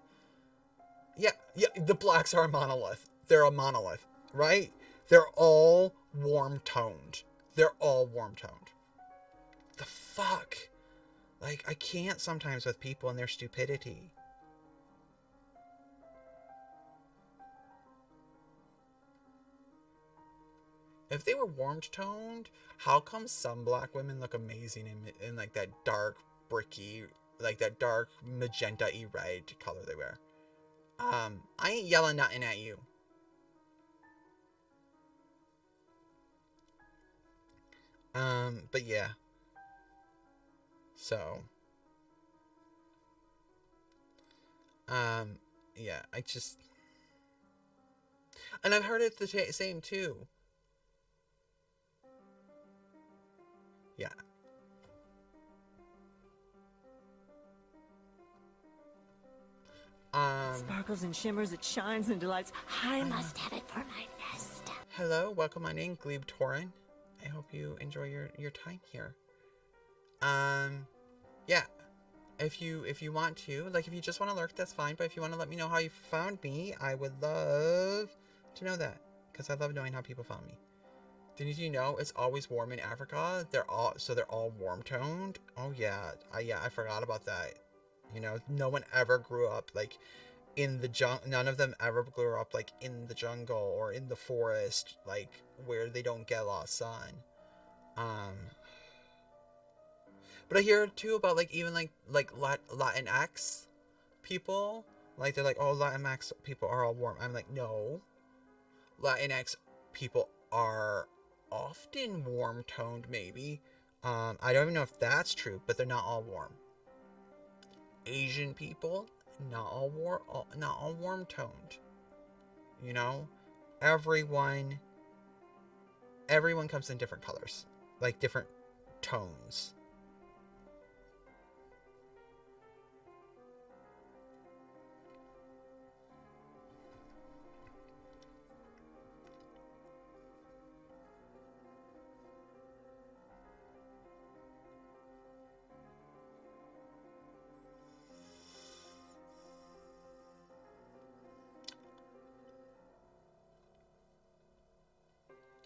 Yeah, the blacks are a monolith. They're a monolith, right? They're all warm-toned. They're all warm-toned. The fuck? Like, I can't sometimes with people and their stupidity. If they were warm-toned, how come some black women look amazing in like that dark bricky, like that dark magenta-y red color they wear? I ain't yelling nothing at you. But yeah. So. Yeah, I just... And I've heard it the same too. Yeah. It sparkles and shimmers, it shines and delights. I must have it for my nest. Hello, welcome on in, Glebe Torin. I hope you enjoy your time here. Yeah. If you want to, like, if you just want to lurk, that's fine. But if you want to let me know how you found me, I would love to know that, because I love knowing how people found me. Didn't you know it's always warm in Africa? They're all warm toned. Oh yeah, I forgot about that. You know, no one ever grew up like in the jungle. None of them ever grew up like in the jungle or in the forest, like where they don't get a lot of sun. Um, but I hear too about like even like Latinx people. Like they're like, oh, Latinx people are all warm. I'm like, no, Latinx people are often warm toned, maybe. I don't even know if that's true, but they're not all warm. Asian people, not all warm toned. You know, everyone, everyone comes in different colors, like different tones.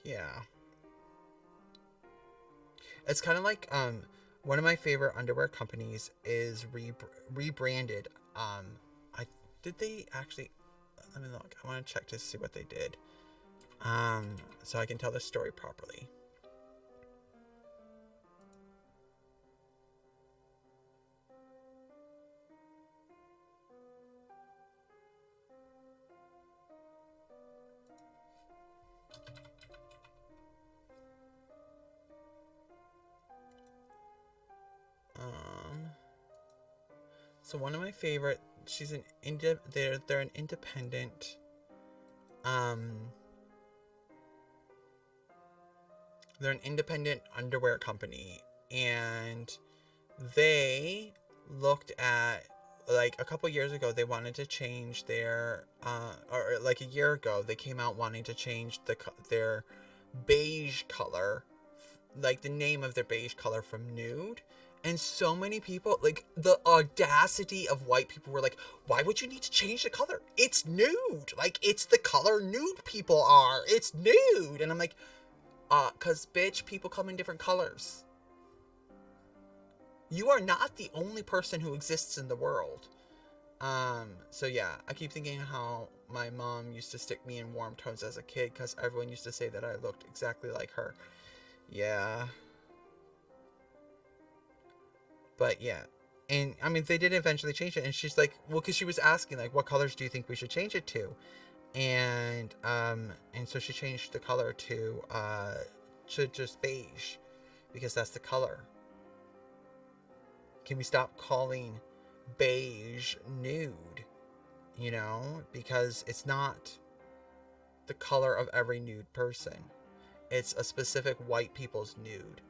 Yeah. It's kind of like one of my favorite underwear companies is rebranded. I did they actually? Let me look. I want to check to see what they did. So I can tell the story properly. Um, so one of my favorite. She's an they're an independent. Um, they're an independent underwear company, and they looked at like a couple years ago they wanted to change their or like a year ago they came out wanting to change their beige color, like the name of their beige color from nude. And so many people, like the audacity of white people were like, why would you need to change the color? It's nude. Like it's the color nude people are. It's nude. And I'm like, cause bitch, people come in different colors. You are not the only person who exists in the world. So yeah, I keep thinking how my mom used to stick me in warm tones as a kid because everyone used to say that I looked exactly like her. Yeah. But yeah. And I mean, they did eventually change it. And she's like, well, because she was asking, like, what colors do you think we should change it to? And so she changed the color to just beige because that's the color. Can we stop calling beige nude? You know, because it's not the color of every nude person. It's a specific white people's nude.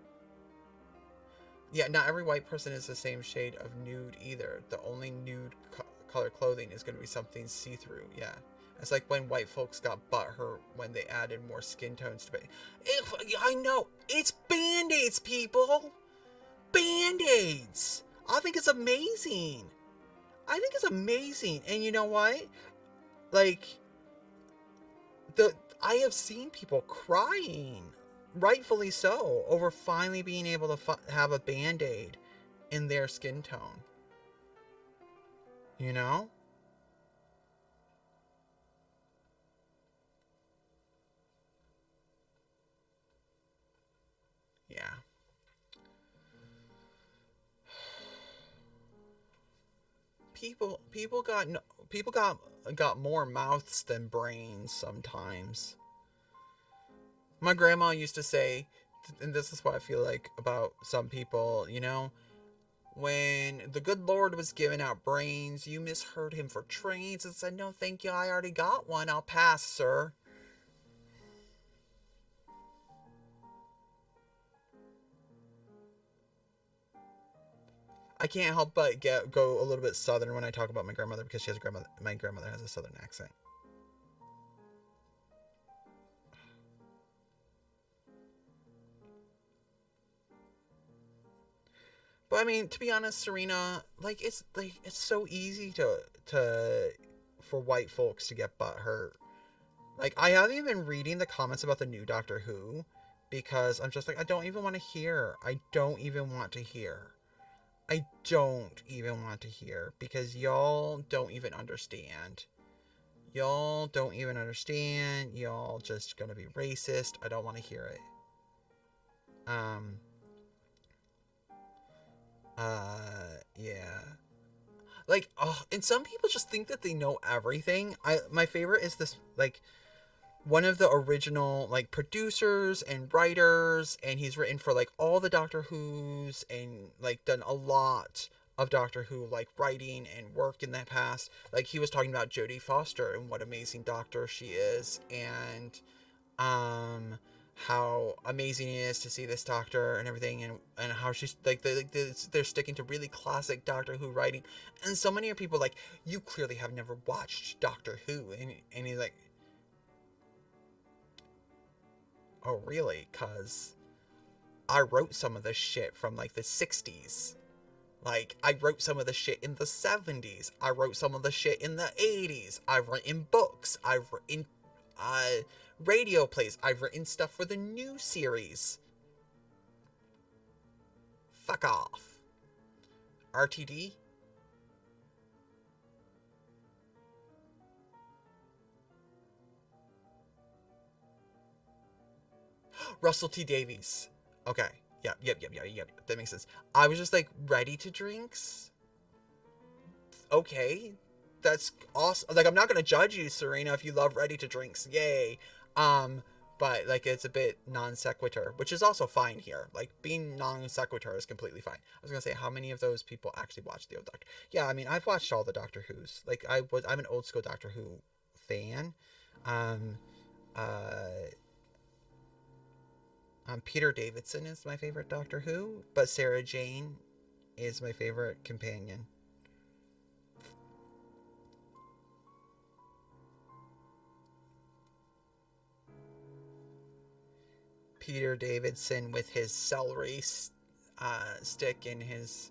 Yeah, not every white person is the same shade of nude either. The only nude color clothing is going to be something see-through. Yeah. It's like when white folks got butthurt when they added more skin tones to it. I know. It's Band-Aids, people. Band-Aids. I think it's amazing. I think it's amazing. And you know what? Like, I have seen people crying, rightfully so, over finally being able to have a Band-Aid in their skin tone. You know? Yeah. People got more mouths than brains sometimes. My grandma used to say, and this is what I feel like about some people, you know, when the good Lord was giving out brains, you misheard him for trains and said, no, thank you, I already got one. I'll pass, sir. I can't help but go a little bit southern when I talk about my grandmother because she has a grandmother. My grandmother has a southern accent. But I mean, to be honest, Serena, it's so easy to for white folks to get butt hurt Like, I haven't even been reading the comments about the new Doctor Who because I'm just like, I don't even want to hear. I don't even want to hear. I don't even want to hear because y'all don't even understand. Y'all don't even understand. Y'all just gonna be racist. I don't want to hear it. Um, yeah. Like, oh, and some people just think that they know everything. My favorite is this, like, one of the original, like, producers and writers, and he's written for, like, all the Doctor Who's and, like, done a lot of Doctor Who, like, writing and work in the past. Like, he was talking about Jodie Foster and what amazing doctor she is, and how amazing it is to see this doctor and everything, and how she's like, they're sticking to really classic Doctor Who writing. And so many people like, you clearly have never watched Doctor Who, and he's like, oh really, because I wrote some of this shit from like the 60s. Like, I wrote some of the shit in the 70s. I wrote some of the shit in the 80s. I've written books. I've written radio plays. I've written stuff for the new series. Fuck off. RTD? Russell T. Davies. Okay. Yep. That makes sense. I was just like, ready to drinks? Okay. That's awesome. Like, I'm not gonna judge you, Serena, if you love ready to drinks. Yay. But like, it's a bit non sequitur, which is also fine here. Like, being non sequitur is completely fine. I was gonna say, how many of those people actually watch the old Doctor? Yeah, I mean, I've watched all the Doctor Who's. Like, I'm an old school Doctor Who fan. Um, uh, Peter Davidson is my favorite Doctor Who, but Sarah Jane is my favorite companion. Peter Davidson with his celery stick and his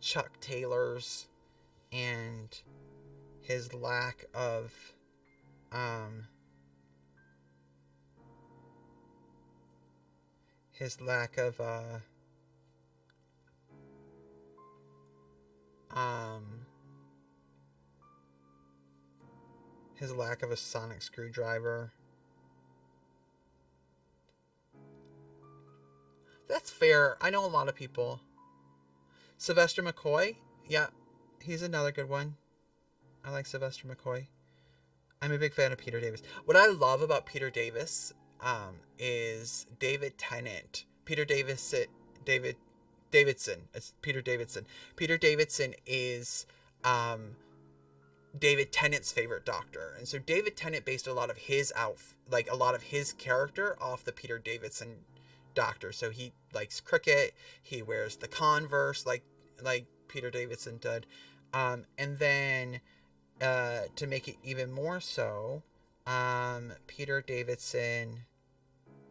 Chuck Taylors and his lack of um his lack of um his lack of a sonic screwdriver. That's fair. I know a lot of people. Sylvester McCoy? Yeah, he's another good one. I like Sylvester McCoy. I'm a big fan of Peter Davis. What I love about Peter Davis is David Tennant. David Davidson. It's Peter Davidson. Peter Davidson is um, David Tennant's favorite Doctor, and so David Tennant based a lot of his a lot of his character off the Peter Davidson Doctor. So he likes cricket. He wears the Converse like Peter Davidson did, and then to make it even more so, Peter Davidson.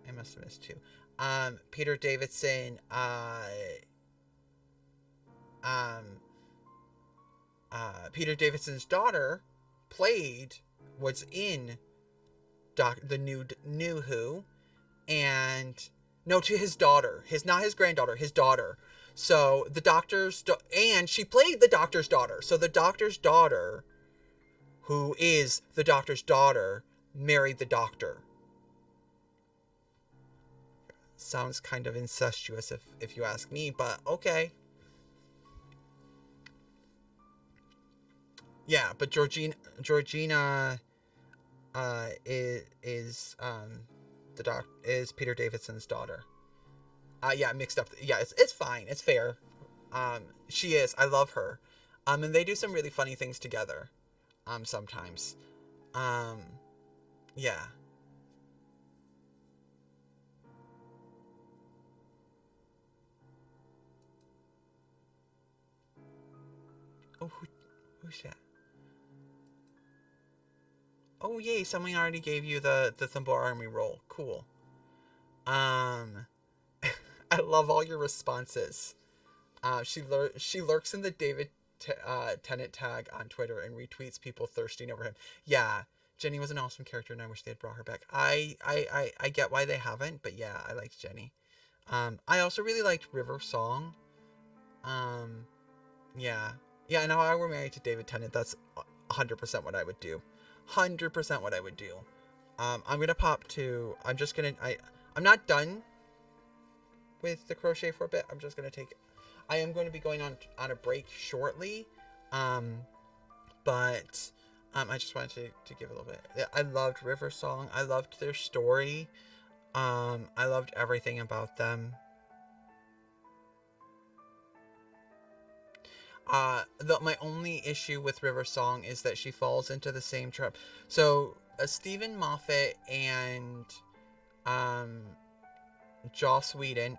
I must have missed two. Peter Davidson. Um, Peter Davidson's daughter played what's in the new Who, and no, to his daughter, not his granddaughter, his daughter. So the doctor's and she played the doctor's daughter. So the doctor's daughter, who is the doctor's daughter, married the doctor. Sounds kind of incestuous if you ask me, but okay. Yeah, but Georgina is is Peter Davidson's daughter. Yeah, mixed up. Yeah, it's fine. It's fair. She is. I love her. And they do some really funny things together. Sometimes. Um, yeah. Oh, who's that? Oh, yay! Someone already gave you the Thimble Army roll. Cool. Um, I love all your responses. She lurks in the David Tennant tag on Twitter and retweets people thirsting over him. Yeah, Jenny was an awesome character, and I wish they had brought her back. I get why they haven't, but yeah, I liked Jenny. I also really liked River Song. Um, yeah, yeah. And now I were married to David Tennant. That's 100% what I would do. 100% what I would do. I'm gonna pop to. I'm just gonna. I'm not done with the crochet for a bit. I'm just gonna take. I am going to be going on a break shortly. Um, but I just wanted to give a little bit. Yeah, I loved River Song. I loved their story. I loved everything about them. My only issue with River Song is that she falls into the same trap. So, Stephen Moffat and um, Joss Whedon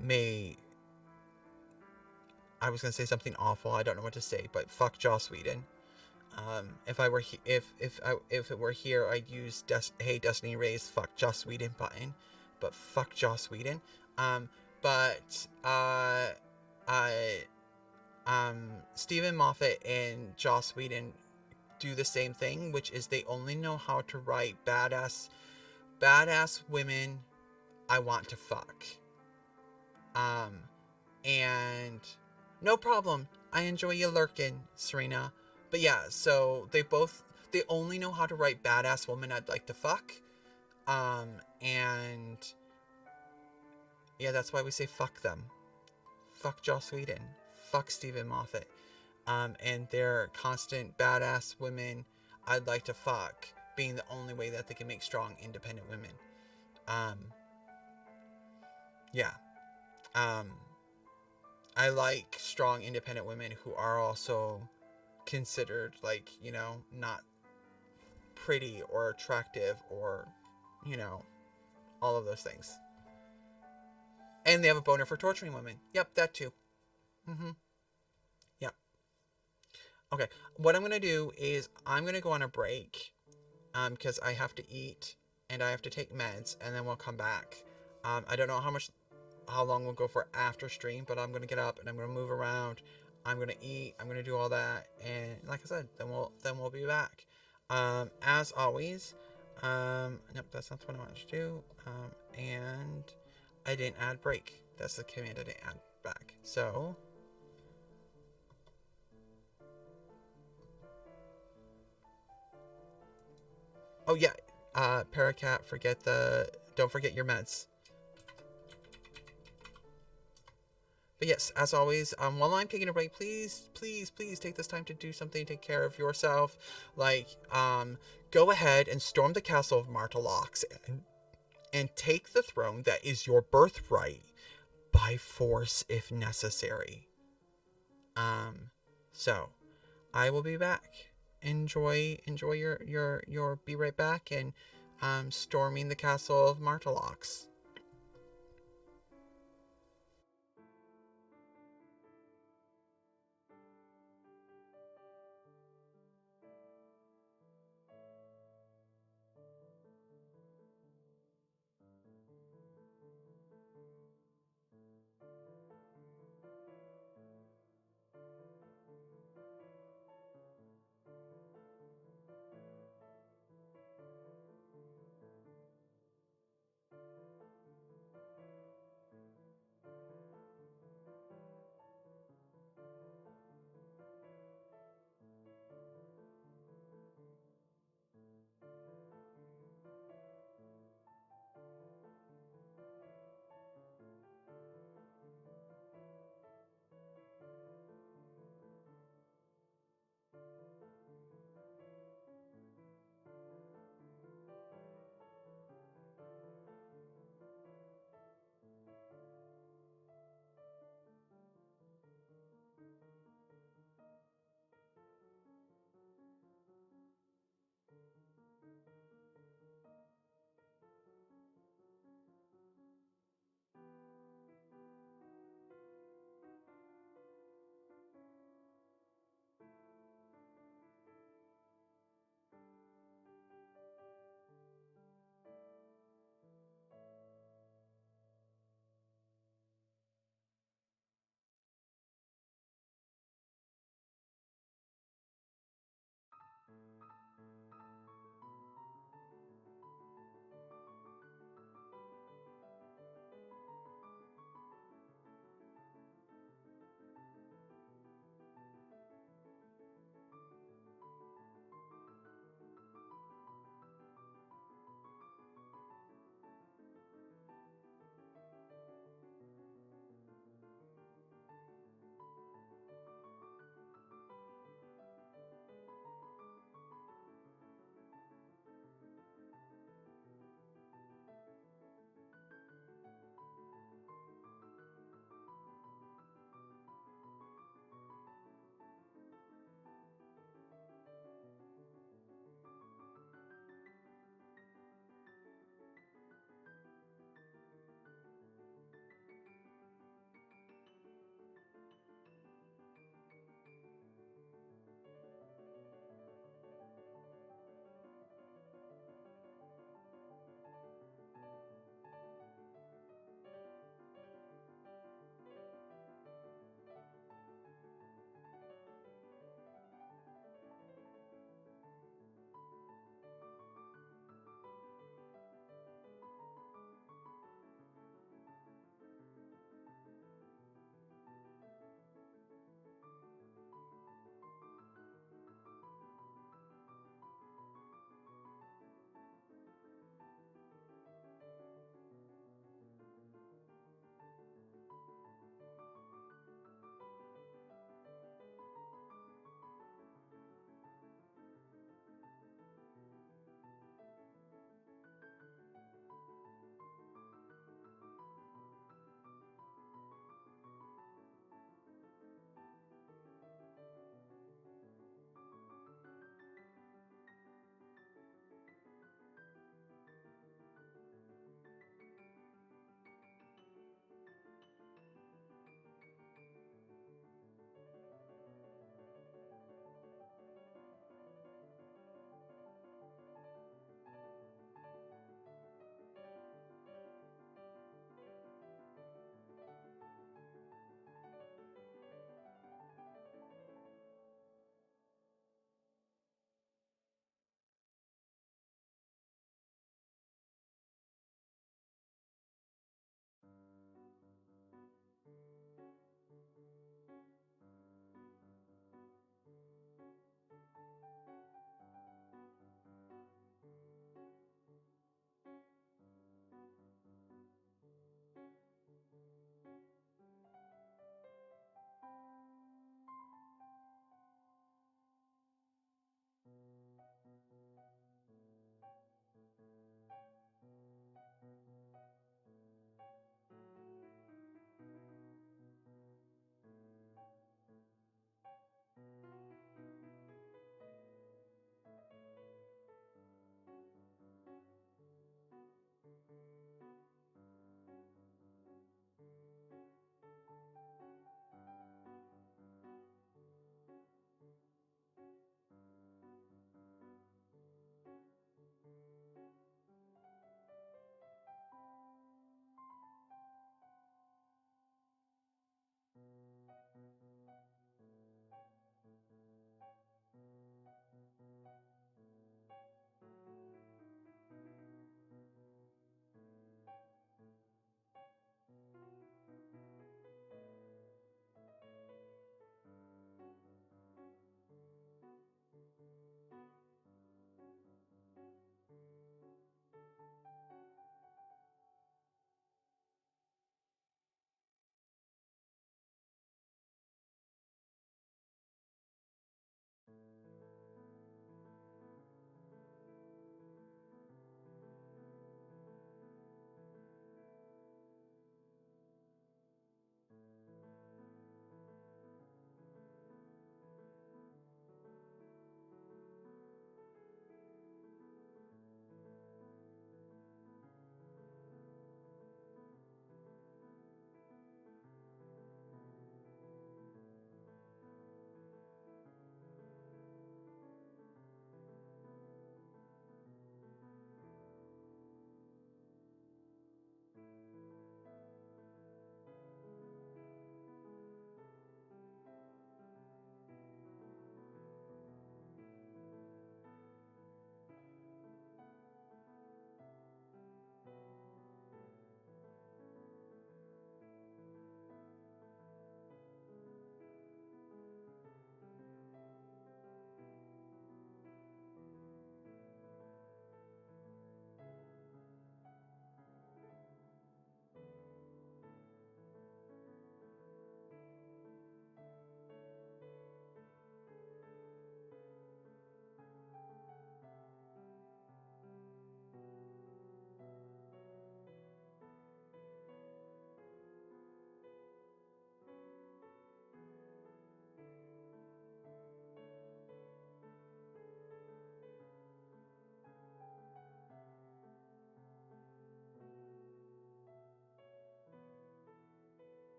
may. I was gonna say something awful. I don't know what to say, but fuck Joss Whedon. If I were if it were here, I'd use Hey Destiny Ray's fuck Joss Whedon button, but fuck Joss Whedon. Um, but I Stephen Moffat and Joss Whedon do the same thing, which is they only know how to write badass women I want to fuck. And no problem. I enjoy you lurking, Serena. But yeah, so they only know how to write badass women I'd like to fuck. And yeah, that's why we say fuck them. Fuck Joss Whedon. Fuck Stephen Moffat. And their constant badass women I'd like to fuck being the only way that they can make strong, independent women. Yeah. I like strong, independent women who are also considered, like, not pretty or attractive or, all of those things. And they have a boner for torturing women. Yep, that too. Yep. Okay, what I'm going to do is I'm going to go on a break because I have to eat and I have to take meds, and then we'll come back. I don't know how long we'll go for after stream, but I'm going to get up and I'm going to move around. I'm going to eat. I'm going to do all that. And like I said, then we'll be back. As always, nope, that's not what I wanted to do. And I didn't add break. That's the command I didn't add back. So, oh yeah, Paracat, don't forget your meds. But yes, as always, while I'm taking a break, please take this time to do something, take care of yourself. Like, go ahead and storm the castle of Martalox and take the throne that is your birthright by force if necessary. So I will be back. Enjoy your be right back and storming the castle of Martalox.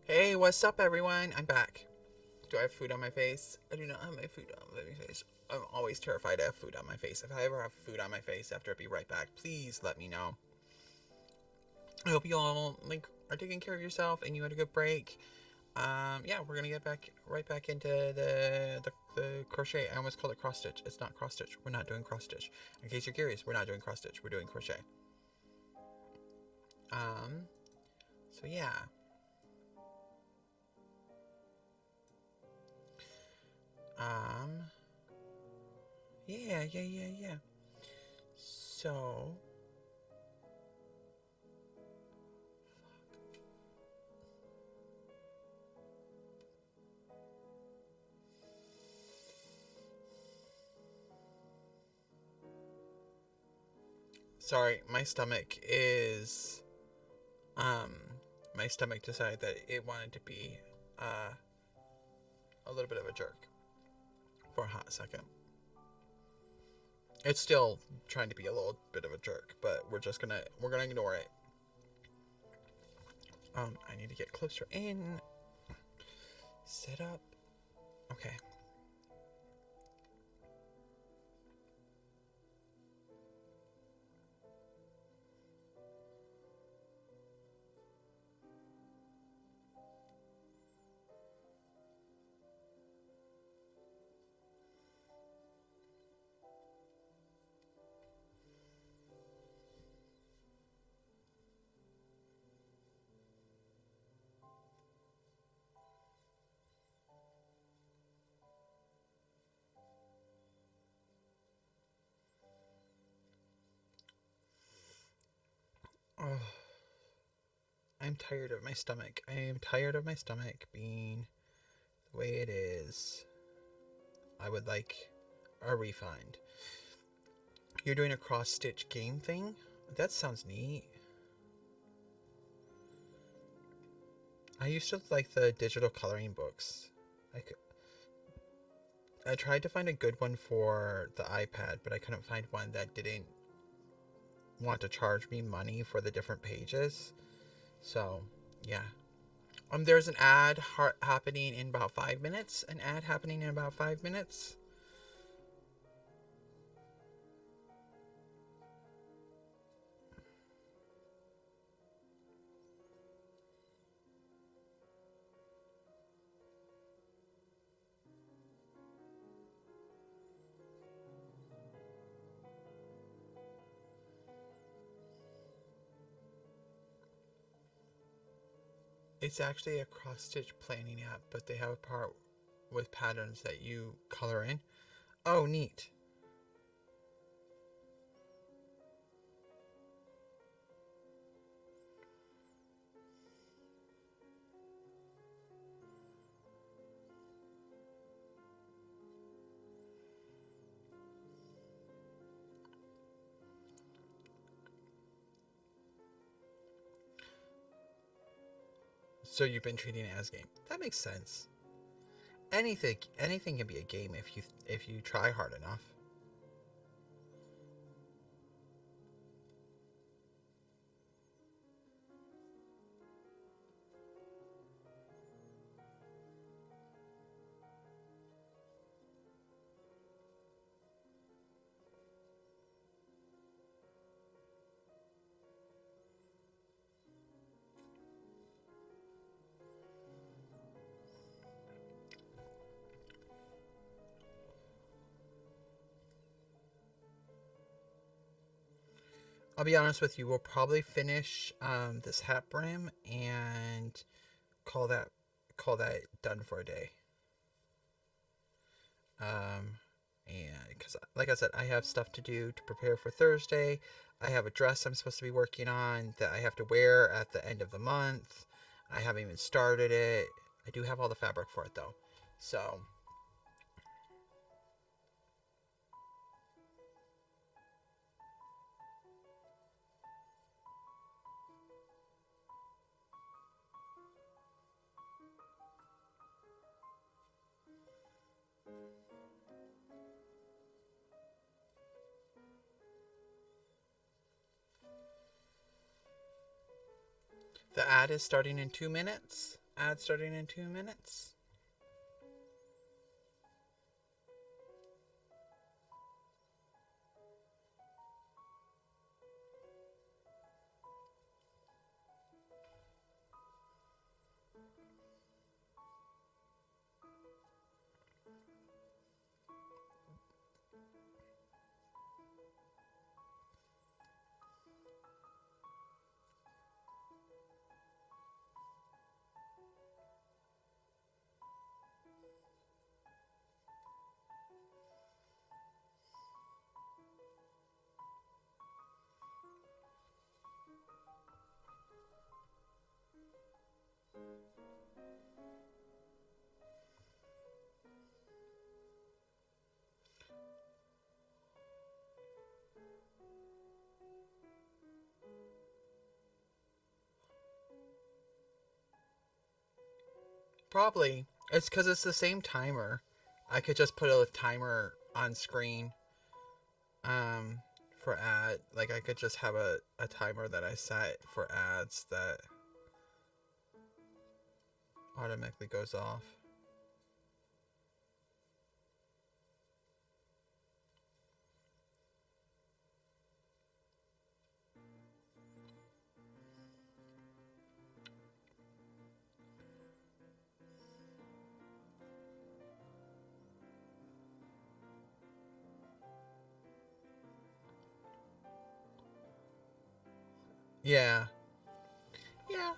Hey, what's up, everyone? I'm back. Do I have food on my face? I do not have my food on my face. I'm always terrified to have food on my face. If I ever have food on my face after I be right back, please let me know. I hope you all are taking care of yourself and you had a good break. Yeah, we're gonna get right back into the crochet. I almost called it cross stitch. It's not cross stitch. We're not doing cross stitch. In case you're curious, we're not doing cross stitch. We're doing crochet. Um, so yeah. Um, yeah. So, sorry, um, my stomach decided that it wanted to be, a little bit of a jerk for a hot second. It's still trying to be a little bit of a jerk, but we're gonna ignore it. I need to get closer in. Set up. Okay. Oh, I'm tired of my stomach. I am tired of my stomach being the way it is. I would like a refund. You're doing a cross stitch game thing? That sounds neat. I used to like the digital coloring books. I tried to find a good one for the iPad, but I couldn't find one that didn't want to charge me money for the different pages. So, yeah. There's an ad happening in about 5 minutes. An ad happening in about 5 minutes. It's actually a cross stitch planning app, but they have a part with patterns that you color in. Oh, neat. So you've been treating it as a game. That makes sense. Anything can be a game if you try hard enough. I'll be honest with you. We'll probably finish this hat brim and call that call that done for a day. Um, and because, like I said, I have stuff to do to prepare for Thursday. I have a dress I'm supposed to be working on that I have to wear at the end of the month. I haven't even started it. I do have all the fabric for it though. So, the ad is starting in 2 minutes. Ad starting in 2 minutes. Probably. It's because it's the same timer. I could just put a timer on screen um, for ad. Like, I could just have a timer that I set for ads that automatically goes off. Yeah. Yeah.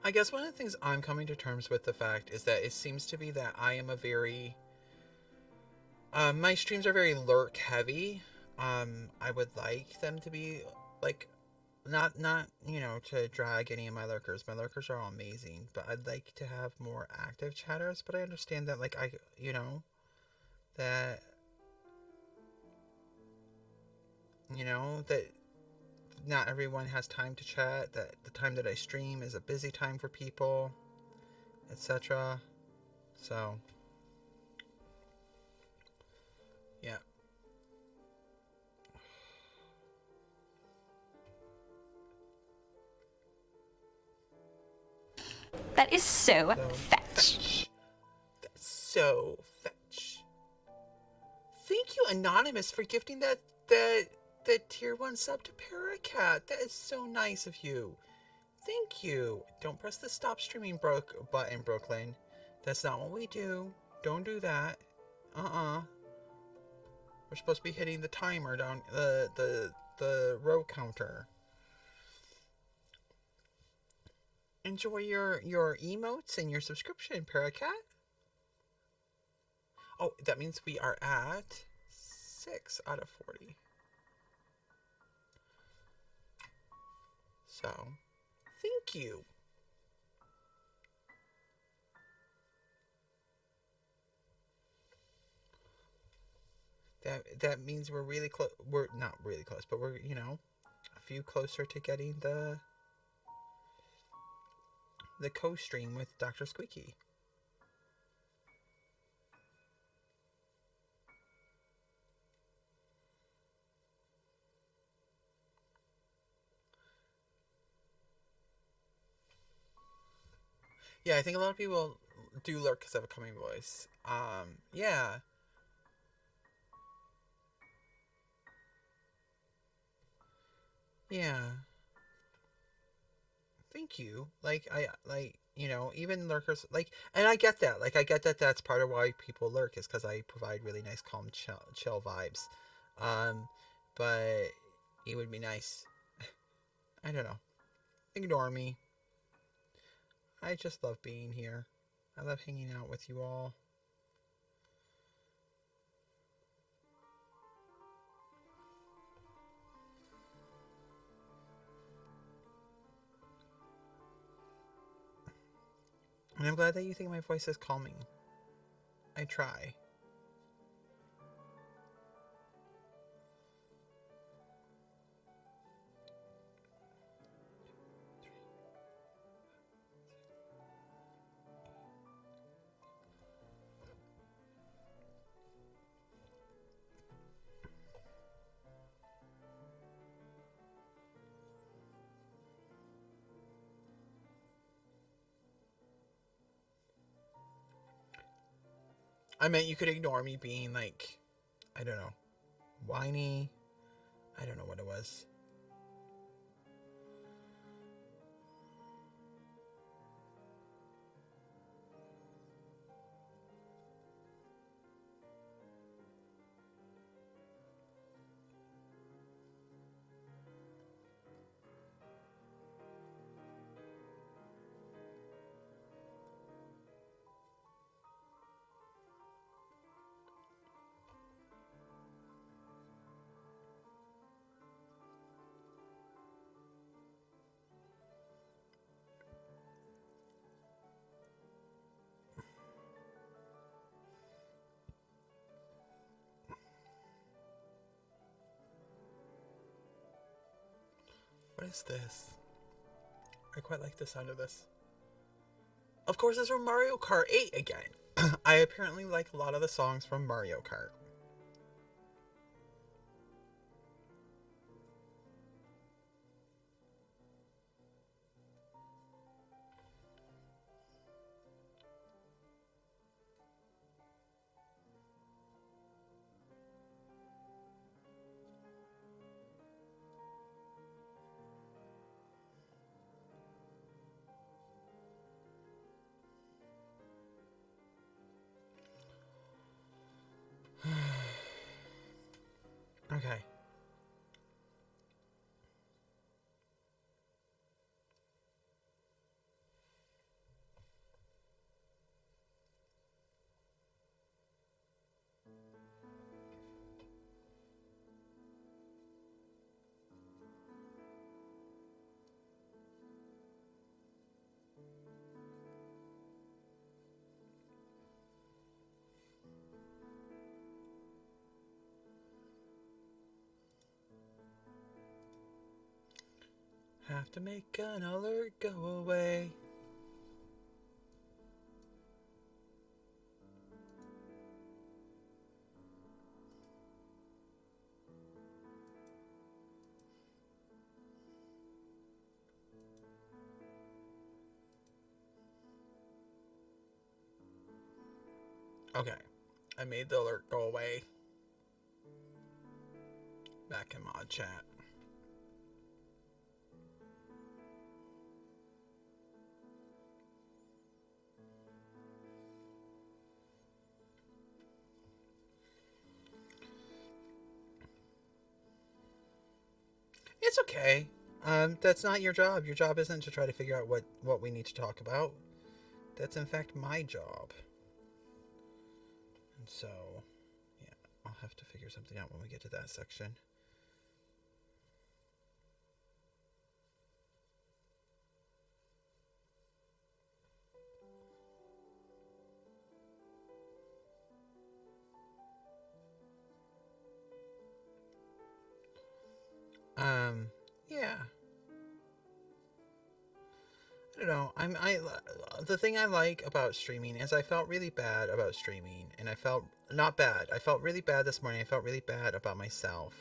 I guess one of the things I'm coming to terms with the fact is that it seems to be that I am a very my streams are very lurk heavy. I would like them to be like not to drag any of my lurkers. My lurkers are all amazing, but I'd like to have more active chatters. But I understand that like I that that not everyone has time to chat. That the time that I stream is a busy time for people, etc. So yeah. That is so So fetch. That's so fetch. Thank you, Anonymous, for gifting that tier 1 sub to Paracat. That is so nice of you. Thank you. Don't press the stop streaming button, Brooklyn. That's not what we do. Don't do that. We're supposed to be hitting the timer down the row counter. Enjoy your emotes and your subscription, Paracat. Oh, that means we are at 6 out of 40. So, thank you. That means we're really close. We're not really close, but we're a few closer to getting the co-stream with Dr. Squeaky. Yeah, I think a lot of people do lurk because of a coming voice. Yeah. Yeah. Thank you. Like I like even lurkers like, and I get that. Like I get that that's part of why people lurk is because I provide really nice, calm, chill vibes. Um, but it would be nice. I don't know. Ignore me. I just love being here. I love hanging out with you all. And I'm glad that you think my voice is calming. I try. I meant you could ignore me being like, I don't know, whiny. I don't know what it was. What is this? I quite like the sound of this. Of course, it's from Mario Kart 8 again. I apparently like a lot of the songs from Mario Kart. Okay. Have to make an alert go away. Okay. I made the alert go away. Back in mod chat. It's okay. That's not your job. Your job isn't to try to figure out what we need to talk about. That's in fact my job. And so, yeah, I'll have to figure something out when we get to that section. Yeah. I don't know. The thing I like about streaming is I felt really bad about streaming, and I felt not bad. I felt really bad this morning. I felt really bad about myself,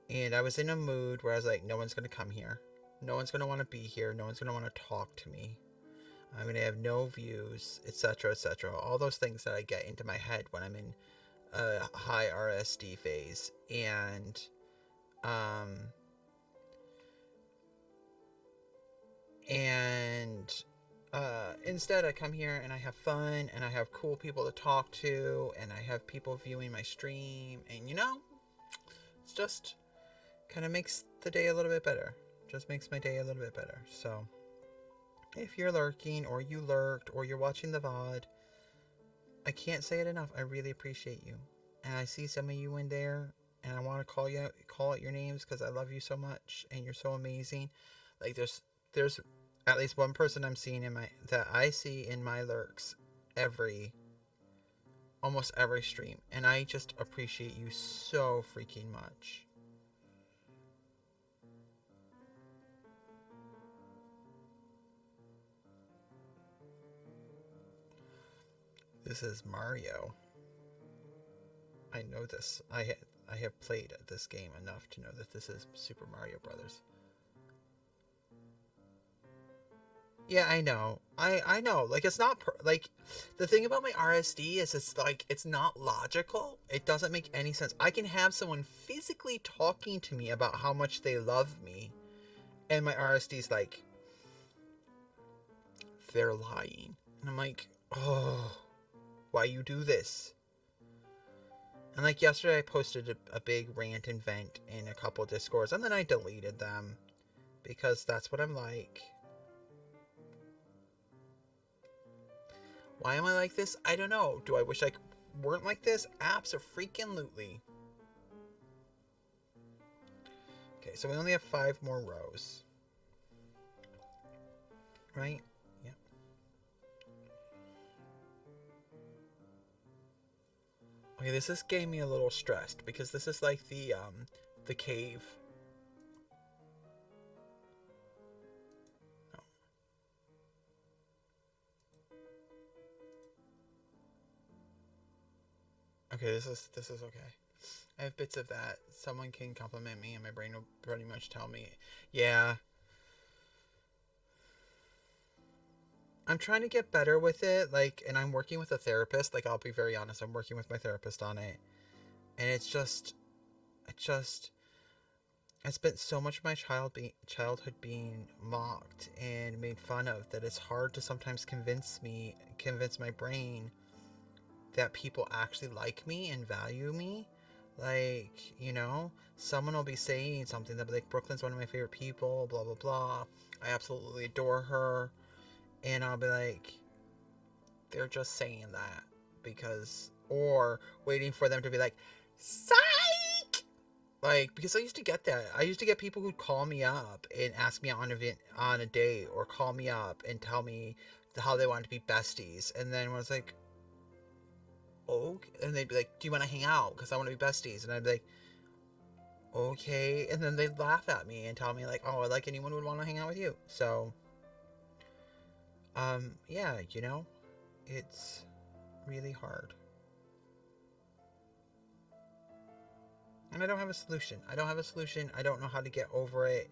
and I was in a mood where I was like, no one's gonna come here. No one's gonna want to be here. No one's gonna want to talk to me. I'm gonna have no views, etc., etc. All those things that I get into my head when I'm in a high RSD phase, um, and instead I come here and I have fun and I have cool people to talk to and I have people viewing my stream, and it's just kind of makes the day a little bit better. Just makes my day a little bit better. So if you're lurking or you lurked or you're watching the VOD, I can't say it enough. I really appreciate you. And I see some of you in there and I want to call out your names because I love you so much and you're so amazing. Like there's at least one person I'm seeing that I see in my lurks almost every stream, and I just appreciate you so freaking much. This is Mario. I know this. I have played this game enough to know that this is Super Mario Brothers. Yeah, I know. I know. Like, it's not like, the thing about my RSD is it's like it's not logical. It doesn't make any sense. I can have someone physically talking to me about how much they love me, and my RSD's like, they're lying. And I'm like, oh, why you do this? And like yesterday, I posted a big rant and vent in a couple Discords, and then I deleted them because that's what I'm like. Why am I like this? I don't know. Do I wish I weren't like this? Abso-freaking-lutely. Okay, so we only have 5 more rows. Right? Yeah. Okay, this is getting me a little stressed because this is like the cave. No. Okay, this is okay. I have bits of that. Someone can compliment me and my brain will pretty much tell me, yeah. I'm trying to get better with it, like, and I'm working with a therapist. Like, I'll be very honest, I'm working with my therapist on it. And it's just, I spent so much of my childhood being mocked and made fun of that it's hard to sometimes convince my brain that people actually like me and value me. Like, someone will be saying something, they'll be like, Brooklyn's one of my favorite people, blah, blah, blah. I absolutely adore her. And I'll be like, they're just saying that because, or waiting for them to be like, psych! Like, because I used to get that. I used to get people who'd call me up and ask me out on a date, or call me up and tell me how they wanted to be besties. And then I was like, okay. And they'd be like, do you want to hang out? Because I want to be besties. And I'd be like, okay. And then they'd laugh at me and tell me like, oh, I like anyone who would want to hang out with you. So, yeah, it's really hard. And I don't have a solution. I don't know how to get over it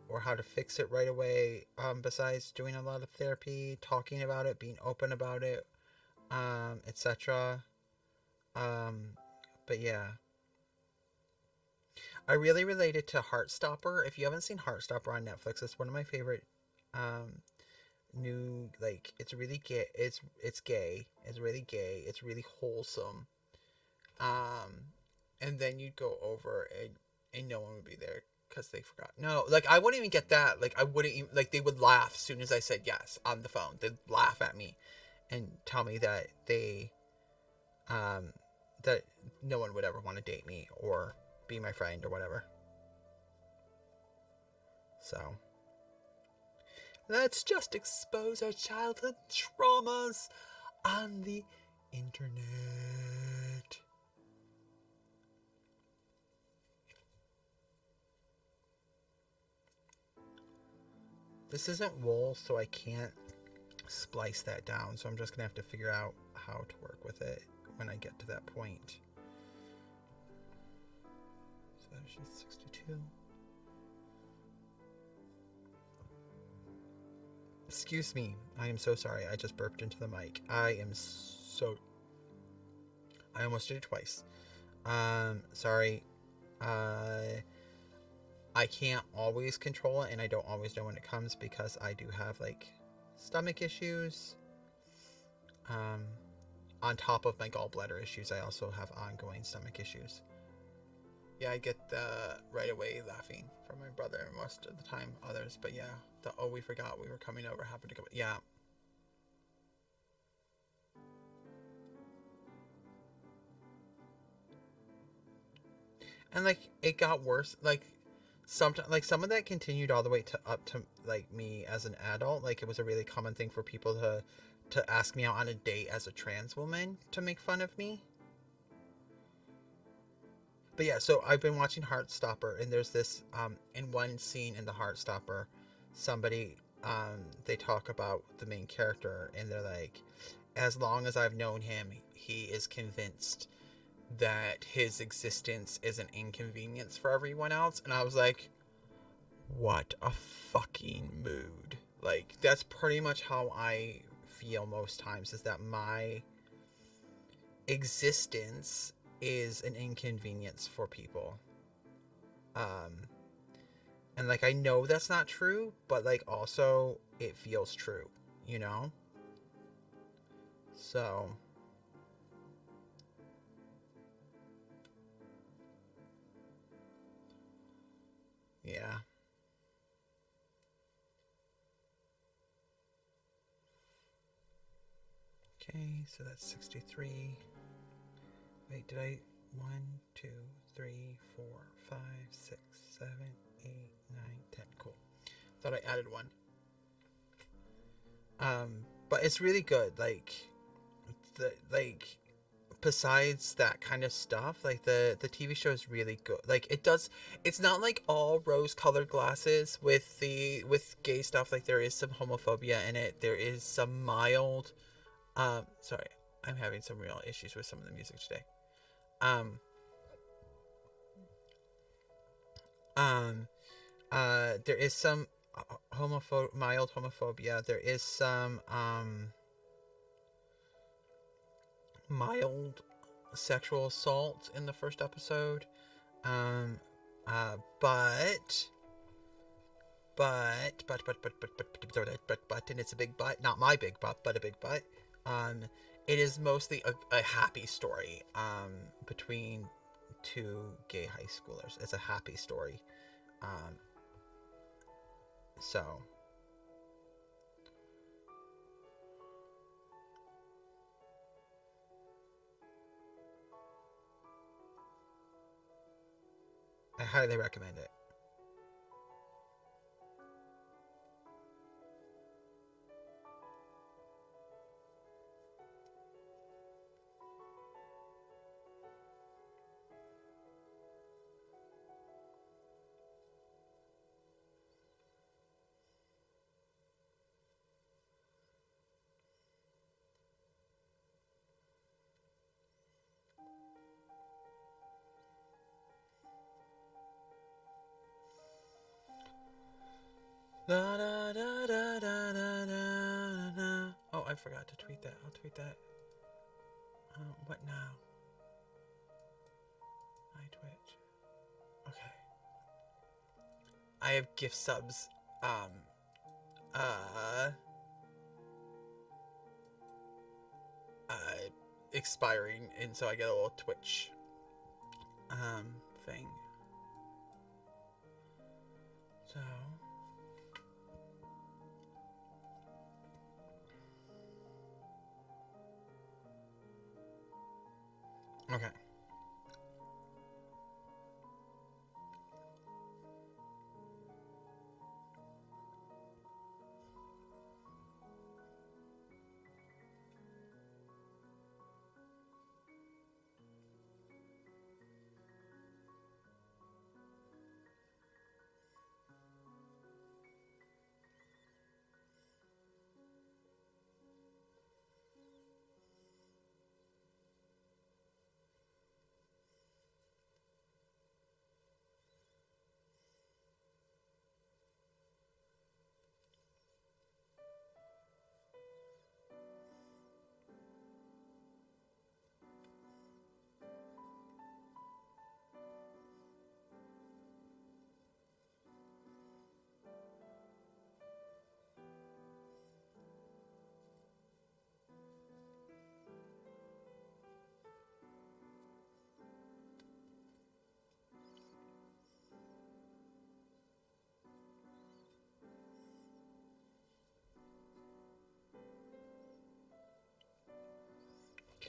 or how to fix it right away. Besides doing a lot of therapy, talking about it, being open about it, etc. But yeah. I really related to Heartstopper. If you haven't seen Heartstopper on Netflix, it's one of my favorite new, like, it's really gay. It's gay. It's really gay. It's really wholesome. And then you'd go over and no one would be there because they forgot. No, like, I wouldn't even get that. Like, I wouldn't even, like, they would laugh as soon as I said yes on the phone. They'd laugh at me and tell me that that no one would ever want to date me or be my friend or whatever. So let's just expose our childhood traumas on the internet. This isn't wool, so I can't splice that down, so I'm just gonna have to figure out how to work with it when I get to that point. So she's 62. Excuse me, I am so sorry. I just burped into the mic. I almost did it twice. Sorry. I can't always control it, and I don't always know when it comes because I do have, like, stomach issues. On top of my gallbladder issues, I also have ongoing stomach issues. Yeah, I get the right away laughing from my brother most of the time, others, but yeah, we forgot we were coming over, happened to come, yeah. And, like, it got worse, like, sometimes, like, some of that continued all the way up to, like, me as an adult. Like, it was a really common thing for people to ask me out on a date as a trans woman to make fun of me. But yeah, so I've been watching Heartstopper, and there's this, in one scene in the Heartstopper, somebody, they talk about the main character, and they're like, as long as I've known him, he is convinced that his existence is an inconvenience for everyone else. And I was like, what a fucking mood. Like, that's pretty much how I feel most times, is that my existence is an inconvenience for people. Um, and like, I know that's not true, but like, also, it feels true, you know? So, yeah. Okay, so that's 63. Wait, did I? 1, 2, 3, 4, 5, 6, 7, 8, 9, 10. Cool. Thought I added one. But it's really good. Like, besides that kind of stuff, like the TV show is really good. Like, it's not like all rose-colored glasses with gay stuff. Like, there is some homophobia in it. There is some mild. Sorry, I'm having some real issues with some of the music today. Um, um, there is some mild homophobia. There is some mild sexual assault in the first episode. Um, but and it's a big but, not my big but a big but. Um, it is mostly a happy story. Between two gay high schoolers. It's a happy story. Um, so I highly recommend it. Da, da, da, da, da, da, da, da. Oh, I forgot to tweet that. I'll tweet that. What now? My Twitch. Okay. I have gift subs. Um. Uh. Uh. Expiring, and so I get a little Twitch. Thing. So. Okay.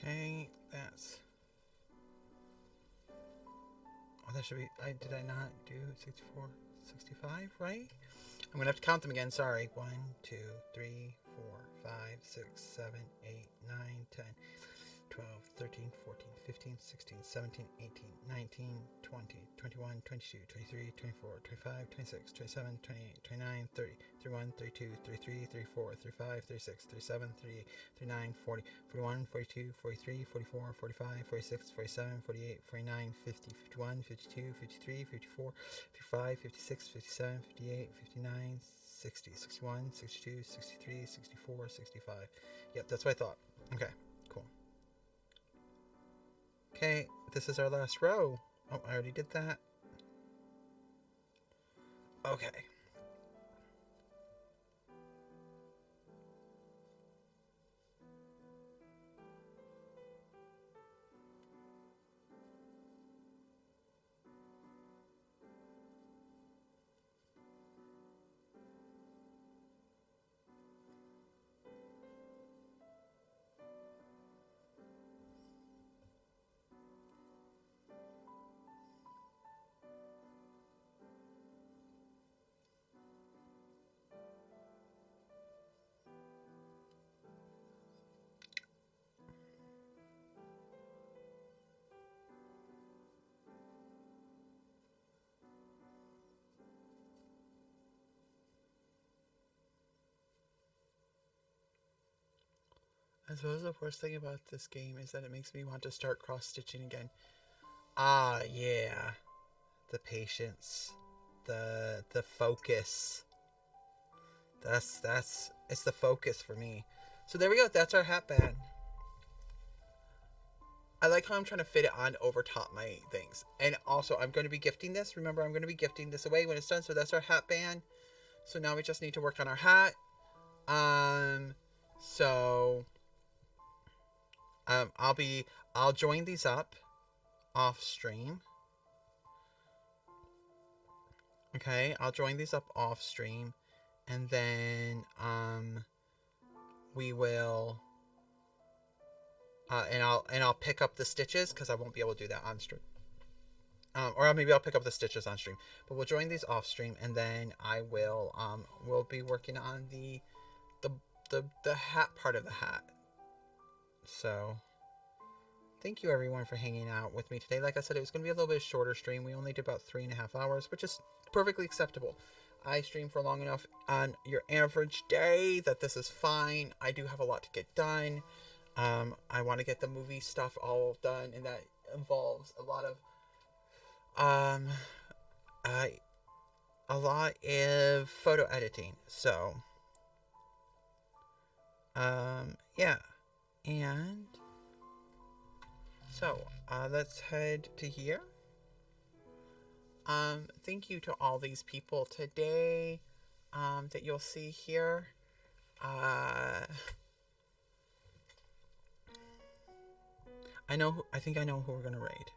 Okay. That's. Oh, that should be. Did I not do 64, 65, right? I'm gonna have to count them again. Sorry. 1, 2, 3, 4, 5, 6, 7, 8, 9, 10, 12, 13, 14, 15, 16, 17, 18, 19, 20, 21, 22, 23, 24, 25, 26, 27, 28, 29, 30, 31, 32, 33, 34, 35, 36, 37, 38, 39, 40, 41, 42, 43, 44, 45, 46, 47, 48, 49, 50, 51, 52, 53, 54, 55, 56, 57, 58, 59, 60, 61, 62, 63, 64, 65. Yep, that's what I thought. Okay, cool. Okay, this is our last row. Oh, I already did that. Okay. I suppose the worst thing about this game is that it makes me want to start cross-stitching again. Ah, yeah. The patience. The focus. It's the focus for me. So there we go. That's our hat band. I like how I'm trying to fit it on over top my things. And also, I'm going to be gifting this. Remember, I'm going to be gifting this away when it's done. So that's our hat band. So now we just need to work on our hat. So I'll join these up off stream. Okay, I'll join these up off stream, and then we will and I'll pick up the stitches because I won't be able to do that on stream. Or maybe I'll pick up the stitches on stream, but we'll join these off stream, and then I will we'll be working on the hat part of the hat. So thank you everyone for hanging out with me today. Like I said, it was going to be a little bit shorter stream. We only did about 3.5 hours, which is perfectly acceptable. I stream for long enough on your average day that this is fine. I do have a lot to get done. I want to get the movie stuff all done, and that involves a lot of photo editing. So yeah, and so let's head to here. Thank you to all these people today that you'll see here. I think I know who we're gonna raid.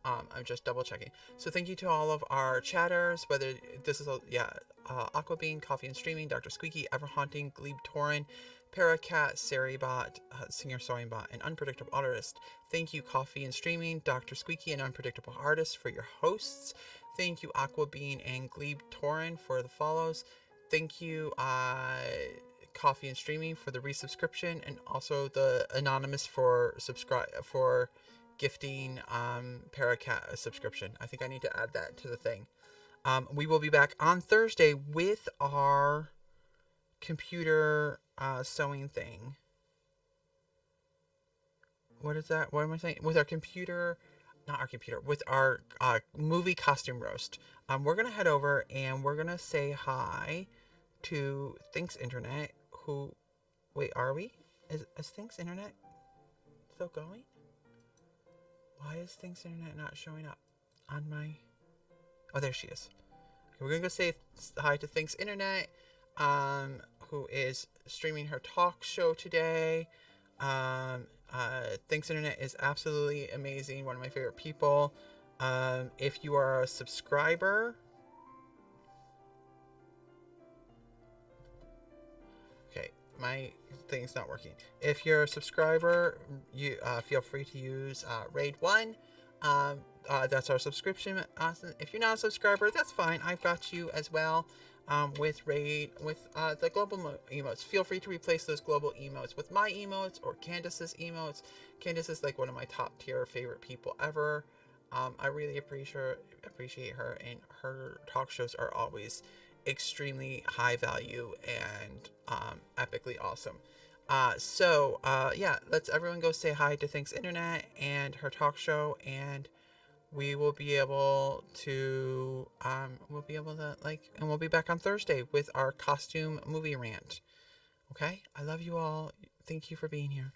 I'm just double checking. So thank you to all of our chatters, whether this is Aquabean, Coffee and Streaming, Dr. Squeaky, Everhaunting, Glebe Torin, Paracat, Saribot, Singer Soaringbot, and Unpredictable Artist. Thank you, Coffee and Streaming, Dr. Squeaky, and Unpredictable Artist for your hosts. Thank you, Aquabean and Glebe Torin for the follows. Thank you, Coffee and Streaming for the resubscription, and also the Anonymous for gifting Paracat a subscription. I think I need to add that to the thing. We will be back on Thursday with our computer sewing thing. What is that? What am I saying? With our computer, not our computer, with our movie costume roast. We're going to head over and we're going to say hi to Thinks Internet, who... Wait, are we? Is Thinks Internet still going? Why is Thinks Internet not showing up on my... Oh, there she is. Okay, we're going to go say hi to Thinks Internet, who is streaming her talk show today. Thinks Internet is absolutely amazing. One of my favorite people. If you are a subscriber... Okay, my thing's not working. If you're a subscriber, you feel free to use Raid 1. That's our subscription. If you're not a subscriber, that's fine. I've got you as well. With Raid, with the global emotes. Feel free to replace those global emotes with my emotes or Candace's emotes. Candace is like one of my top tier favorite people ever. I really appreciate her, and her talk shows are always extremely high value and epically awesome. Yeah, let's everyone go say hi to Thinks Internet and her talk show, and we will be able to and we'll be back on Thursday with our costume movie rant. Okay? I love you all. Thank you for being here.